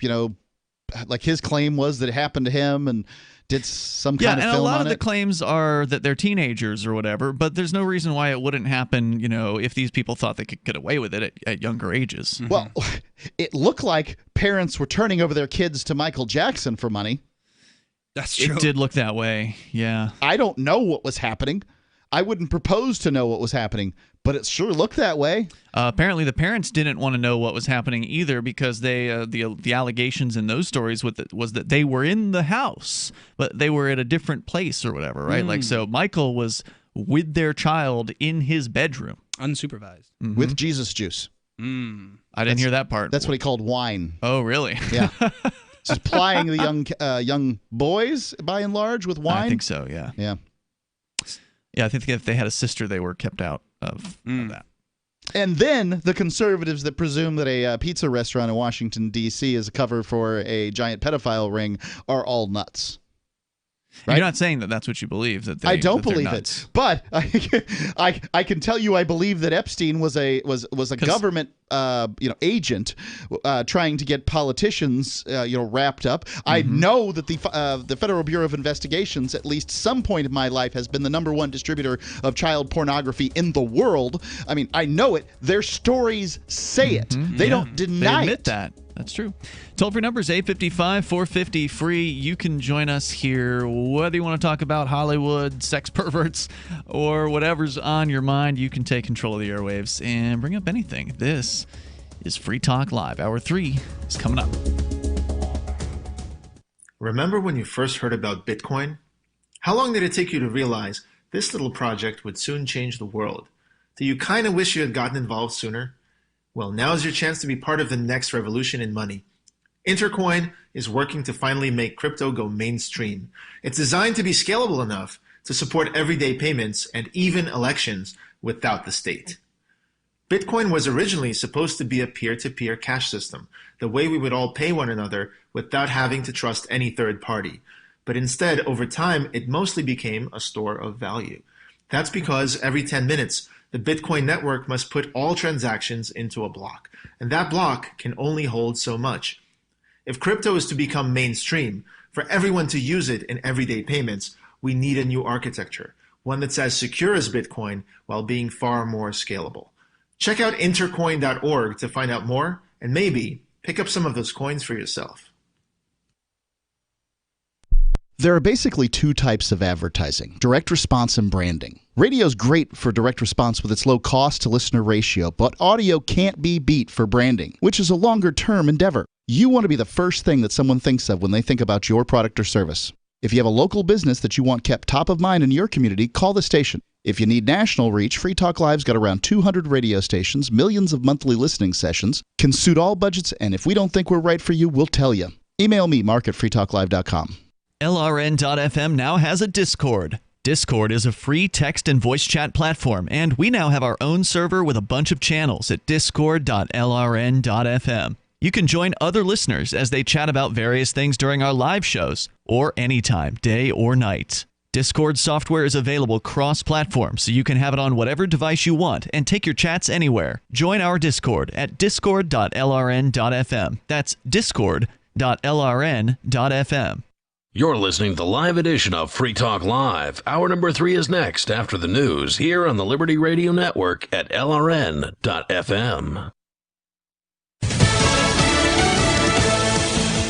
like his claim was that it happened to him and did some kind of film on it? Yeah, and a lot of the claims are that they're teenagers or whatever, but there's no reason why it wouldn't happen, if these people thought they could get away with it at younger ages. Well, it looked like parents were turning over their kids to Michael Jackson for money. That's true. It did look that way, yeah. I don't know what was happening. I wouldn't propose to know what was happening, but it sure looked that way. Apparently, the parents didn't want to know what was happening either because they the allegations in those stories was that they were in the house, but they were at a different place or whatever, right? Like, so Michael was with their child in his bedroom. Unsupervised. With Jesus juice. I didn't hear that part. That's what he called wine. Oh, really? Yeah. Supplying the young boys, by and large, with wine? I think so, yeah. Yeah. Yeah, I think if they had a sister, they were kept out of that. And then the conservatives that presume that a pizza restaurant in Washington, D.C. is a cover for a giant pedophile ring are all nuts. Right? You're not saying that that's what you believe. I don't believe it, but I can tell you I believe that Epstein was a government agent trying to get politicians wrapped up. I know that the Federal Bureau of Investigations, at least some point in my life, has been the #1 distributor of child pornography in the world. I mean, I know it. Their stories say it. They don't deny They admit that. That's true. Toll-free number is 855-450-FREE. You can join us here, whether you want to talk about Hollywood, sex perverts, or whatever's on your mind. You can take control of the airwaves and bring up anything. This is Free Talk Live. Hour 3 is coming up. Remember when you first heard about Bitcoin? How long did it take you to realize this little project would soon change the world? Do you kind of wish you had gotten involved sooner? Well, now's your chance to be part of the next revolution in money. Intercoin is working to finally make crypto go mainstream. It's designed to be scalable enough to support everyday payments and even elections without the state. Bitcoin was originally supposed to be a peer-to-peer cash system, the way we would all pay one another without having to trust any third party. But instead, over time, it mostly became a store of value. That's because every 10 minutes, the Bitcoin network must put all transactions into a block, and that block can only hold so much. If crypto is to become mainstream, for everyone to use it in everyday payments, we need a new architecture, one that's as secure as Bitcoin while being far more scalable. Check out intercoin.org to find out more, and maybe pick up some of those coins for yourself. There are basically two types of advertising, direct response and branding. Radio's great for direct response with its low cost to listener ratio, but audio can't be beat for branding, which is a longer term endeavor. You want to be the first thing that someone thinks of when they think about your product or service. If you have a local business that you want kept top of mind in your community, call the station. If you need national reach, Free Talk Live's got around 200 radio stations, millions of monthly listening sessions, can suit all budgets, and if we don't think we're right for you, we'll tell you. Email me, mark@freetalklive.com. LRN.FM now has a Discord. Discord is a free text and voice chat platform, and we now have our own server with a bunch of channels at discord.lrn.fm. You can join other listeners as they chat about various things during our live shows, or anytime, day or night. Discord software is available cross-platform, so you can have it on whatever device you want and take your chats anywhere. Join our Discord at discord.lrn.fm. That's discord.lrn.fm. You're listening to the live edition of Free Talk Live. Hour number 3 is next after the news here on the Liberty Radio Network at LRN.FM.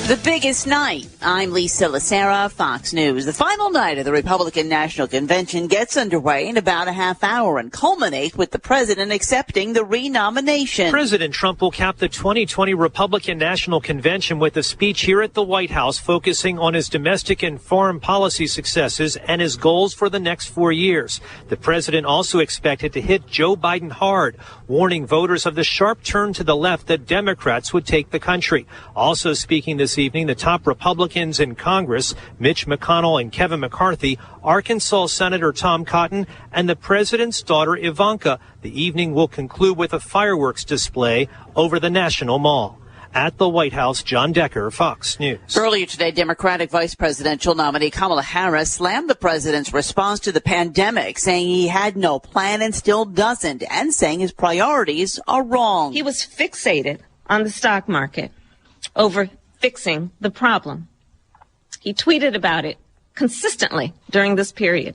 The biggest night. I'm Lisa Lacera, Fox News. The final night of the Republican National Convention gets underway in about a half hour and culminates with the president accepting the renomination. President Trump will cap the 2020 Republican National Convention with a speech here at the White House focusing on his domestic and foreign policy successes and his goals for the next 4 years. The president also expected to hit Joe Biden hard, warning voters of the sharp turn to the left that Democrats would take the country. Also speaking this evening, the top Republicans in Congress, Mitch McConnell and Kevin McCarthy, Arkansas Senator Tom Cotton, and the president's daughter Ivanka. The evening will conclude with a fireworks display over the National Mall. At the White House, John Decker, Fox News. Earlier today, Democratic vice presidential nominee Kamala Harris slammed the president's response to the pandemic, saying he had no plan and still doesn't, and saying his priorities are wrong. He was fixated on the stock market over fixing the problem. He tweeted about it consistently during this period.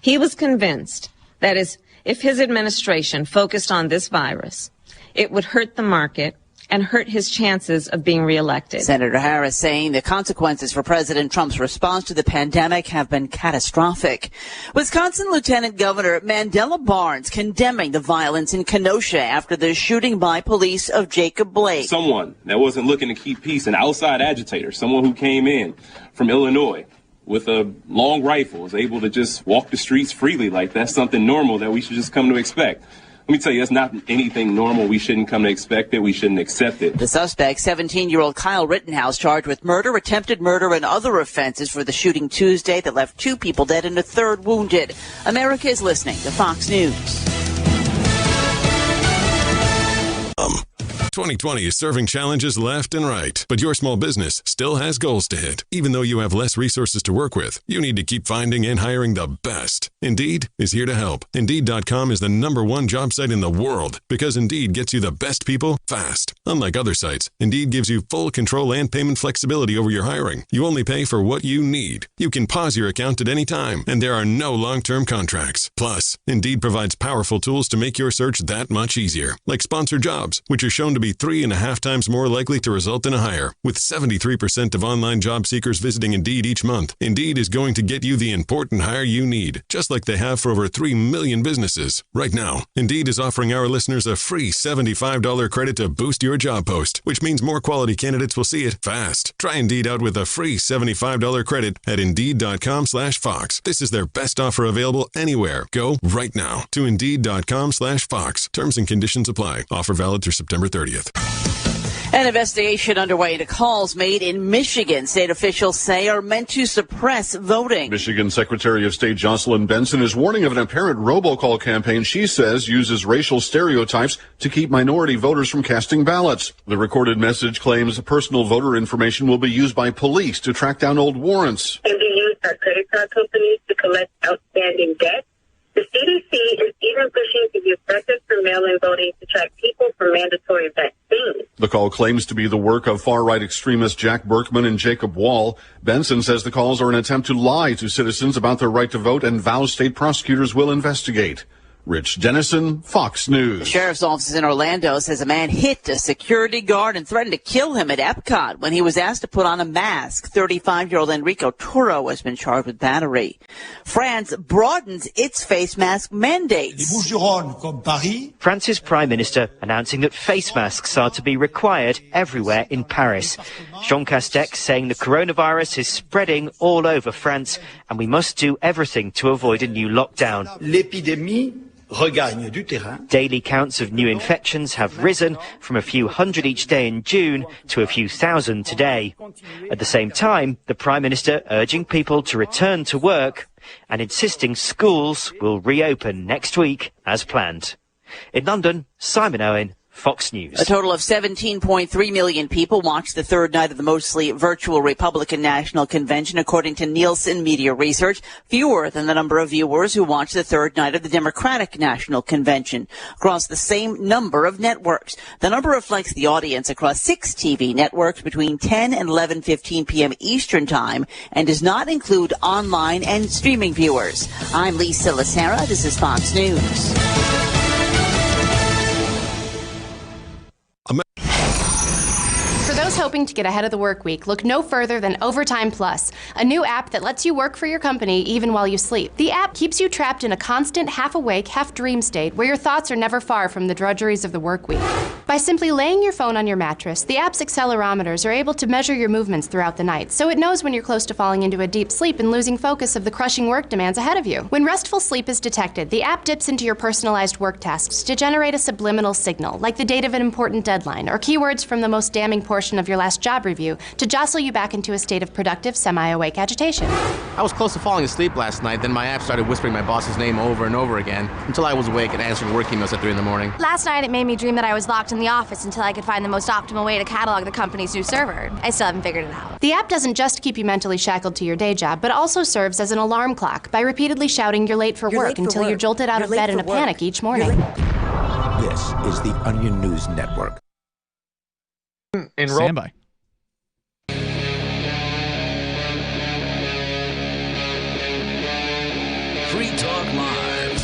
He was convinced that if his administration focused on this virus, it would hurt the market and hurt his chances of being reelected. Senator Harris saying the consequences for President Trump's response to the pandemic have been catastrophic. Wisconsin Lieutenant Governor Mandela Barnes condemning the violence in Kenosha after the shooting by police of Jacob Blake. Someone that wasn't looking to keep peace, an outside agitator, someone who came in from Illinois with a long rifle, is able to just walk the streets freely like that's something normal that we should just come to expect. Let me tell you, that's not anything normal. We shouldn't come to expect it. We shouldn't accept it. The suspect, 17-year-old Kyle Rittenhouse, charged with murder, attempted murder, and other offenses for the shooting Tuesday that left 2 people dead and a 3rd wounded. America is listening to Fox News. 2020 is serving challenges left and right, but your small business still has goals to hit. Even though you have less resources to work with, you need to keep finding and hiring the best. Indeed is here to help. Indeed.com is the #1 job site in the world because Indeed gets you the best people fast. Unlike other sites, Indeed gives you full control and payment flexibility over your hiring. You only pay for what you need. You can pause your account at any time, and there are no long-term contracts. Plus, Indeed provides powerful tools to make your search that much easier, like sponsored jobs, which are shown to be 3.5 times more likely to result in a hire. With 73% of online job seekers visiting Indeed each month, Indeed is going to get you the important hire you need, just like they have for over 3 million businesses. Right now, Indeed is offering our listeners a free $75 credit to boost your job post, which means more quality candidates will see it fast. Try Indeed out with a free $75 credit at Indeed.com/Fox. This is their best offer available anywhere. Go right now to Indeed.com/Fox. Terms and conditions apply. Offer valid through September 30th. An investigation underway into calls made in Michigan, state officials say are meant to suppress voting. Michigan Secretary of State Jocelyn Benson is warning of an apparent robocall campaign she says uses racial stereotypes to keep minority voters from casting ballots. The recorded message claims personal voter information will be used by police to track down old warrants. And be used by credit card companies to collect outstanding debt. The CDC is even pushing to use records for mail-in voting to track people for mandatory vaccines. The call claims to be the work of far-right extremists Jack Berkman and Jacob Wall. Benson says the calls are an attempt to lie to citizens about their right to vote and vows state prosecutors will investigate. Rich Dennison, Fox News. The sheriff's office in Orlando says a man hit a security guard and threatened to kill him at Epcot when he was asked to put on a mask. 35-year-old Enrico Turo has been charged with battery. France broadens its face mask mandates. France's Prime Minister announcing that face masks are to be required everywhere in Paris. Jean Castex saying the coronavirus is spreading all over France and we must do everything to avoid a new lockdown. L'épidémie regagne du terrain. Daily counts of new infections have risen from a few hundred each day in June to a few thousand today. At the same time, the Prime Minister urging people to return to work and insisting schools will reopen next week as planned. In London, Simon Owen, Fox News. A total of 17.3 million people watched the 3rd night of the mostly virtual Republican National Convention, according to Nielsen Media Research, fewer than the number of viewers who watched the 3rd night of the Democratic National Convention across the same number of networks. The number reflects the audience across 6 TV networks between 10 and 11:15 p.m. Eastern Time and does not include online and streaming viewers. I'm Lisa Lacera. This is Fox News. For those hoping to get ahead of the work week, look no further than Overtime Plus, a new app that lets you work for your company even while you sleep. The app keeps you trapped in a constant half-awake, half-dream state where your thoughts are never far from the drudgeries of the work week. By simply laying your phone on your mattress, the app's accelerometers are able to measure your movements throughout the night, so it knows when you're close to falling into a deep sleep and losing focus of the crushing work demands ahead of you. When restful sleep is detected, the app dips into your personalized work tasks to generate a subliminal signal, like the date of an important deadline or keywords from the most damning portion of your last job review to jostle you back into a state of productive, semi-awake agitation. I was close to falling asleep last night, then my app started whispering my boss's name over and over again until I was awake and answering work emails at 3 in the morning. Last night it made me dream that I was locked in the office until I could find the most optimal way to catalog the company's new server. I still haven't figured it out. The app doesn't just keep you mentally shackled to your day job, but also serves as an alarm clock by repeatedly shouting you're late for work until you're jolted out of bed in a panic each morning. This is the Onion News Network. Stand by. Free Talk Live.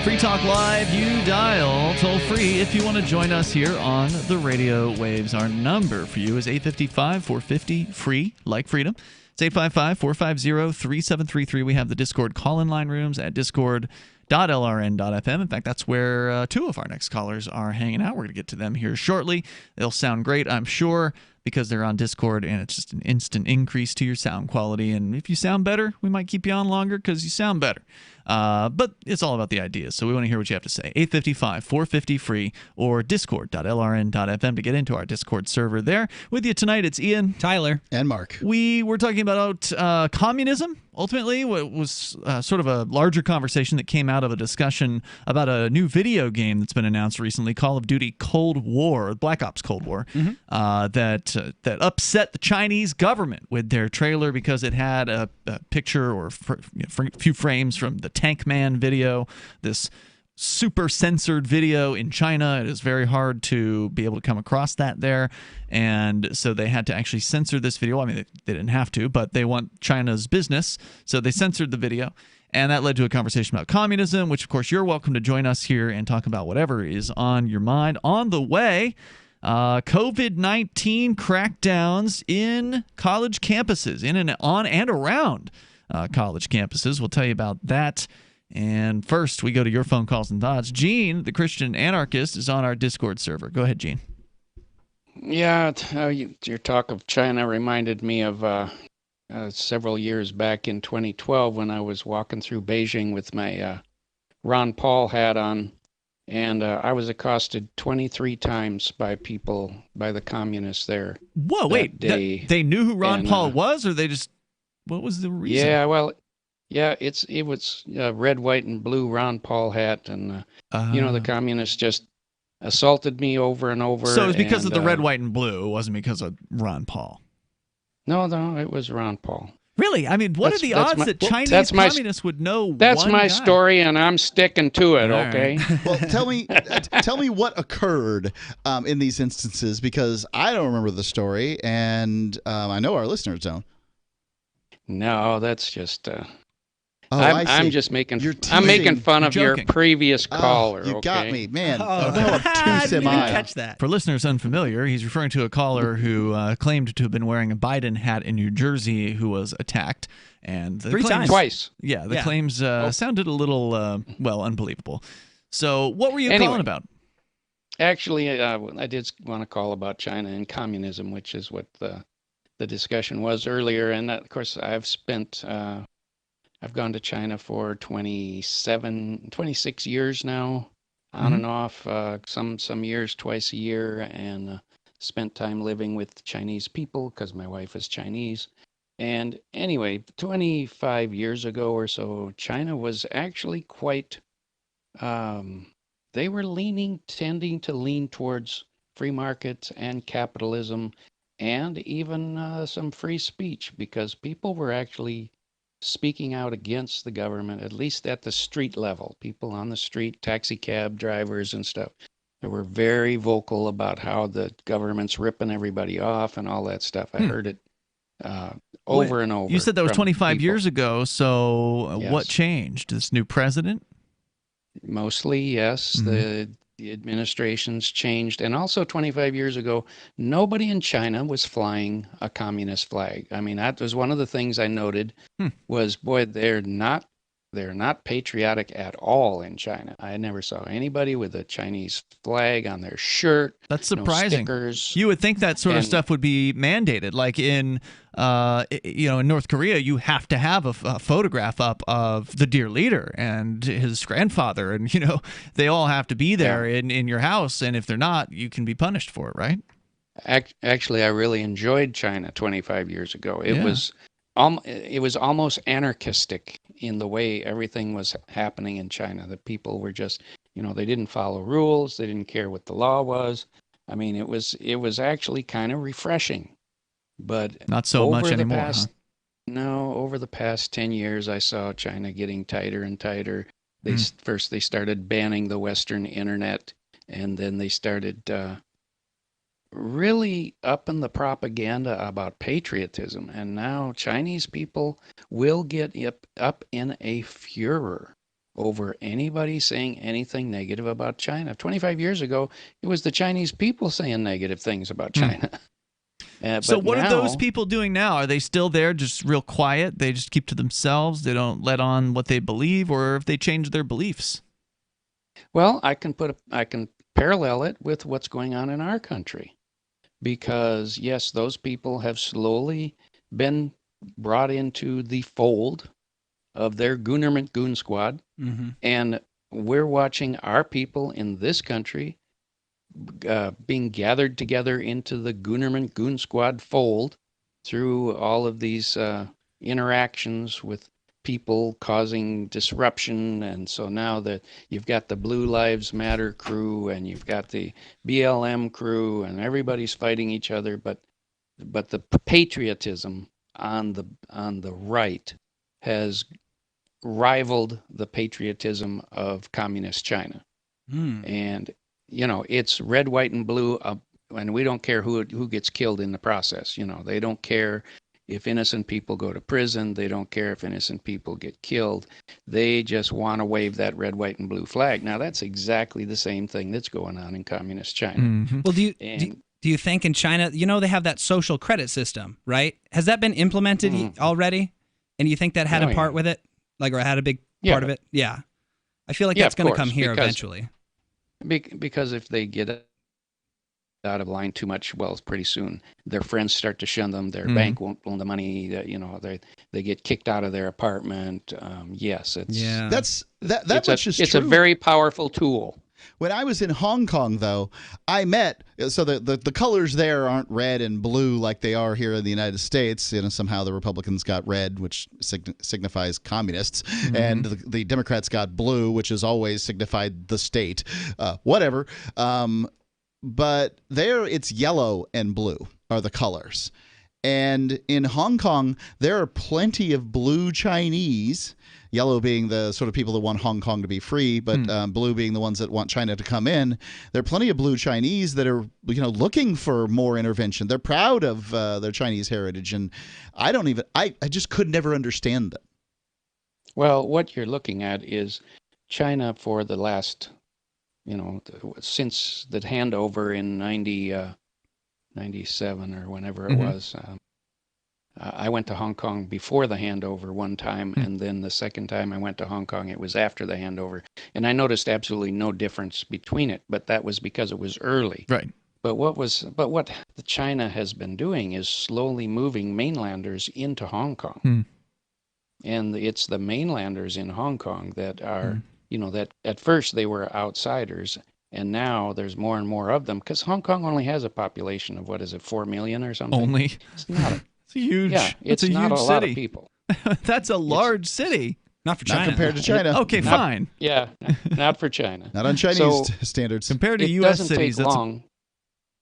Free Talk Live, you dial toll free if you want to join us here on the radio waves. Our number for you is 855-450-FREE, like freedom. It's 855-450-3733. We have the Discord call-in line rooms at discord.lrn.fm. In fact, that's where two of our next callers are hanging out. We're going to get to them here shortly. They'll sound great, I'm sure, because they're on Discord, and it's just an instant increase to your sound quality. And if you sound better, we might keep you on longer because you sound better. But it's all about the ideas, so we want to hear what you have to say. 855-450-FREE or discord.lrn.fm to get into our Discord server there. With you tonight, it's Ian, Tyler, and Mark. We were talking about communism. Ultimately, what was sort of a larger conversation that came out of a discussion about a new video game that's been announced recently, Call of Duty Cold War, Black Ops Cold War, that upset the Chinese government with their trailer because it had a picture or a few frames from the Tank Man video, this super censored video in China. It is very hard to be able to come across that there. And so they had to actually censor this video. I mean, they didn't have to, but they want China's business. So they censored the video. And that led to a conversation about communism, which, of course, you're welcome to join us here and talk about whatever is on your mind. On the way, COVID-19 crackdowns in college campuses, in and on and around college campuses. We'll tell you about that. And first, we go to your phone calls and thoughts. Gene, the Christian anarchist, is on our Discord server. Go ahead, Gene. Yeah, your talk of China reminded me of several years back in 2012 when I was walking through Beijing with my Ron Paul hat on, and I was accosted 23 times by the communists there. Whoa, wait. They knew who Ron Paul was, or they just... What was the reason? Yeah, well... Yeah, it was red, white, and blue Ron Paul hat, and the communists just assaulted me over and over. So it was because of the red, white, and blue. It wasn't because of Ron Paul. No, it was Ron Paul. Really? I mean, what are the odds that Chinese communists would know? That's one my guy? Story, and I'm sticking to it. All okay. right. Well, tell me what occurred in these instances, because I don't remember the story, and I know our listeners don't. No, that's just. I'm just making. I'm making fun of your previous caller. You got me, man. I didn't catch that. For listeners unfamiliar, he's referring to a caller who claimed to have been wearing a Biden hat in New Jersey who was attacked, and twice. Yeah, the claims sounded a little unbelievable. So, what were you calling about? Actually, I did want to call about China and communism, which is what the discussion was earlier, and of course, I've gone to China for 26 years now, on and off, some years twice a year, and spent time living with Chinese people because my wife is Chinese. And anyway, 25 years ago or so, China was actually quite, they were tending to lean towards free markets and capitalism and even some free speech, because people were actually speaking out against the government, at least at the street level. People on the street, taxi cab drivers and stuff, they were very vocal about how the government's ripping everybody off and all that stuff. I heard it over and over. You said that was 25 people. years ago, so Yes. What changed? This new president? Mostly, yes. The administrations changed. And also 25 years ago, nobody in China was flying a communist flag. I mean, that was one of the things I noted was, boy, they're not patriotic at all in China. I never saw anybody with a Chinese flag on their shirt. That's surprising. No stickers. You would think that sort of stuff would be mandated. Like in North Korea, you have to have a photograph up of the dear leader and his grandfather, and they all have to be there in your house. And if they're not, you can be punished for it, right? Actually, I really enjoyed China 25 years ago. It was almost anarchistic in the way everything was happening in China. The people were just, they didn't follow rules. They didn't care what the law was. I mean, it was actually kind of refreshing. But not so much anymore. No, over the past 10 years, I saw China getting tighter and tighter. First, they started banning the Western internet, and then they started really upping the propaganda about patriotism. And now Chinese people will get up in a furor over anybody saying anything negative about China. 25 years ago, it was the Chinese people saying negative things about China. So what now, are those people doing now? Are they still there, just real quiet? They just keep to themselves? They don't let on what they believe, or if they change their beliefs? Well, I can parallel it with what's going on in our country, because yes, those people have slowly been brought into the fold of their Goonerment Goon Squad, and we're watching our people in this country being gathered together into the Goonerment Goon Squad fold through all of these interactions with people causing disruption. And so now that you've got the Blue Lives Matter crew and you've got the BLM crew and everybody's fighting each other, but the patriotism on the right has rivaled the patriotism of communist China. And it's red, white, and blue, and we don't care who gets killed in the process. They don't care if innocent people go to prison. They don't care if innocent people get killed. They just want to wave that red, white, and blue flag. Now, that's exactly the same thing that's going on in communist China. Well, do you think in China, they have that social credit system, right? Has that been implemented already? And you think that had a part with it? Or had a big part of it? Yeah. I feel like that's going to come here eventually. Because if they get out of line too much, well, pretty soon their friends start to shun them. Their bank won't loan the money. They get kicked out of their apartment. Yes, That's much is true. It's a very powerful tool. When I was in Hong Kong, though, I met, so the colors there aren't red and blue like they are here in the United States. Somehow the Republicans got red, which signifies communists, and the Democrats got blue, which has always signified the state. Whatever. But there it's yellow and blue are the colors. And in Hong Kong, there are plenty of blue Chinese, yellow being the sort of people that want Hong Kong to be free, but blue being the ones that want China to come in. There are plenty of blue Chinese that are, looking for more intervention. They're proud of their Chinese heritage, and I just could never understand them. Well, what you're looking at is China for the last, since the handover in 97 or whenever it was. I went to Hong Kong before the handover one time, and then the second time I went to Hong Kong, it was after the handover. And I noticed absolutely no difference between it, but that was because it was early. Right. But what China has been doing is slowly moving mainlanders into Hong Kong. And it's the mainlanders in Hong Kong that are, that at first they were outsiders, and now there's more and more of them, because Hong Kong only has a population of, 4 million or something? Only? It's not it's huge. Yeah, it's not a city. lot of people. That's a large city. Not for China. Not compared to China. Okay, fine. Yeah, not for China. Not on Chinese standards. Compared to U.S. cities, it doesn't take long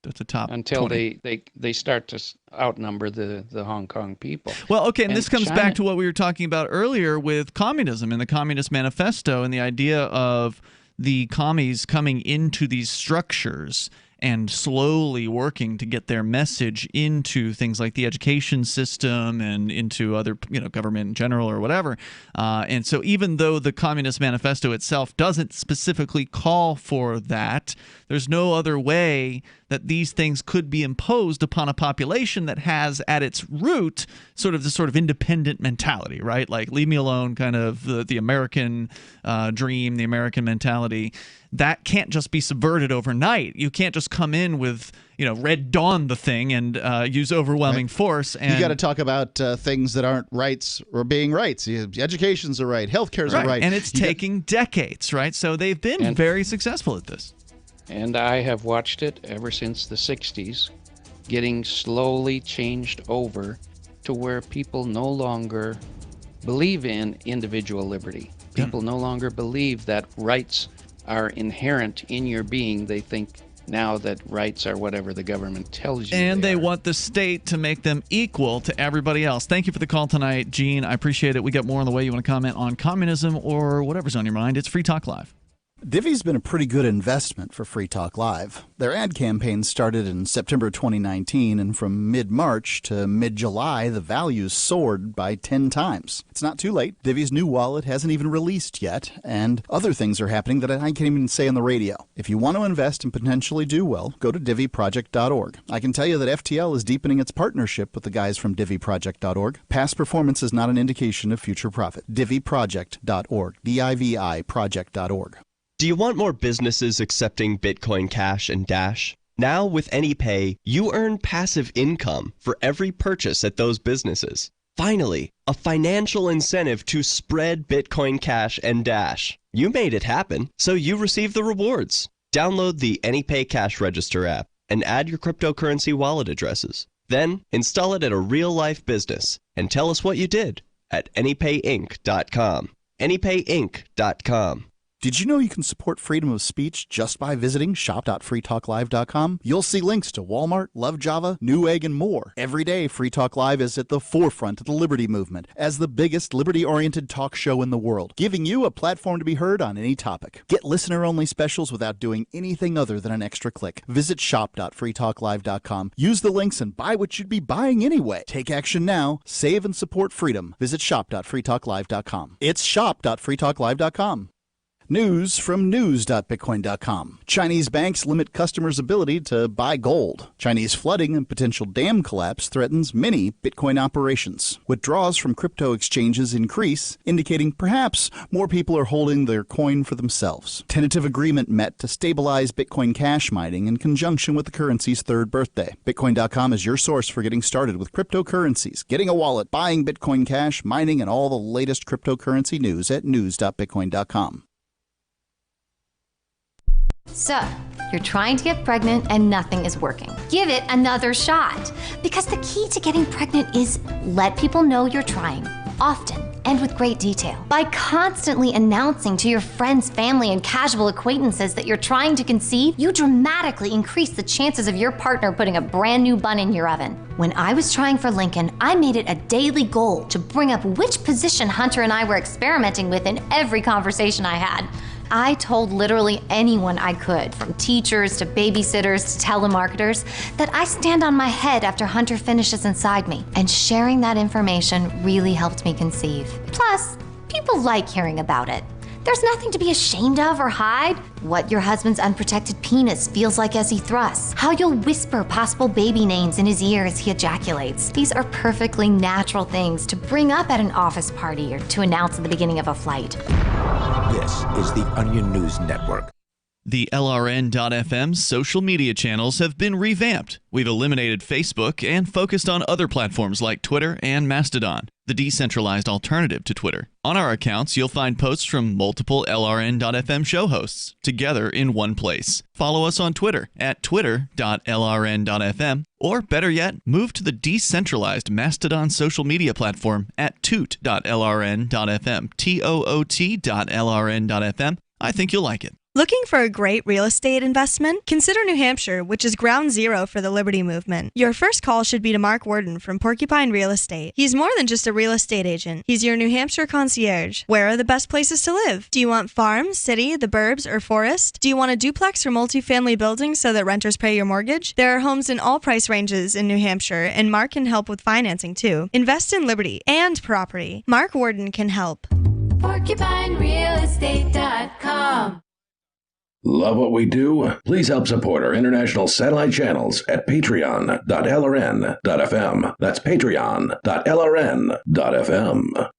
that's a top until 20. they start to outnumber the Hong Kong people. Well, okay, and this comes back to what we were talking about earlier with communism and the Communist Manifesto and the idea of the commies coming into these structures and slowly working to get their message into things like the education system and into other, government in general or whatever. And so even though the Communist Manifesto itself doesn't specifically call for that, there's no other way that these things could be imposed upon a population that has at its root sort of independent mentality, right? Like leave me alone, kind of the American dream, the American mentality. That can't just be subverted overnight. You can't just come in with, Red Dawn the thing and use overwhelming force. And you got to talk about things that aren't rights or being rights. Education's a right. Healthcare's a right. And it's taking decades, right? So they've been very successful at this. And I have watched it ever since the 60s, getting slowly changed over to where people no longer believe in individual liberty. People no longer believe that rights are inherent in your being. They think now that rights are whatever the government tells you. And they want the state to make them equal to everybody else. Thank you for the call tonight, Gene. I appreciate it. We got more on the way. You want to comment on communism or whatever's on your mind? It's Free Talk Live. Divi's been a pretty good investment for Free Talk Live. Their ad campaign started in September 2019, and from mid-March to mid-July, the values soared by 10 times. It's not too late. Divi's new wallet hasn't even released yet, and other things are happening that I can't even say on the radio. If you want to invest and potentially do well, go to diviproject.org. I can tell you that FTL is deepening its partnership with the guys from diviproject.org. Past performance is not an indication of future profit. diviproject.org. D-I-V-I project.org. Do you want more businesses accepting Bitcoin Cash and Dash? Now with AnyPay, you earn passive income for every purchase at those businesses. Finally, a financial incentive to spread Bitcoin Cash and Dash. You made it happen, so you receive the rewards. Download the AnyPay Cash Register app and add your cryptocurrency wallet addresses. Then install it at a real-life business and tell us what you did at anypayinc.com. anypayinc.com. Did you know you can support freedom of speech just by visiting shop.freetalklive.com? You'll see links to Walmart, Love Java, Newegg, and more. Every day, Free Talk Live is at the forefront of the liberty movement as the biggest liberty-oriented talk show in the world, giving you a platform to be heard on any topic. Get listener-only specials without doing anything other than an extra click. Visit shop.freetalklive.com. Use the links and buy what you'd be buying anyway. Take action now. Save and support freedom. Visit shop.freetalklive.com. It's shop.freetalklive.com. News from news.bitcoin.com. Chinese banks limit customers' ability to buy gold. Chinese flooding and potential dam collapse threatens many Bitcoin operations. Withdrawals from crypto exchanges increase, indicating perhaps more people are holding their coin for themselves. Tentative agreement met to stabilize Bitcoin Cash mining in conjunction with the currency's third birthday. Bitcoin.com is your source for getting started with cryptocurrencies, getting a wallet, buying Bitcoin Cash, mining, and all the latest cryptocurrency news at news.bitcoin.com. So, you're trying to get pregnant and nothing is working. Give it another shot. Because the key to getting pregnant is let people know you're trying, often and with great detail. By constantly announcing to your friends, family, and casual acquaintances that you're trying to conceive, you dramatically increase the chances of your partner putting a brand new bun in your oven. When I was trying for Lincoln, I made it a daily goal to bring up which position Hunter and I were experimenting with in every conversation I had. I told literally anyone I could, from teachers to babysitters to telemarketers, that I stand on my head after Hunter finishes inside me. And sharing that information really helped me conceive. Plus, people like hearing about it. There's nothing to be ashamed of or hide. What your husband's unprotected penis feels like as he thrusts. How you'll whisper possible baby names in his ear as he ejaculates. These are perfectly natural things to bring up at an office party or to announce at the beginning of a flight. This is the Onion News Network. The LRN.FM social media channels have been revamped. We've eliminated Facebook and focused on other platforms like Twitter and Mastodon, the decentralized alternative to Twitter. On our accounts, you'll find posts from multiple LRN.FM show hosts together in one place. Follow us on Twitter at twitter.lrn.fm, or better yet, move to the decentralized Mastodon social media platform at toot.lrn.fm, toot.lrn.fm. I think you'll like it. Looking for a great real estate investment? Consider New Hampshire, which is ground zero for the Liberty Movement. Your first call should be to Mark Worden from Porcupine Real Estate. He's more than just a real estate agent. He's your New Hampshire concierge. Where are the best places to live? Do you want farm, city, the burbs, or forest? Do you want a duplex or multifamily building so that renters pay your mortgage? There are homes in all price ranges in New Hampshire, and Mark can help with financing too. Invest in liberty and property. Mark Worden can help. PorcupineRealEstate.com. Love what we do? Please help support our international satellite channels at patreon.lrn.fm. That's patreon.lrn.fm.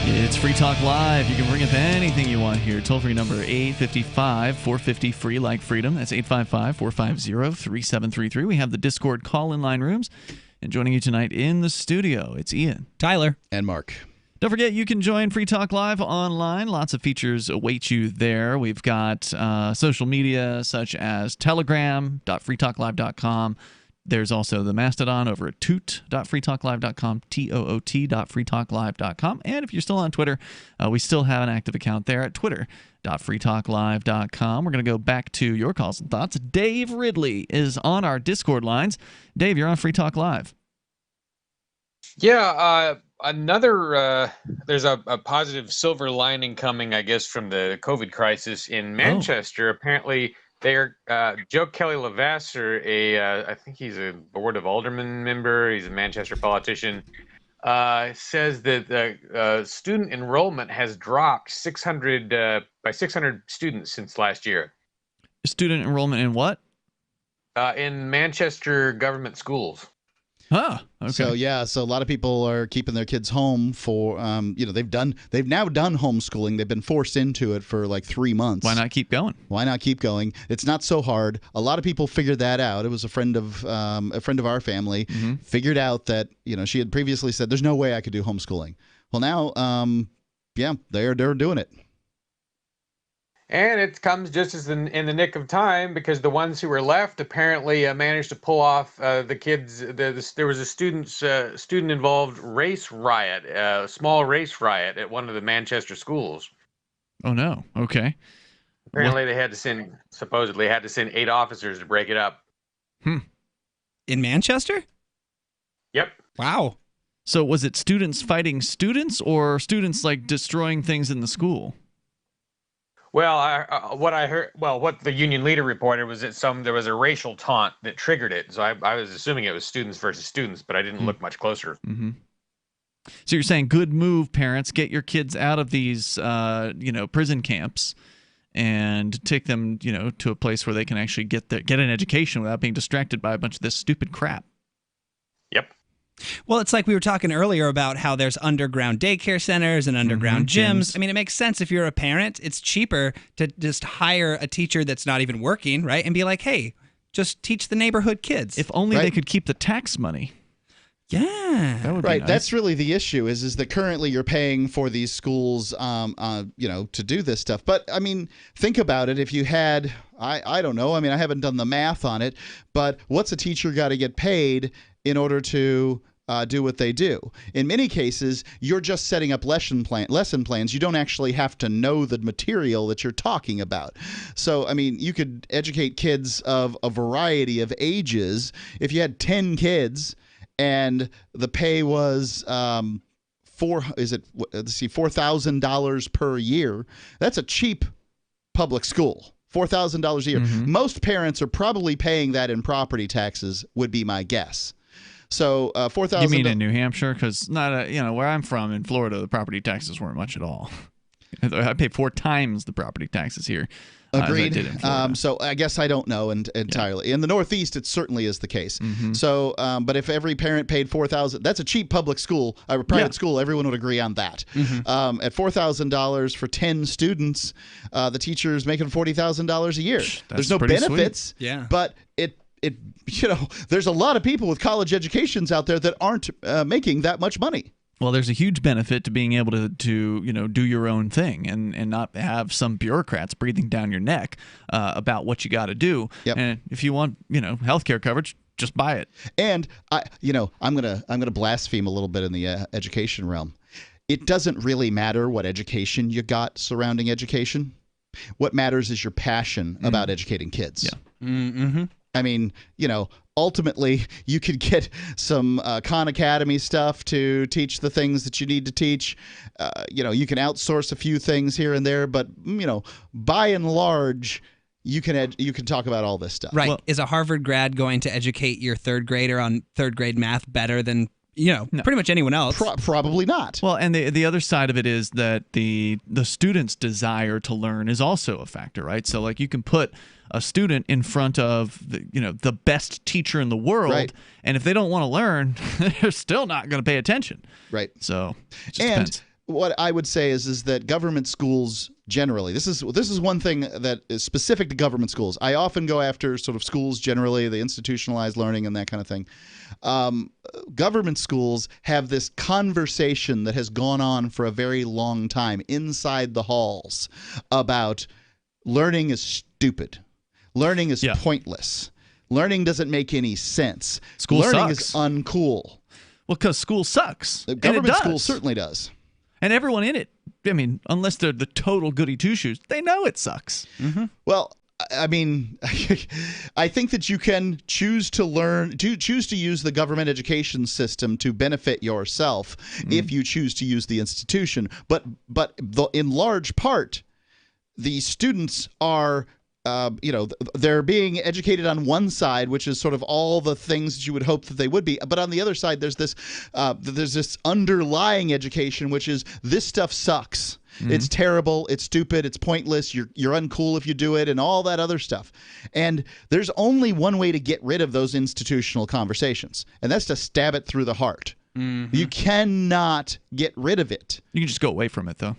It's Free Talk Live. You can bring up anything you want here. Toll-free number 855-450-FREE like freedom. That's 855-450-3733. We have the Discord call-in line rooms. And joining you tonight in the studio, it's Ian, Tyler, and Mark. Don't forget, you can join Free Talk Live online. Lots of features await you there. We've got social media such as telegram.freetalklive.com, There's also the Mastodon over at toot.freetalklive.com, toot.freetalklive.com. And if you're still on Twitter, we still have an active account there at twitter.freetalklive.com. We're going to go back to your calls and thoughts. Dave Ridley is on our Discord lines. Dave, you're on Free Talk Live. Yeah, there's a positive silver lining coming, I guess, from the COVID crisis in Manchester. Apparently, Joe Kelly Levasseur, I think he's a Board of Aldermen member, he's a Manchester politician, says that student enrollment has dropped by 600 students since last year. Student enrollment in what? In Manchester government schools. Huh. Okay. So a lot of people are keeping their kids home for, they've now done homeschooling. They've been forced into it for like 3 months. Why not keep going? It's not so hard. A lot of people figured that out. It was a friend of our family figured out that, she had previously said, there's no way I could do homeschooling. Well, now, they're doing it. And it comes just as in the nick of time, because the ones who were left apparently managed to pull off the kids. There was a student-involved race riot, a small race riot at one of the Manchester schools. Oh no! Okay. Apparently, they supposedly had to send 8 officers to break it up. In Manchester? Yep. Wow. So was it students fighting students, or students like destroying things in the school? Well, what the union leader reported was that there was a racial taunt that triggered it. So I was assuming it was students versus students, but I didn't look much closer. Mm-hmm. So you're saying, good move, parents. Get your kids out of these, prison camps, and take them, to a place where they can actually get an education without being distracted by a bunch of this stupid crap. Yep. Well, it's like we were talking earlier about how there's underground daycare centers and underground gyms. I mean, it makes sense if you're a parent. It's cheaper to just hire a teacher that's not even working, right? And be like, hey, just teach the neighborhood kids. If only they could keep the tax money. Yeah. That would be nice. That's really the issue is that currently you're paying for these schools, to do this stuff. But, I mean, think about it. If you had, I don't know. I mean, I haven't done the math on it. But what's a teacher got to get paid in order to do what they do? In many cases, you're just setting up lesson plans. You don't actually have to know the material that you're talking about. So, I mean, you could educate kids of a variety of ages. If you had 10 kids and the pay was $4,000 per year, that's a cheap public school. $4,000 a year. Most parents are probably paying that in property taxes, would be my guess. So $4,000. You mean in New Hampshire? Because where I'm from in Florida, the property taxes weren't much at all. I pay 4 times the property taxes here. Agreed. So I guess I don't know entirely. In the Northeast, it certainly is the case. So, but if every parent paid $4,000, that's a cheap public school, a private school. Everyone would agree on that. At $4,000 for 10 students, the teacher's making $40,000 a year. There's no benefits. Sweet. Yeah. But there's a lot of people with college educations out there that aren't making that much money. Well, there's a huge benefit to being able to do your own thing and not have some bureaucrats breathing down your neck about what you got to do. Yep. And if you want, healthcare coverage, just buy it. And I'm gonna blaspheme a little bit in the education realm. It doesn't really matter what education you got surrounding education. What matters is your passion about educating kids. Yeah. Mm-hmm. I mean, ultimately, you could get some Khan Academy stuff to teach the things that you need to teach. You can outsource a few things here and there, but by and large, you can talk about all this stuff. Right? Well, is a Harvard grad going to educate your third grader on third grade math better than pretty much anyone else? Probably not. Well, and the other side of it is that the student's desire to learn is also a factor, right? So, like, you can put a student in front of the best teacher in the world, right, and if they don't want to learn, they're still not going to pay attention. Right. So it just depends. What I would say is that government schools generally, this is one thing that is specific to government schools. I often go after sort of schools generally, the institutionalized learning and that kind of thing. Government schools have this conversation that has gone on for a very long time inside the halls about learning is stupid. Learning is pointless. Learning doesn't make any sense. School Learning sucks. is uncool. Well, because school sucks. The government and it school does. certainly does. And everyone in it, I mean, unless they're the total goody two-shoes, they know it sucks. Well, I mean, I think that you can choose to choose to use the government education system to benefit yourself if you choose to use the institution. But in large part, the students are they're being educated on one side, which is sort of all the things that you would hope that they would be. But on the other side, there's this underlying education, which is this stuff sucks. It's terrible. It's stupid. It's pointless. You're uncool if you do it, and all that other stuff. And there's only one way to get rid of those institutional conversations, and that's to stab it through the heart. You cannot get rid of it. You can just go away from it, though.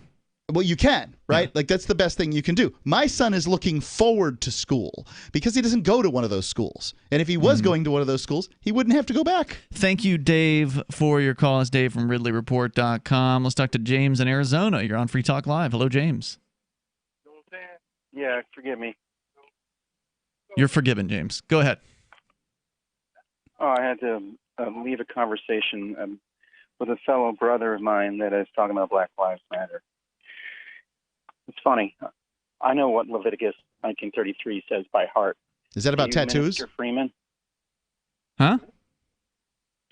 Well, you can, right? Like, that's the best thing you can do. My son is looking forward to school because he doesn't go to one of those schools. And if he was going to one of those schools, he wouldn't have to go back. Thank you, Dave, for your call. It's Dave from RidleyReport.com. Let's talk to James in Arizona. You're on Free Talk Live. Hello, James. Yeah, forgive me. You're forgiven, James. Go ahead. Oh, I had to leave a conversation with a fellow brother of mine that is talking about Black Lives Matter. It's funny. I know what Leviticus 19:33 says by heart. Is that about tattoos? Minister Freeman? Huh?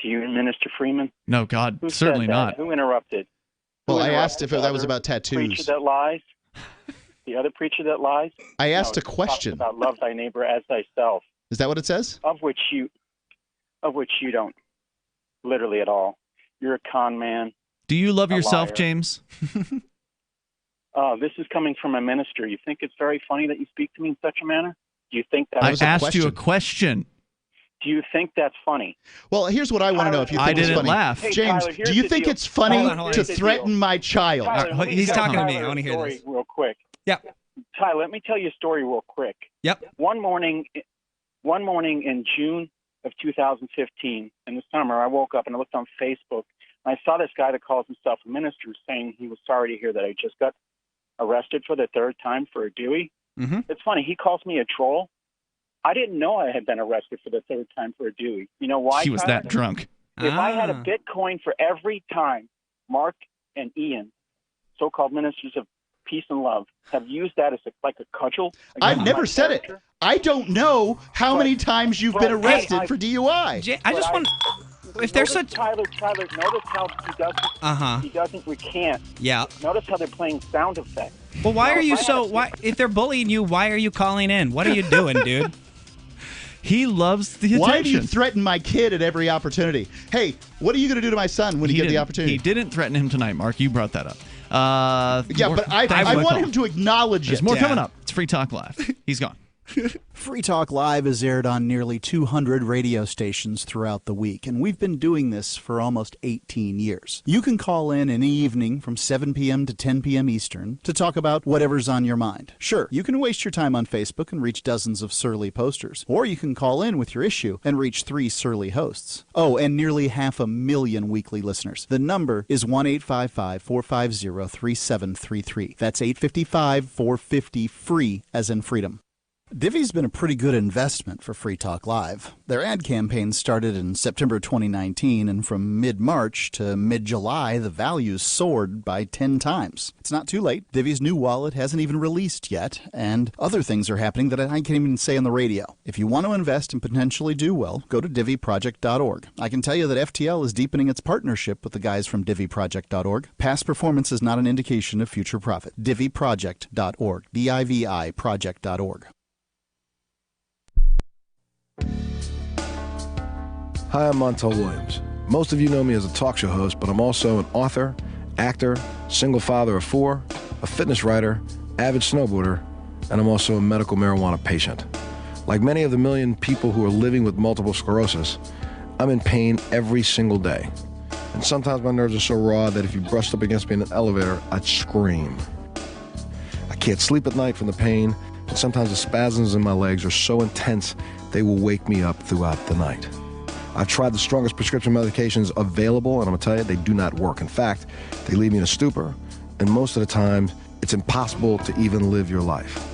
Do you, Minister Freeman? No, God, Who certainly said that? not. Who interrupted? Well, Who I asked if interrupted that was the about other tattoos. Preacher that lies? The other preacher that lies? I asked No, a question. it talks about love thy neighbor as thyself, Is that what it says? of which you don't, literally at all. You're a con man. Do you love A yourself, liar. James? This is coming from a minister. You think it's very funny that you speak to me in such a manner? Do you think that I is asked you a question. Do you think that's funny? Well, here's what I want to know if you I think it's didn't funny. laugh. Hey, James, Tyler, here's do you the think deal. it's funny Hold on, to here's the threaten deal. my child? Tyler, let me He's tell talking to me. Tyler I wanna a hear story this. real quick. Yep. Tyler, let me tell you a story real quick. Yep. One morning in June of 2015, in the summer, I woke up and I looked on Facebook, and I saw this guy that calls himself a minister saying he was sorry to hear that I just got arrested for the third time for a Dewey. It's funny. He calls me a troll. I didn't know I had been arrested for the third time for a Dewey. You know why? He was Tyler? that drunk. If I had a Bitcoin for every time Mark and Ian, so-called ministers of peace and love, have used that as like a cudgel. I've against never my said character. it. I don't know how many times you've been arrested for DUI. I just want. If there's such. Tyler, notice how he doesn't recant. Yeah. Notice how they're playing sound effects. Well, why Now, are you if I so? had a- Why, if they're bullying you, why are you calling in? What are you doing, dude? He loves the attention. Why do you threaten my kid at every opportunity? Hey, what are you going to do to my son when you get the opportunity? He didn't threaten him tonight, Mark. You brought that up. Yeah, but I want him to acknowledge There's it. more coming up. It's Free Talk Live. He's gone. Free Talk Live is aired on nearly 200 radio stations throughout the week, and we've been doing this for almost 18 years. You can call in any evening from 7 p.m. to 10 p.m. Eastern to talk about whatever's on your mind. Sure, you can waste your time on Facebook and reach dozens of surly posters, or you can call in with your issue and reach 3 surly hosts. Oh, and nearly 500,000 weekly listeners. The number is 1-855-450-3733. That's 855-450-FREE, as in freedom. Divvy's been a pretty good investment for Free Talk Live. Their ad campaign started in September 2019, and from mid-March to mid-July, the values soared by 10 times. It's not too late. Divvy's new wallet hasn't even released yet, and other things are happening that I can't even say on the radio. If you want to invest and potentially do well, go to divvyproject.org. I can tell you that FTL is deepening its partnership with the guys from divvyproject.org. Past performance is not an indication of future profit. divvyproject.org. DIVI project.org. Hi, I'm Montel Williams. Most of you know me as a talk show host, but I'm also an author, actor, single father of 4, a fitness writer, avid snowboarder, and I'm also a medical marijuana patient. Like many of the million people who are living with multiple sclerosis, I'm in pain every single day. And sometimes my nerves are so raw that if you brushed up against me in an elevator, I'd scream. I can't sleep at night from the pain, and sometimes the spasms in my legs are so intense they will wake me up throughout the night. I've tried the strongest prescription medications available, and I'm going to tell you, they do not work. In fact, they leave me in a stupor, and most of the time, it's impossible to even live your life.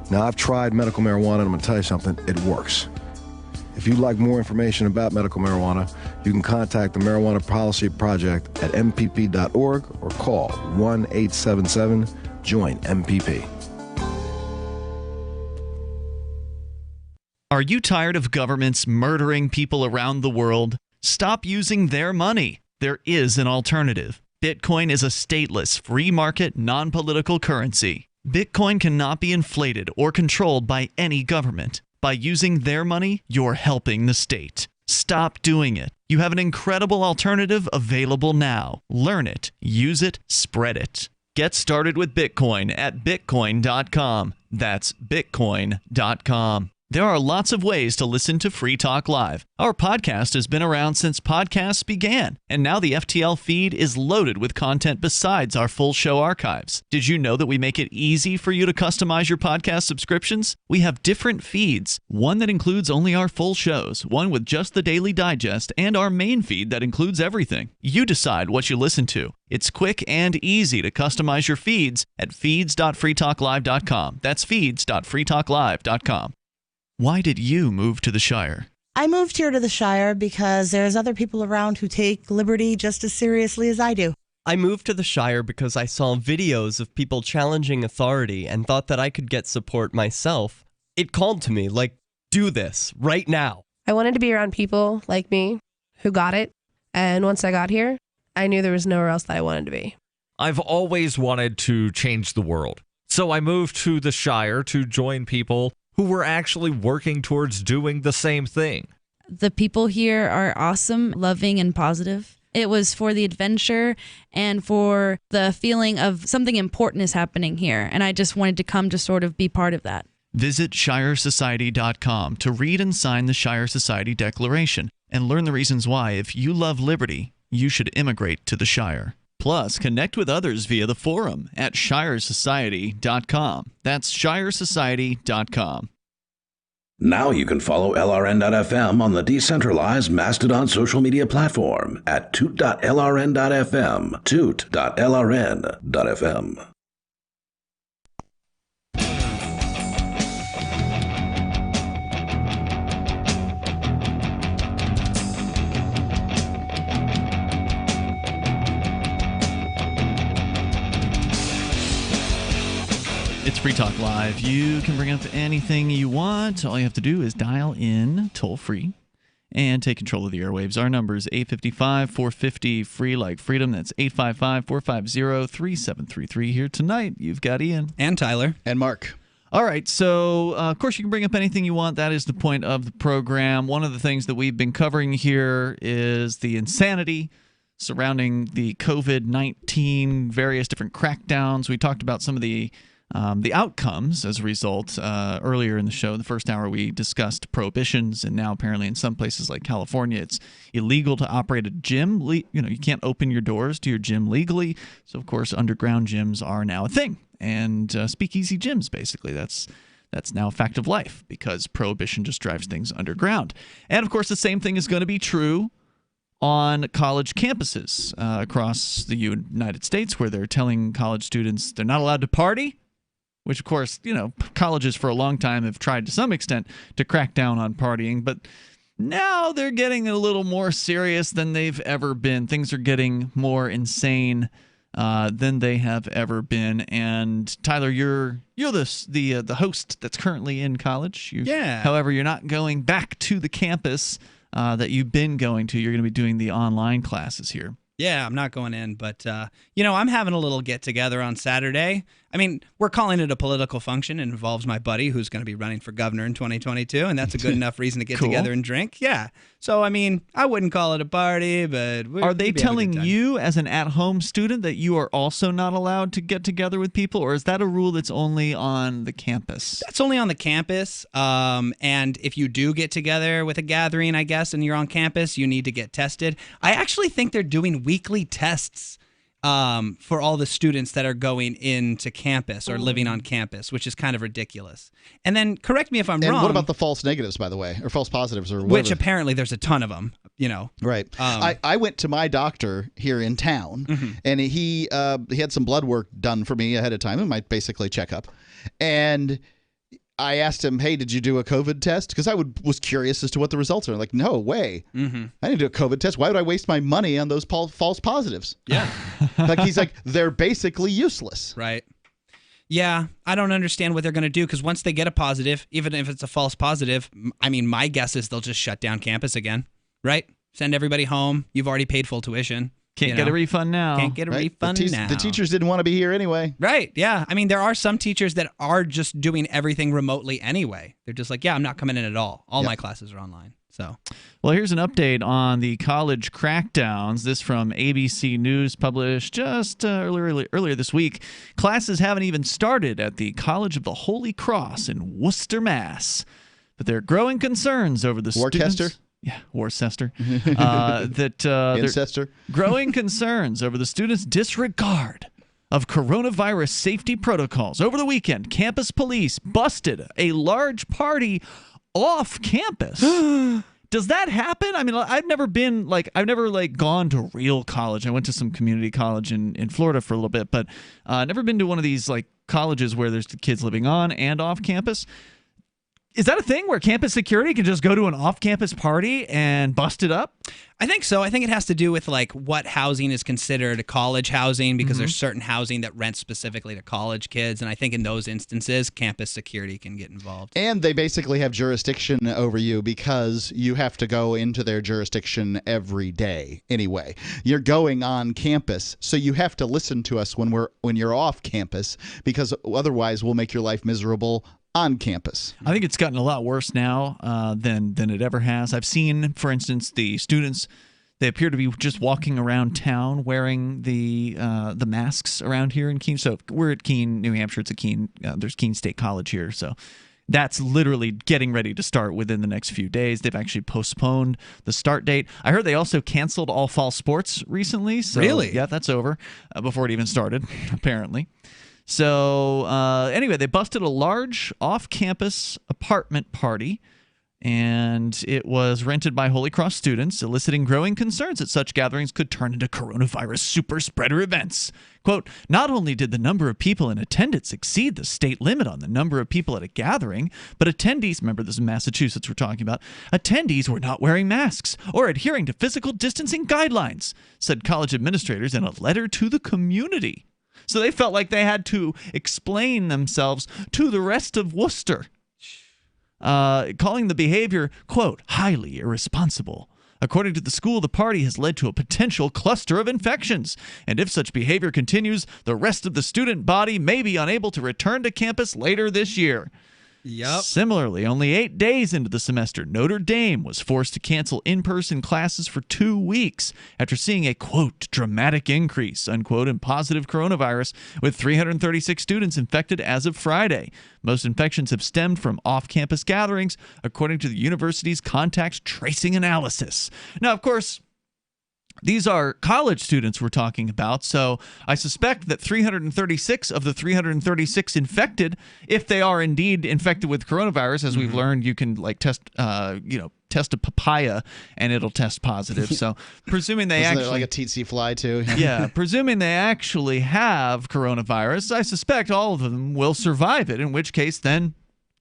Now, I've tried medical marijuana, and I'm going to tell you something, it works. If you'd like more information about medical marijuana, you can contact the Marijuana Policy Project at mpp.org or call 1-877-JOIN-MPP. Are you tired of governments murdering people around the world? Stop using their money. There is an alternative. Bitcoin is a stateless, free market, non-political currency. Bitcoin cannot be inflated or controlled by any government. By using their money, you're helping the state. Stop doing it. You have an incredible alternative available now. Learn it, use it, spread it. Get started with Bitcoin at Bitcoin.com. That's Bitcoin.com. There are lots of ways to listen to Free Talk Live. Our podcast has been around since podcasts began, and now the FTL feed is loaded with content besides our full show archives. Did you know that we make it easy for you to customize your podcast subscriptions? We have different feeds, one that includes only our full shows, one with just the Daily Digest, and our main feed that includes everything. You decide what you listen to. It's quick and easy to customize your feeds at feeds.freetalklive.com. That's feeds.freetalklive.com. Why did you move to the Shire? I moved here to the Shire because there's other people around who take liberty just as seriously as I do. I moved to the Shire because I saw videos of people challenging authority and thought that I could get support myself. It called to me, like, do this, right now. I wanted to be around people like me who got it, and once I got here, I knew there was nowhere else that I wanted to be. I've always wanted to change the world, so I moved to the Shire to join people who were actually working towards doing the same thing. The people here are awesome, loving, and positive. It was for the adventure and for the feeling of something important is happening here, and I just wanted to come to sort of be part of that. Visit ShireSociety.com to read and sign the Shire Society Declaration and learn the reasons why, if you love liberty, you should immigrate to the Shire. Plus, connect with others via the forum at ShireSociety.com. That's ShireSociety.com. Now you can follow LRN.FM on the decentralized Mastodon social media platform at toot.lrn.fm, toot.lrn.fm. It's Free Talk Live. You can bring up anything you want. All you have to do is dial in toll-free and take control of the airwaves. Our number is 855-450-FREE like freedom. That's 855-450-3733. Here tonight, you've got Ian. And Tyler. And Mark. All right, so of course you can bring up anything you want. That is the point of the program. One of the things that we've been covering here is the insanity surrounding the COVID-19, various different crackdowns. We talked about some of the outcomes as a result. Earlier in the show, the first hour, we discussed prohibitions, and now apparently in some places like California, it's illegal to operate a gym. You can't open your doors to your gym legally. So, of course, underground gyms are now a thing, and speakeasy gyms, basically. That's now a fact of life because prohibition just drives things underground. And, of course, the same thing is going to be true on college campuses across the United States, where they're telling college students they're not allowed to party. Which, of course, colleges for a long time have tried to some extent to crack down on partying, but now they're getting a little more serious than they've ever been. Things are getting more insane than they have ever been. And Tyler, you're the host that's currently in college. Yeah. However, you're not going back to the campus that you've been going to. You're going to be doing the online classes here. Yeah, I'm not going in, but, I'm having a little get-together on Saturday. I mean, we're calling it a political function. It involves my buddy who's going to be running for governor in 2022, and that's a good enough reason to get Cool. together and drink. Yeah. So, I mean, I wouldn't call it a party, but... Are they telling you as an at-home student that you are also not allowed to get together with people, or is that a rule that's only on the campus? That's only on the campus, and if you do get together with a gathering, I guess, and you're on campus, you need to get tested. I actually think they're doing weekly tests for all the students that are going into campus or living on campus, which is kind of ridiculous. And then, correct me if I'm wrong. And what about the false negatives, by the way, or false positives, or whatever? Which apparently there's a ton of them, Right. I went to my doctor here in town, and he had some blood work done for me ahead of time, my basically checkup, and I asked him, hey, did you do a COVID test? Because I was curious as to what the results are. Like, no way. Mm-hmm. I didn't do a COVID test. Why would I waste my money on those false positives? Yeah. He's like, they're basically useless. Right. Yeah, I don't understand what they're going to do, because once they get a positive, even if it's a false positive, I mean, my guess is they'll just shut down campus again, right? Send everybody home. You've already paid full tuition. Can't get a refund now. Can't get a refund now. The teachers didn't want to be here anyway. Right, yeah. I mean, there are some teachers that are just doing everything remotely anyway. They're just like, yeah, I'm not coming in at all. All my classes are online. So, well, here's an update on the college crackdowns. This from ABC News, published just earlier this week. Classes haven't even started at the College of the Holy Cross in Worcester, Mass. But there are growing concerns over the Worcester? students. Yeah, Worcester. Incester. Growing concerns over the students' disregard of coronavirus safety protocols. Over the weekend, campus police busted a large party off campus. Does that happen? I mean, I've never gone to real college. I went to some community college in Florida for a little bit, but never been to one of these like colleges where there's kids living on and off campus. Is that a thing where campus security can just go to an off-campus party and bust it up? I think so. I think it has to do with like what housing is considered college housing, because there's certain housing that rents specifically to college kids, and I think in those instances, campus security can get involved. And they basically have jurisdiction over you because you have to go into their jurisdiction every day anyway. You're going on campus, so you have to listen to us when you're off campus, because otherwise we'll make your life miserable on campus. I think it's gotten a lot worse now than it ever has. I've seen, for instance, the students, they appear to be just walking around town wearing the masks around here in Keene. So we're at Keene, New Hampshire. It's a Keene. There's Keene State College here. So that's literally getting ready to start within the next few days. They've actually postponed the start date. I heard they also canceled all fall sports recently. So, really? Yeah, that's over before it even started, apparently. So anyway, they busted a large off-campus apartment party, and it was rented by Holy Cross students, eliciting growing concerns that such gatherings could turn into coronavirus super spreader events. Quote, not only did the number of people in attendance exceed the state limit on the number of people at a gathering, but attendees, remember this is Massachusetts we're talking about, attendees were not wearing masks or adhering to physical distancing guidelines, said college administrators in a letter to the community. So they felt like they had to explain themselves to the rest of Worcester, calling the behavior, quote, highly irresponsible. According to the school, the party has led to a potential cluster of infections, and if such behavior continues, the rest of the student body may be unable to return to campus later this year. Yep. Similarly, only 8 days into the semester, Notre Dame was forced to cancel in-person classes for 2 weeks after seeing a, quote, dramatic increase, unquote, in positive coronavirus, with 336 students infected as of Friday. Most infections have stemmed from off-campus gatherings, according to the university's contact tracing analysis. Now, of course, these are college students we're talking about, so I suspect that 336 of the 336 infected, if they are indeed infected with coronavirus, as we've learned, you can like test a papaya and it'll test positive. So presuming they Isn't actually there like a tsetse fly too. yeah, presuming they actually have coronavirus, I suspect all of them will survive it. In which case, then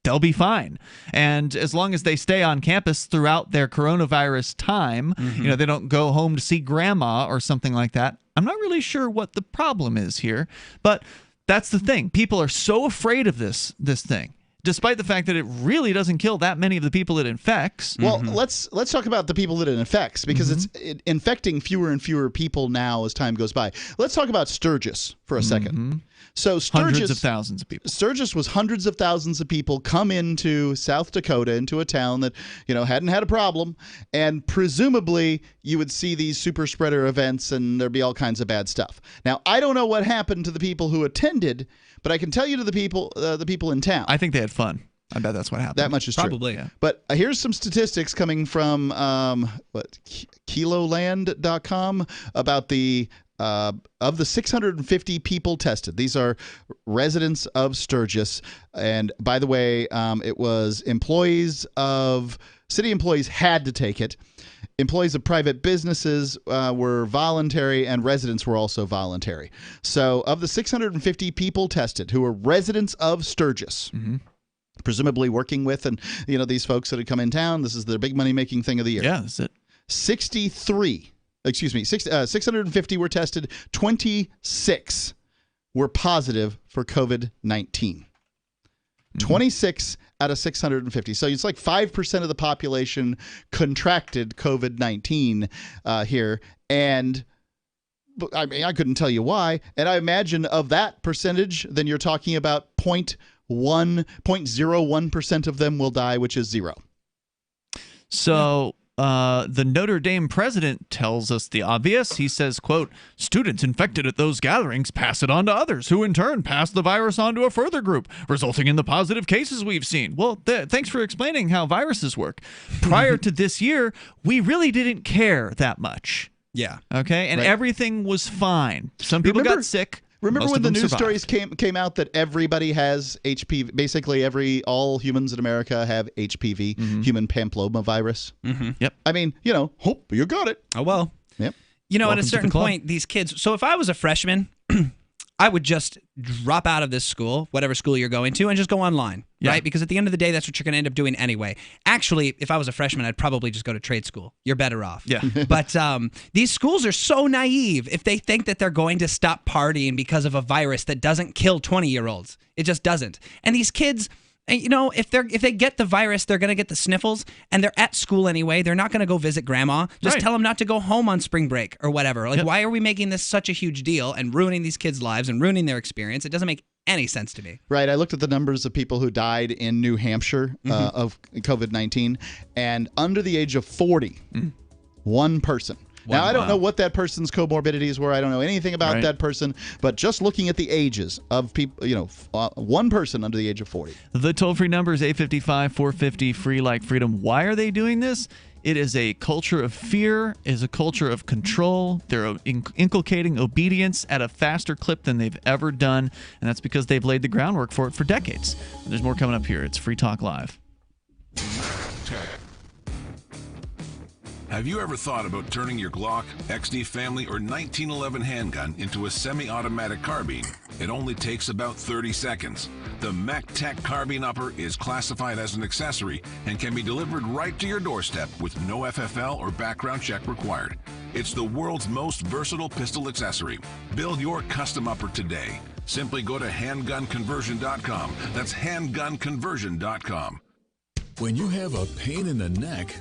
they'll be fine. And as long as they stay on campus throughout their coronavirus time, they don't go home to see grandma or something like that. I'm not really sure what the problem is here, but that's the thing. People are so afraid of this thing, despite the fact that it really doesn't kill that many of the people it infects. Well, let's talk about the people that it infects, because it's infecting fewer and fewer people now as time goes by. Let's talk about Sturgis for a second. So Sturgis, hundreds of thousands of people. Sturgis was hundreds of thousands of people come into South Dakota, into a town that, hadn't had a problem, and presumably you would see these super spreader events and there'd be all kinds of bad stuff. Now, I don't know what happened to the people who attended, but I can tell you to the people in town. I think they had fun. I bet that's what happened. That much is true. Probably. Yeah. But here's some statistics coming from Kiloland.com about the of the 650 people tested. These are residents of Sturgis, and by the way, it was city employees had to take it. Employees of private businesses were voluntary, and residents were also voluntary. So of the 650 people tested who were residents of Sturgis, presumably working with, and these folks that had come in town. This is their big money-making thing of the year. Yeah, that's it. 650 were tested. 26 were positive for COVID-19. 26 out of 650. So it's like 5% of the population contracted COVID-19 here. And I mean, I couldn't tell you why. And I imagine of that percentage, then you're talking about 0.01% of them will die, which is 0. So the Notre Dame president tells us the obvious. He says, quote, students infected at those gatherings pass it on to others, who in turn pass the virus on to a further group, resulting in the positive cases we've seen. Well, thanks for explaining how viruses work. Prior to this year, we really didn't care that much. Yeah. Okay. And Right. everything was fine. Some people got sick. Remember Most when of the them news survived. stories came out that everybody has HPV? Basically, all humans in America have HPV, human papillomavirus. Yep. I mean, hope you got it. Oh, well. Yep. At Welcome a to the certain club. point, these kids. So if I was a freshman, I would just drop out of this school, whatever school you're going to, and just go online, right? Because at the end of the day, that's what you're going to end up doing anyway. Actually, if I was a freshman, I'd probably just go to trade school. You're better off. Yeah. But these schools are so naive if they think that they're going to stop partying because of a virus that doesn't kill 20-year-olds. It just doesn't. And these kids, if they get the virus, they're going to get the sniffles, and they're at school anyway. They're not going to go visit grandma. Just tell them not to go home on spring break or whatever. Like, why are we making this such a huge deal and ruining these kids' lives and ruining their experience? It doesn't make any sense to me. Right. I looked at the numbers of people who died in New Hampshire of COVID-19, and under the age of 40, one person. Now, I don't know what that person's comorbidities were. I don't know anything about that person. But just looking at the ages of people, one person under the age of 40. The toll-free number is 855-450-FREE like freedom. Why are they doing this? It is a culture of fear, is a culture of control. They're inculcating obedience at a faster clip than they've ever done, and that's because they've laid the groundwork for it for decades. There's more coming up here. It's Free Talk Live. Have you ever thought about turning your Glock, XD Family, or 1911 handgun into a semi-automatic carbine? It only takes about 30 seconds. The MacTech Carbine Upper is classified as an accessory and can be delivered right to your doorstep with no FFL or background check required. It's the world's most versatile pistol accessory. Build your custom upper today. Simply go to handgunconversion.com. That's handgunconversion.com. When you have a pain in the neck,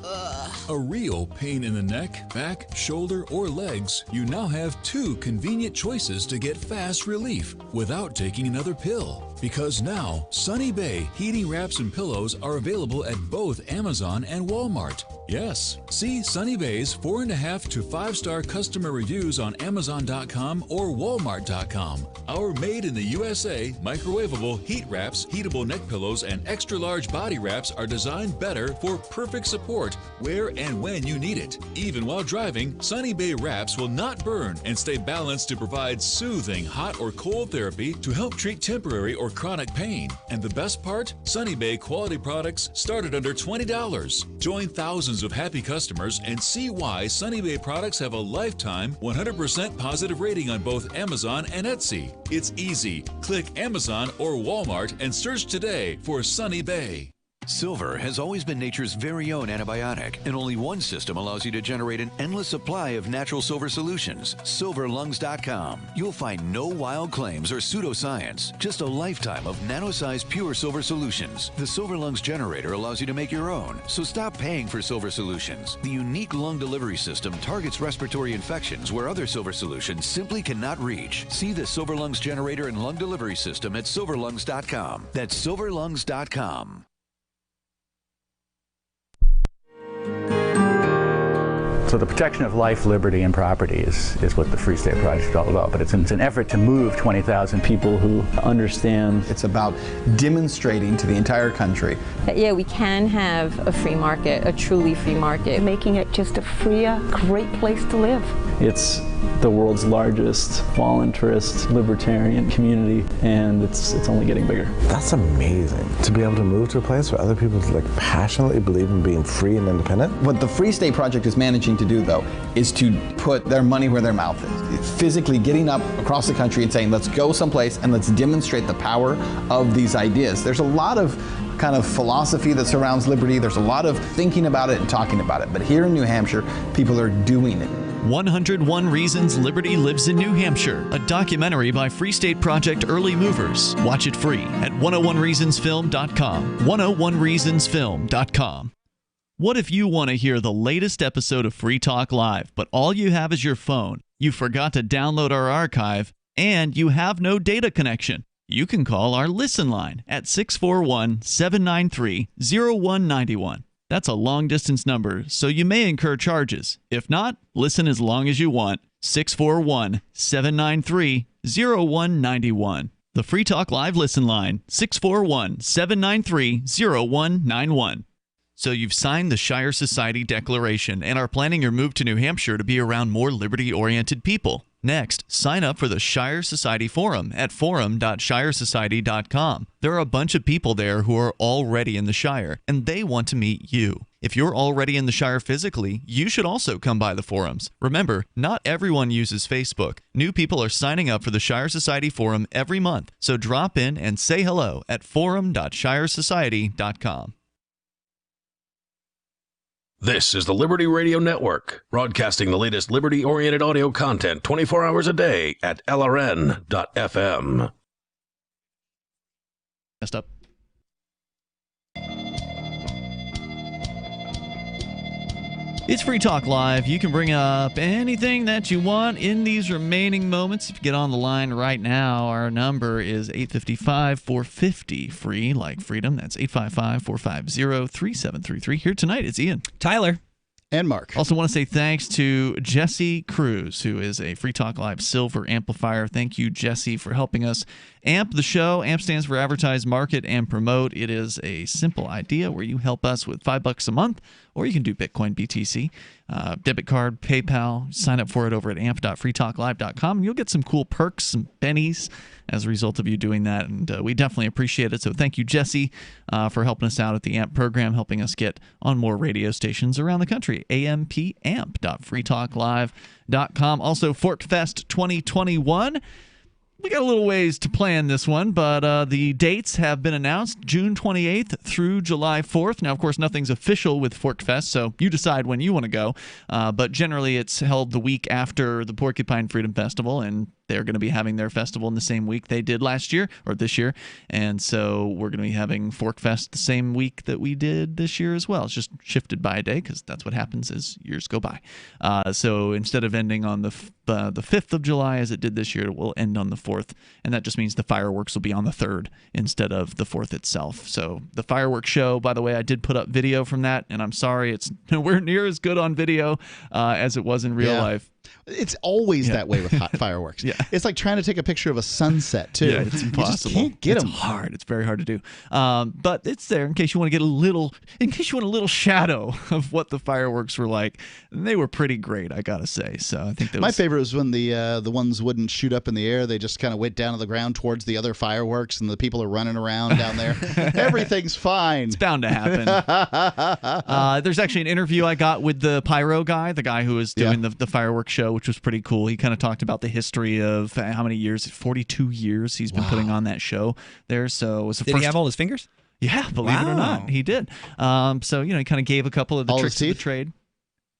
a real pain in the neck, back, shoulder, or legs, you now have 2 convenient choices to get fast relief without taking another pill. Because now, Sunny Bay heating wraps and pillows are available at both Amazon and Walmart. Yes, see Sunny Bay's 4.5 to 5-star customer reviews on Amazon.com or Walmart.com. Our made in the USA microwavable heat wraps, heatable neck pillows, and extra large body wraps are designed better for perfect support where and when you need it. Even while driving, Sunny Bay wraps will not burn and stay balanced to provide soothing hot or cold therapy to help treat temporary or chronic pain. And the best part? Sunny Bay quality products start at under $20. Join thousands of happy customers and see why Sunny Bay products have a lifetime 100% positive rating on both Amazon and Etsy. It's easy. Click Amazon or Walmart and search today for Sunny Bay. Silver has always been nature's very own antibiotic, and only one system allows you to generate an endless supply of natural silver solutions. SilverLungs.com. You'll find no wild claims or pseudoscience, just a lifetime of nano-sized pure silver solutions. The Silver Lungs generator allows you to make your own, so stop paying for silver solutions. The unique lung delivery system targets respiratory infections where other silver solutions simply cannot reach. See the Silver Lungs generator and lung delivery system at SilverLungs.com. That's SilverLungs.com. So the protection of life, liberty, and property is what the Free State Project is all about. But it's an effort to move 20,000 people who understand. It's about demonstrating to the entire country that, yeah, we can have a free market, a truly free market. Making it just a freer, great place to live. It's the world's largest voluntarist libertarian community, and it's only getting bigger. That's amazing, to be able to move to a place where other people passionately believe in being free and independent. What the Free State Project is managing to do, though, is to put their money where their mouth is. Physically getting up across the country and saying, let's go someplace and let's demonstrate the power of these ideas. There's a lot of kind of philosophy that surrounds liberty. There's a lot of thinking about it and talking about it. But here in New Hampshire, people are doing it. 101 Reasons Liberty Lives in New Hampshire, a documentary by Free State Project Early Movers. Watch it free at 101reasonsfilm.com. 101reasonsfilm.com. What if you want to hear the latest episode of Free Talk Live, but all you have is your phone, you forgot to download our archive, and you have no data connection? You can call our Listen line at 641-793-0191. That's a long-distance number, so you may incur charges. If not, listen as long as you want. 641-793-0191. The Free Talk Live Listen line, 641-793-0191. So you've signed the Shire Society Declaration and are planning your move to New Hampshire to be around more liberty-oriented people. Next, sign up for the Shire Society Forum at forum.shiresociety.com. There are a bunch of people there who are already in the Shire, and they want to meet you. If you're already in the Shire physically, you should also come by the forums. Remember, not everyone uses Facebook. New people are signing up for the Shire Society Forum every month, so drop in and say hello at forum.shiresociety.com. This is the Liberty Radio Network, broadcasting the latest liberty-oriented audio content 24 hours a day at LRN.FM. Messed up. It's Free Talk Live. You can bring up anything that you want in these remaining moments. If you get on the line right now, our number is 855-450 free, like freedom. That's 855-450-3733. Here tonight, it's Ian, Tyler, and Mark. Also want to say thanks to Jesse Cruz, who is a Free Talk Live Silver Amplifier. Thank you, Jesse, for helping us amp the show. AMP stands for Advertise, Market, and Promote. It is a simple idea where you help us with $5 a month, or you can do Bitcoin, BTC, debit card, PayPal. Sign up for it over at amp.freetalklive.com, and you'll get some cool perks, some bennies as a result of you doing that, and we definitely appreciate it. So thank you, Jesse, for helping us out at the AMP program, helping us get on more radio stations around the country. amp.freetalklive.com. Also, ForkFest 2021. We got a little ways to plan this one, but the dates have been announced, June 28th through July 4th. Now, of course, nothing's official with ForkFest, so you decide when you want to go. But generally, it's held the week after the Porcupine Freedom Festival, and they're going to be having their festival in the same week they did last year, or this year. And so we're going to be having ForkFest the same week that we did this year as well. It's just shifted by a day because that's what happens as years go by. So instead of ending on the 5th of July as it did this year, it will end on the 4th. And that just means the fireworks will be on the 3rd instead of the 4th itself. So the fireworks show, by the way, I did put up video from that, and I'm sorry it's nowhere near as good on video as it was in real life. It's always that way with hot fireworks. It's like trying to take a picture of a sunset, too. Yeah, it's impossible. You just can't get them. It's hard. It's very hard to do. But it's there in case you want to get a little shadow of what the fireworks were like. And they were pretty great, I got to say. So I think that my favorite was when the ones wouldn't shoot up in the air. They just kind of went down to the ground towards the other fireworks, and the people are running around down there. Everything's fine. It's bound to happen. There's actually an interview I got with the pyro guy, the guy who was doing the fireworks show, which was pretty cool. He kind of talked about the history of how many years, 42 years he's been putting on that show there. So it was the Did he have all his fingers? Yeah, believe it or not, he did. So, he kind of gave a couple of the tricks of the trade.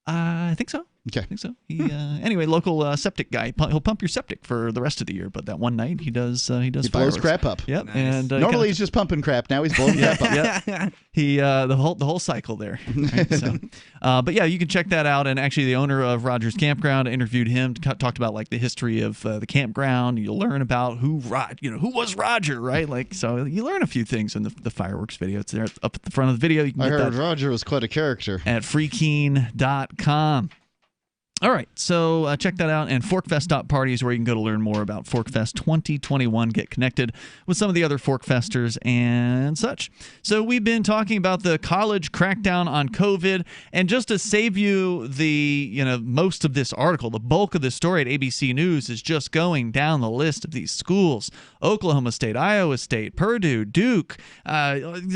I think so. Okay. I think so. He, anyway, local septic guy. He'll pump your septic for the rest of the year, but that one night he does. He blows crap up. Yep. Nice. And normally he's just pumping crap. Now he's blowing crap up. Yeah. He the whole cycle there. Right? So, but yeah, you can check that out. And actually, the owner of Rogers Campground interviewed him, talked about like the history of the campground. You'll learn about who was Roger, right? Like, so you learn a few things in the fireworks video. It's there up at the front of the video. You can I get heard that Roger was quite a character at freekeen.com. All right, so check that out. And ForkFest.party is where you can go to learn more about ForkFest 2021, get connected with some of the other ForkFesters and such. So we've been talking about the college crackdown on COVID, and just to save you the most of this article, the bulk of this story at ABC News is just going down the list of these schools: Oklahoma State, Iowa State, Purdue, Duke,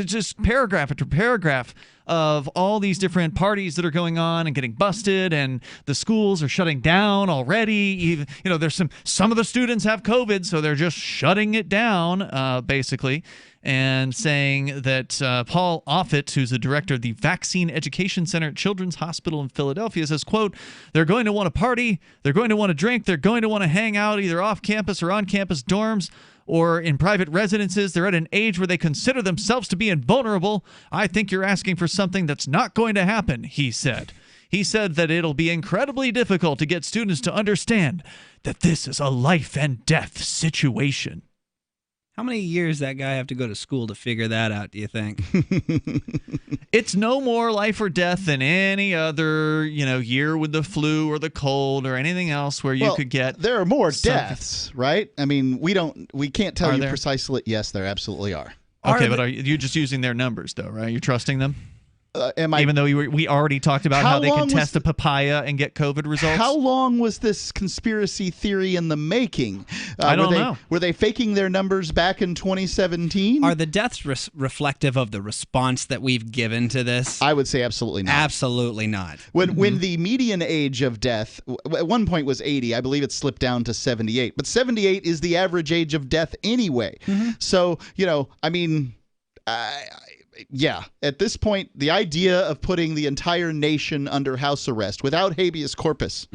just paragraph after paragraph of all these different parties that are going on and getting busted, and the schools are shutting down already. Even, there's some of the students have COVID, so they're just shutting it down, basically. and saying that Paul Offit, who's the director of the Vaccine Education Center at Children's Hospital in Philadelphia, says, quote, they're going to want to party, they're going to want to drink, they're going to want to hang out either off campus or on campus dorms or in private residences. They're at an age where they consider themselves to be invulnerable. I think you're asking for something that's not going to happen, he said. He said that it'll be incredibly difficult to get students to understand that this is a life and death situation. How many years that guy have to go to school to figure that out, do you think? It's no more life or death than any other, year with the flu or the cold or anything else where you could get. There are more deaths, right? I mean, we can't tell you there? precisely. Yes, there absolutely are. Okay, but are you just using their numbers, though, right? You're trusting them? Even though we already talked about how they can test a papaya and get COVID results? How long was this conspiracy theory in the making? I don't know. Were they faking their numbers back in 2017? Are the deaths reflective of the response that we've given to this? I would say absolutely not. Absolutely not. When the median age of death at one point was 80, I believe it slipped down to 78. But 78 is the average age of death anyway. So, yeah, at this point, the idea of putting the entire nation under house arrest without habeas corpus,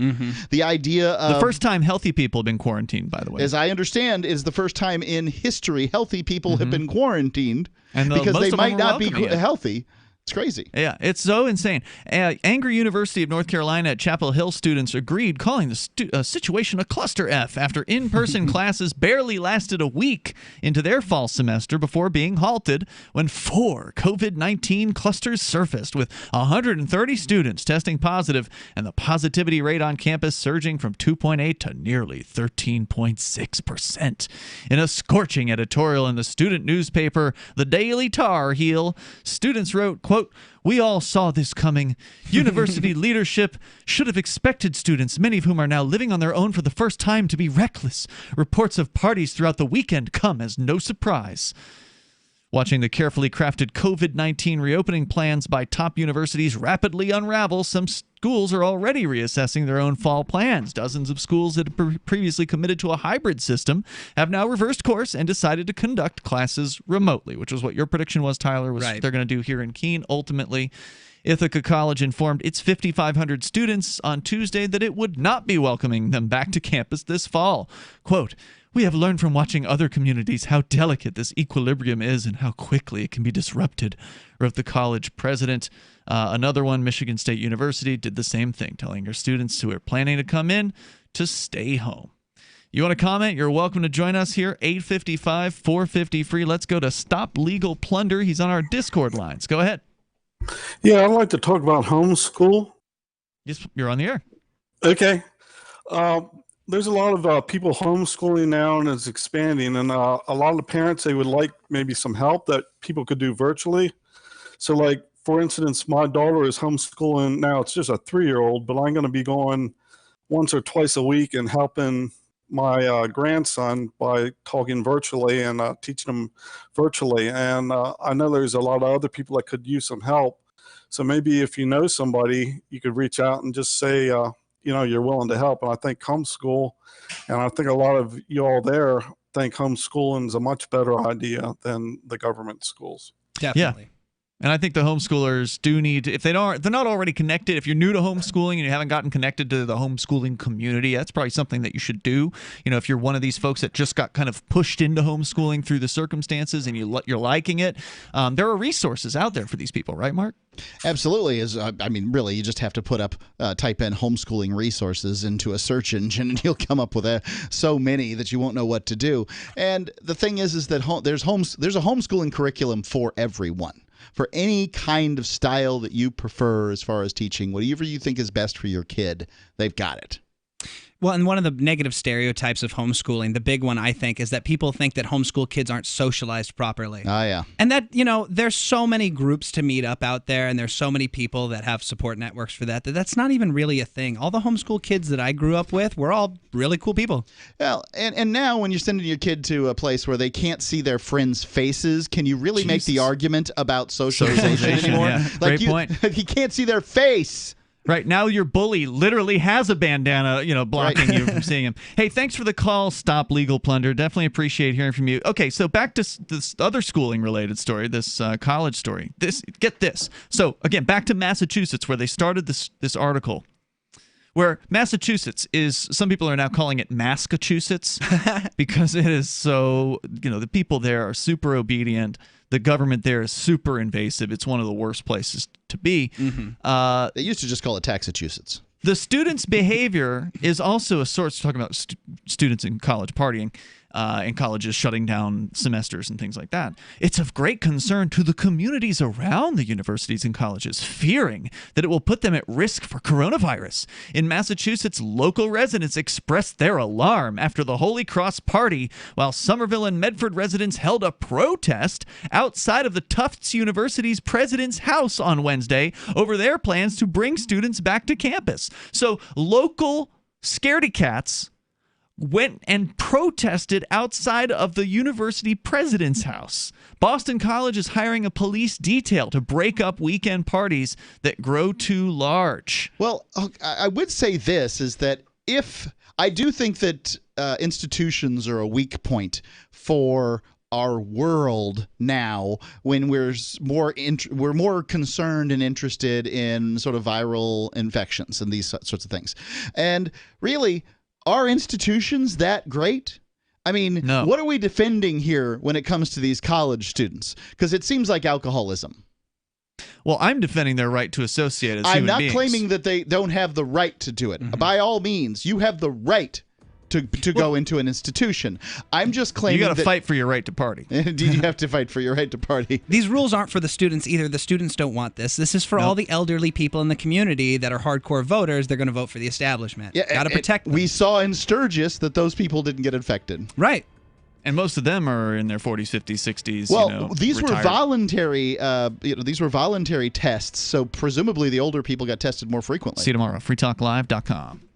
the idea of... The first time healthy people have been quarantined, by the way. As I understand, is the first time in history healthy people have been quarantined because most they of them might were not be welcoming it. healthy. It's crazy. Yeah, it's so insane. Angry University of North Carolina at Chapel Hill students agreed, calling the situation a cluster F after in-person classes barely lasted a week into their fall semester before being halted when 4 COVID-19 clusters surfaced, with 130 students testing positive and the positivity rate on campus surging from 2.8 to nearly 13.6%. In a scorching editorial in the student newspaper, the Daily Tar Heel, students wrote, quote, we all saw this coming. University leadership should have expected students, many of whom are now living on their own for the first time, to be reckless. Reports of parties throughout the weekend come as no surprise. Watching the carefully crafted COVID-19 reopening plans by top universities rapidly unravel, some schools are already reassessing their own fall plans. Dozens of schools that had previously committed to a hybrid system have now reversed course and decided to conduct classes remotely, which was what your prediction was, Tyler, was they're going to do here in Keene. Ultimately, Ithaca College informed its 5,500 students on Tuesday that it would not be welcoming them back to campus this fall. Quote, we have learned from watching other communities how delicate this equilibrium is and how quickly it can be disrupted, wrote the college president. Another one, Michigan State University, did the same thing, telling their students who are planning to come in to stay home. You want to comment? You're welcome to join us here, 855-450-FREE. Let's go to Stop Legal Plunder. He's on our Discord lines. Go ahead. Yeah, I'd like to talk about homeschool. Yes, you're on the air. Okay. There's a lot of people homeschooling now, and it's expanding. And a lot of the parents, they would like maybe some help that people could do virtually. So, like, for instance, my daughter is homeschooling now. It's just a 3-year-old, but I'm going to be going once or twice a week and helping my grandson by talking virtually and teaching him virtually. And I know there's a lot of other people that could use some help. So maybe if you know somebody, you could reach out and just say, you're willing to help. And I think homeschool, and I think a lot of you all there think homeschooling is a much better idea than the government schools. Definitely. Yeah. And I think the homeschoolers do need to, if they're not already connected, if you're new to homeschooling and you haven't gotten connected to the homeschooling community, that's probably something that you should do. If you're one of these folks that just got kind of pushed into homeschooling through the circumstances and you're liking it, there are resources out there for these people, right, Mark? Absolutely. Really, you just have to type in homeschooling resources into a search engine, and you'll come up with so many that you won't know what to do. And the thing is that there's a homeschooling curriculum for everyone. For any kind of style that you prefer as far as teaching, whatever you think is best for your kid, they've got it. Well, and one of the negative stereotypes of homeschooling, the big one, I think, is that people think that homeschool kids aren't socialized properly. Oh, yeah. And that, there's so many groups to meet up out there, and there's so many people that have support networks for that's not even really a thing. All the homeschool kids that I grew up with were all really cool people. Well, and now when you're sending your kid to a place where they can't see their friends' faces, can you really make the argument about socialization anymore? Yeah. Great point. He can't see their face. Right. Now your bully literally has a bandana, blocking you from seeing him. Hey, thanks for the call, Stop Legal Plunder. Definitely appreciate hearing from you. Okay, so back to this other schooling-related story, this college story. Get this. So, again, back to Massachusetts, where they started this article, where Massachusetts is, some people are now calling it Massachusetts because it is so, the people there are super obedient. The government there is super invasive. It's one of the worst places to be. Mm-hmm. They used to just call it Taxachusetts. The students' behavior is also a source, talking about students in college partying, and colleges shutting down semesters and things like that. It's of great concern to the communities around the universities and colleges, fearing that it will put them at risk for coronavirus. In Massachusetts, local residents expressed their alarm after the Holy Cross party, while Somerville and Medford residents held a protest outside of the Tufts University's president's house on Wednesday over their plans to bring students back to campus. So local scaredy cats went and protested outside of the university president's house. Boston College is hiring a police detail to break up weekend parties that grow too large. Well, I would say this, is that I do think that institutions are a weak point for our world now, when we're more concerned and interested in sort of viral infections and these sorts of things. And really, are institutions that great? I mean, no. What are we defending here when it comes to these college students? Because it seems like alcoholism. Well, I'm defending their right to associate as human beings. I'm not claiming that they don't have the right to do it. Mm-hmm. By all means, you have the right to go into an institution. I'm just claiming you got to fight for your right to party. Indeed, you have to fight for your right to party. These rules aren't for the students either. The students don't want this. This is for all the elderly people in the community that are hardcore voters. They're going to vote for the establishment. Yeah, got to protect them. We saw in Sturgis that those people didn't get infected. Right. And most of them are in their 40s, 50s, 60s. Well, these retired. were voluntary. These were voluntary tests. So presumably, the older people got tested more frequently. See you tomorrow. freetalklive.com.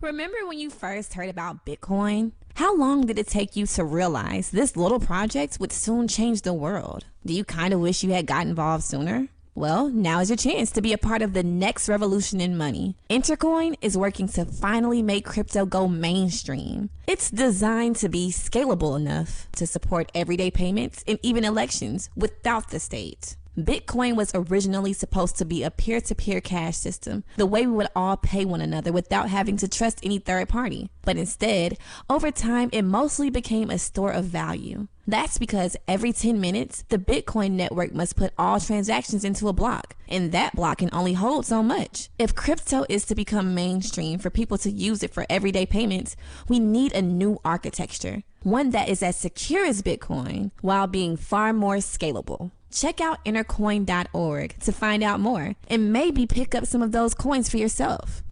Remember when you first heard about Bitcoin? How long did it take you to realize this little project would soon change the world? Do you kind of wish you had got involved sooner? Well, now is your chance to be a part of the next revolution in money. Intercoin is working to finally make crypto go mainstream. It's designed to be scalable enough to support everyday payments and even elections without the state. Bitcoin was originally supposed to be a peer-to-peer cash system, the way we would all pay one another without having to trust any third party. But instead, over time, it mostly became a store of value. That's because every 10 minutes, the Bitcoin network must put all transactions into a block, and that block can only hold so much. If crypto is to become mainstream for people to use it for everyday payments, we need a new architecture, one that is as secure as Bitcoin while being far more scalable. Check out intercoin.org to find out more and maybe pick up some of those coins for yourself.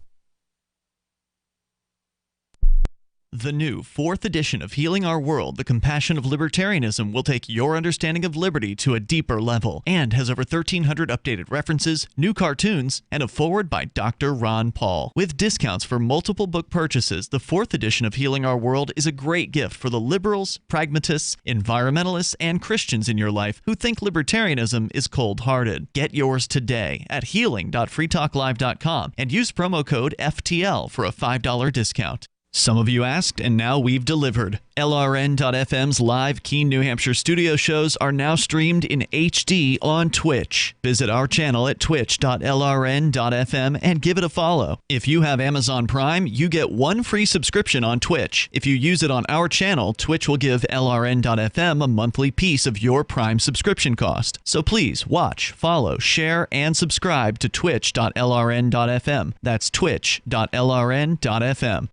The new 4th edition of Healing Our World, The Compassion of Libertarianism, will take your understanding of liberty to a deeper level and has over 1,300 updated references, new cartoons, and a foreword by Dr. Ron Paul. With discounts for multiple book purchases, the 4th edition of Healing Our World is a great gift for the liberals, pragmatists, environmentalists, and Christians in your life who think libertarianism is cold-hearted. Get yours today at healing.freetalklive.com and use promo code FTL for a $5 discount. Some of you asked, and now we've delivered. LRN.FM's live Keene, New Hampshire studio shows are now streamed in HD on Twitch. Visit our channel at twitch.lrn.fm and give it a follow. If you have Amazon Prime, you get 1 free subscription on Twitch. If you use it on our channel, Twitch will give LRN.FM a monthly piece of your Prime subscription cost. So please watch, follow, share, and subscribe to twitch.lrn.fm. That's twitch.lrn.fm.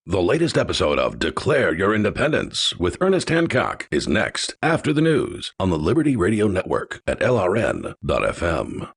The latest episode of Declare Your Independence with Ernest Hancock is next after the news on the Liberty Radio Network at LRN.FM.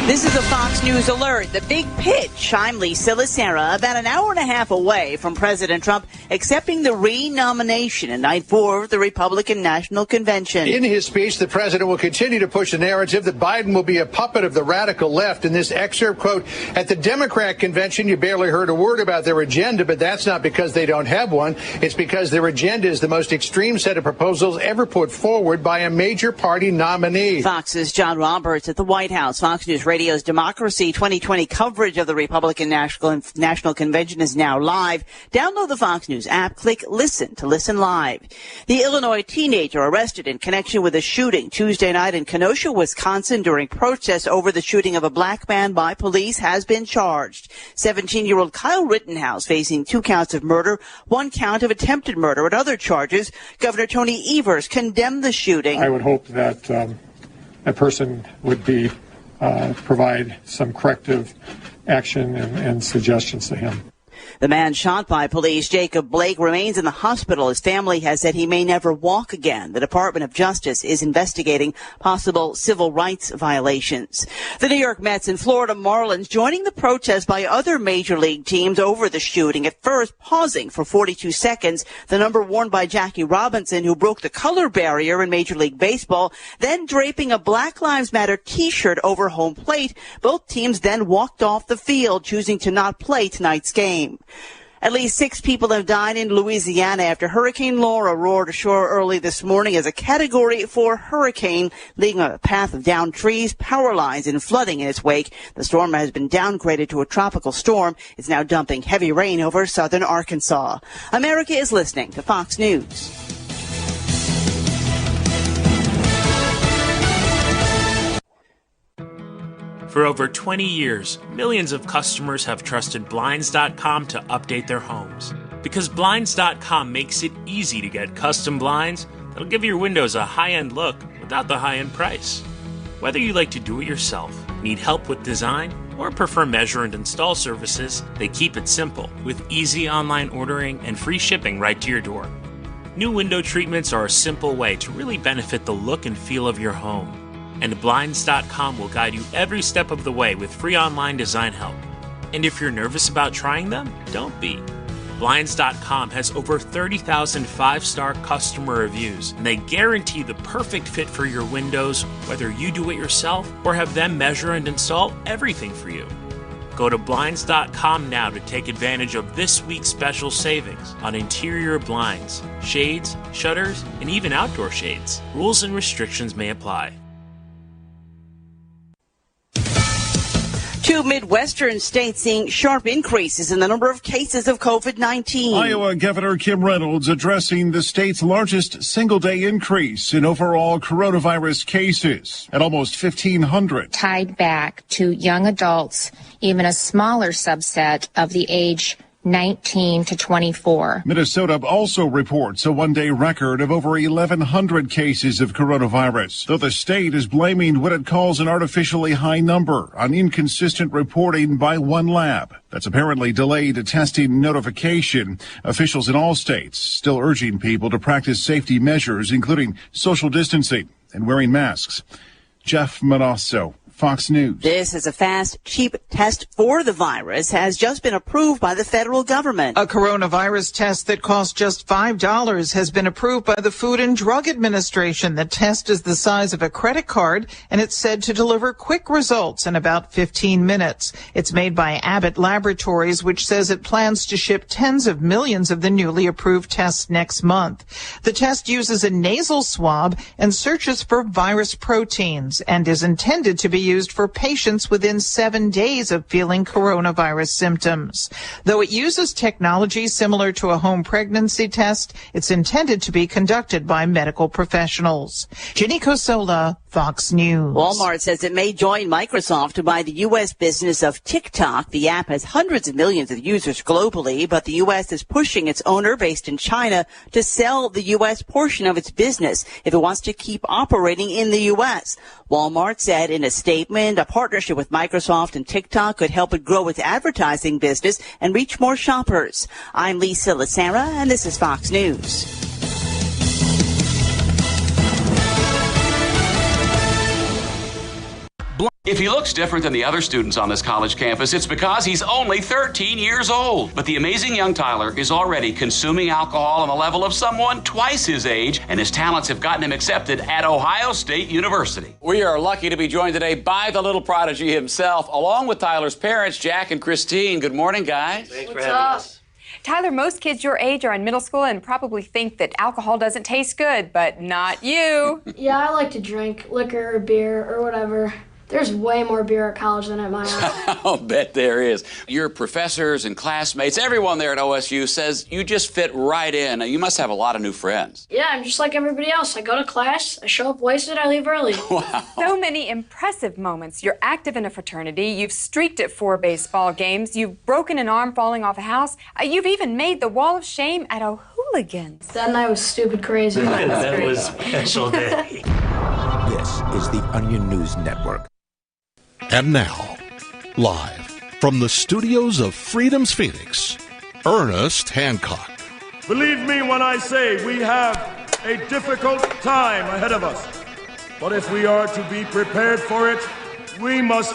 This is a Fox News alert. The big pitch. I'm Lisa Lacera, about an hour and a half away from President Trump accepting the re-nomination in night 4 of the Republican National Convention. In his speech, the president will continue to push the narrative that Biden will be a puppet of the radical left. In this excerpt, quote, at the Democrat convention, you barely heard a word about their agenda, but that's not because they don't have one. It's because their agenda is the most extreme set of proposals ever put forward by a major party nominee. Fox's John Roberts at the White House. Fox News Radio Radio's Democracy 2020 coverage of the Republican National Convention is now live. Download the Fox News app. Click Listen to listen live. The Illinois teenager arrested in connection with a shooting Tuesday night in Kenosha, Wisconsin during protests over the shooting of a black man by police has been charged. 17-year-old Kyle Rittenhouse facing 2 counts of murder, 1 count of attempted murder, and other charges. Governor Tony Evers condemned the shooting. I would hope that a person would be provide some corrective action and suggestions to him. The man shot by police, Jacob Blake, remains in the hospital. His family has said he may never walk again. The Department of Justice is investigating possible civil rights violations. The New York Mets and Florida Marlins joining the protest by other major league teams over the shooting, at first pausing for 42 seconds, the number worn by Jackie Robinson, who broke the color barrier in Major League Baseball, then draping a Black Lives Matter T-shirt over home plate. Both teams then walked off the field, choosing to not play tonight's game. At least 6 people have died in Louisiana after Hurricane Laura roared ashore early this morning as a Category 4 hurricane, leaving a path of downed trees, power lines, and flooding in its wake. The storm has been downgraded to a tropical storm. It's now dumping heavy rain over southern Arkansas. America is listening to Fox News. For over 20 years, millions of customers have trusted Blinds.com to update their homes. Because Blinds.com makes it easy to get custom blinds that'll give your windows a high-end look without the high-end price. Whether you like to do it yourself, need help with design, or prefer measure and install services, they keep it simple with easy online ordering and free shipping right to your door. New window treatments are a simple way to really benefit the look and feel of your home. And Blinds.com will guide you every step of the way with free online design help. And if you're nervous about trying them, don't be. Blinds.com has over 30,000 5-star customer reviews, and they guarantee the perfect fit for your windows, whether you do it yourself or have them measure and install everything for you. Go to Blinds.com now to take advantage of this week's special savings on interior blinds, shades, shutters, and even outdoor shades. Rules and restrictions may apply. 2 Midwestern states seeing sharp increases in the number of cases of COVID-19. Iowa Governor Kim Reynolds addressing the state's largest single-day increase in overall coronavirus cases at almost 1,500. Tied back to young adults, even a smaller subset of the age 19 to 24. Minnesota also reports a one-day record of over 1,100 cases of coronavirus, though the state is blaming what it calls an artificially high number on inconsistent reporting by one lab. That's apparently delayed testing notification. Officials in all states still urging people to practice safety measures, including social distancing and wearing masks. Jeff Manasso, Fox News. This is a fast, cheap test for the virus has just been approved by the federal government. A coronavirus test that costs just $5 has been approved by the Food and Drug Administration. The test is the size of a credit card, and it's said to deliver quick results in about 15 minutes. It's made by Abbott Laboratories, which says it plans to ship tens of millions of the newly approved tests next month. The test uses a nasal swab and searches for virus proteins and is intended to be used for patients within 7 days of feeling coronavirus symptoms. Though it uses technology similar to a home pregnancy test, it's intended to be conducted by medical professionals. Ginny Cosola, Fox News. Walmart says it may join Microsoft to buy the U.S. business of TikTok. The app has hundreds of millions of users globally, but the U.S. is pushing its owner based in China to sell the U.S. portion of its business if it wants to keep operating in the U.S. Walmart said in a statement, a partnership with Microsoft and TikTok could help it grow its advertising business and reach more shoppers. I'm Lisa Lacera, and this is Fox News. If he looks different than the other students on this college campus, it's because he's only 13 years old. But the amazing young Tyler is already consuming alcohol on the level of someone twice his age, and his talents have gotten him accepted at Ohio State University. We are lucky to be joined today by the little prodigy himself, along with Tyler's parents, Jack and Christine. Good morning, guys. Thanks for having us. Tyler, most kids your age are in middle school and probably think that alcohol doesn't taste good, but not you. Yeah, I like to drink liquor or beer or whatever. There's way more beer at college than at my house. I'll bet there is. Your professors and classmates, everyone there at OSU says you just fit right in. You must have a lot of new friends. Yeah, I'm just like everybody else. I go to class, I show up wasted, I leave early. Wow. So many impressive moments. You're active in a fraternity. You've streaked at 4 baseball games. You've broken an arm falling off a house. You've even made the wall of shame at O'Hooligans. That night was stupid crazy. That was a special day. This is the Onion News Network. And now, live from the studios of Freedom's Phoenix, Ernest Hancock. Believe me when I say we have a difficult time ahead of us. But if we are to be prepared for it, we must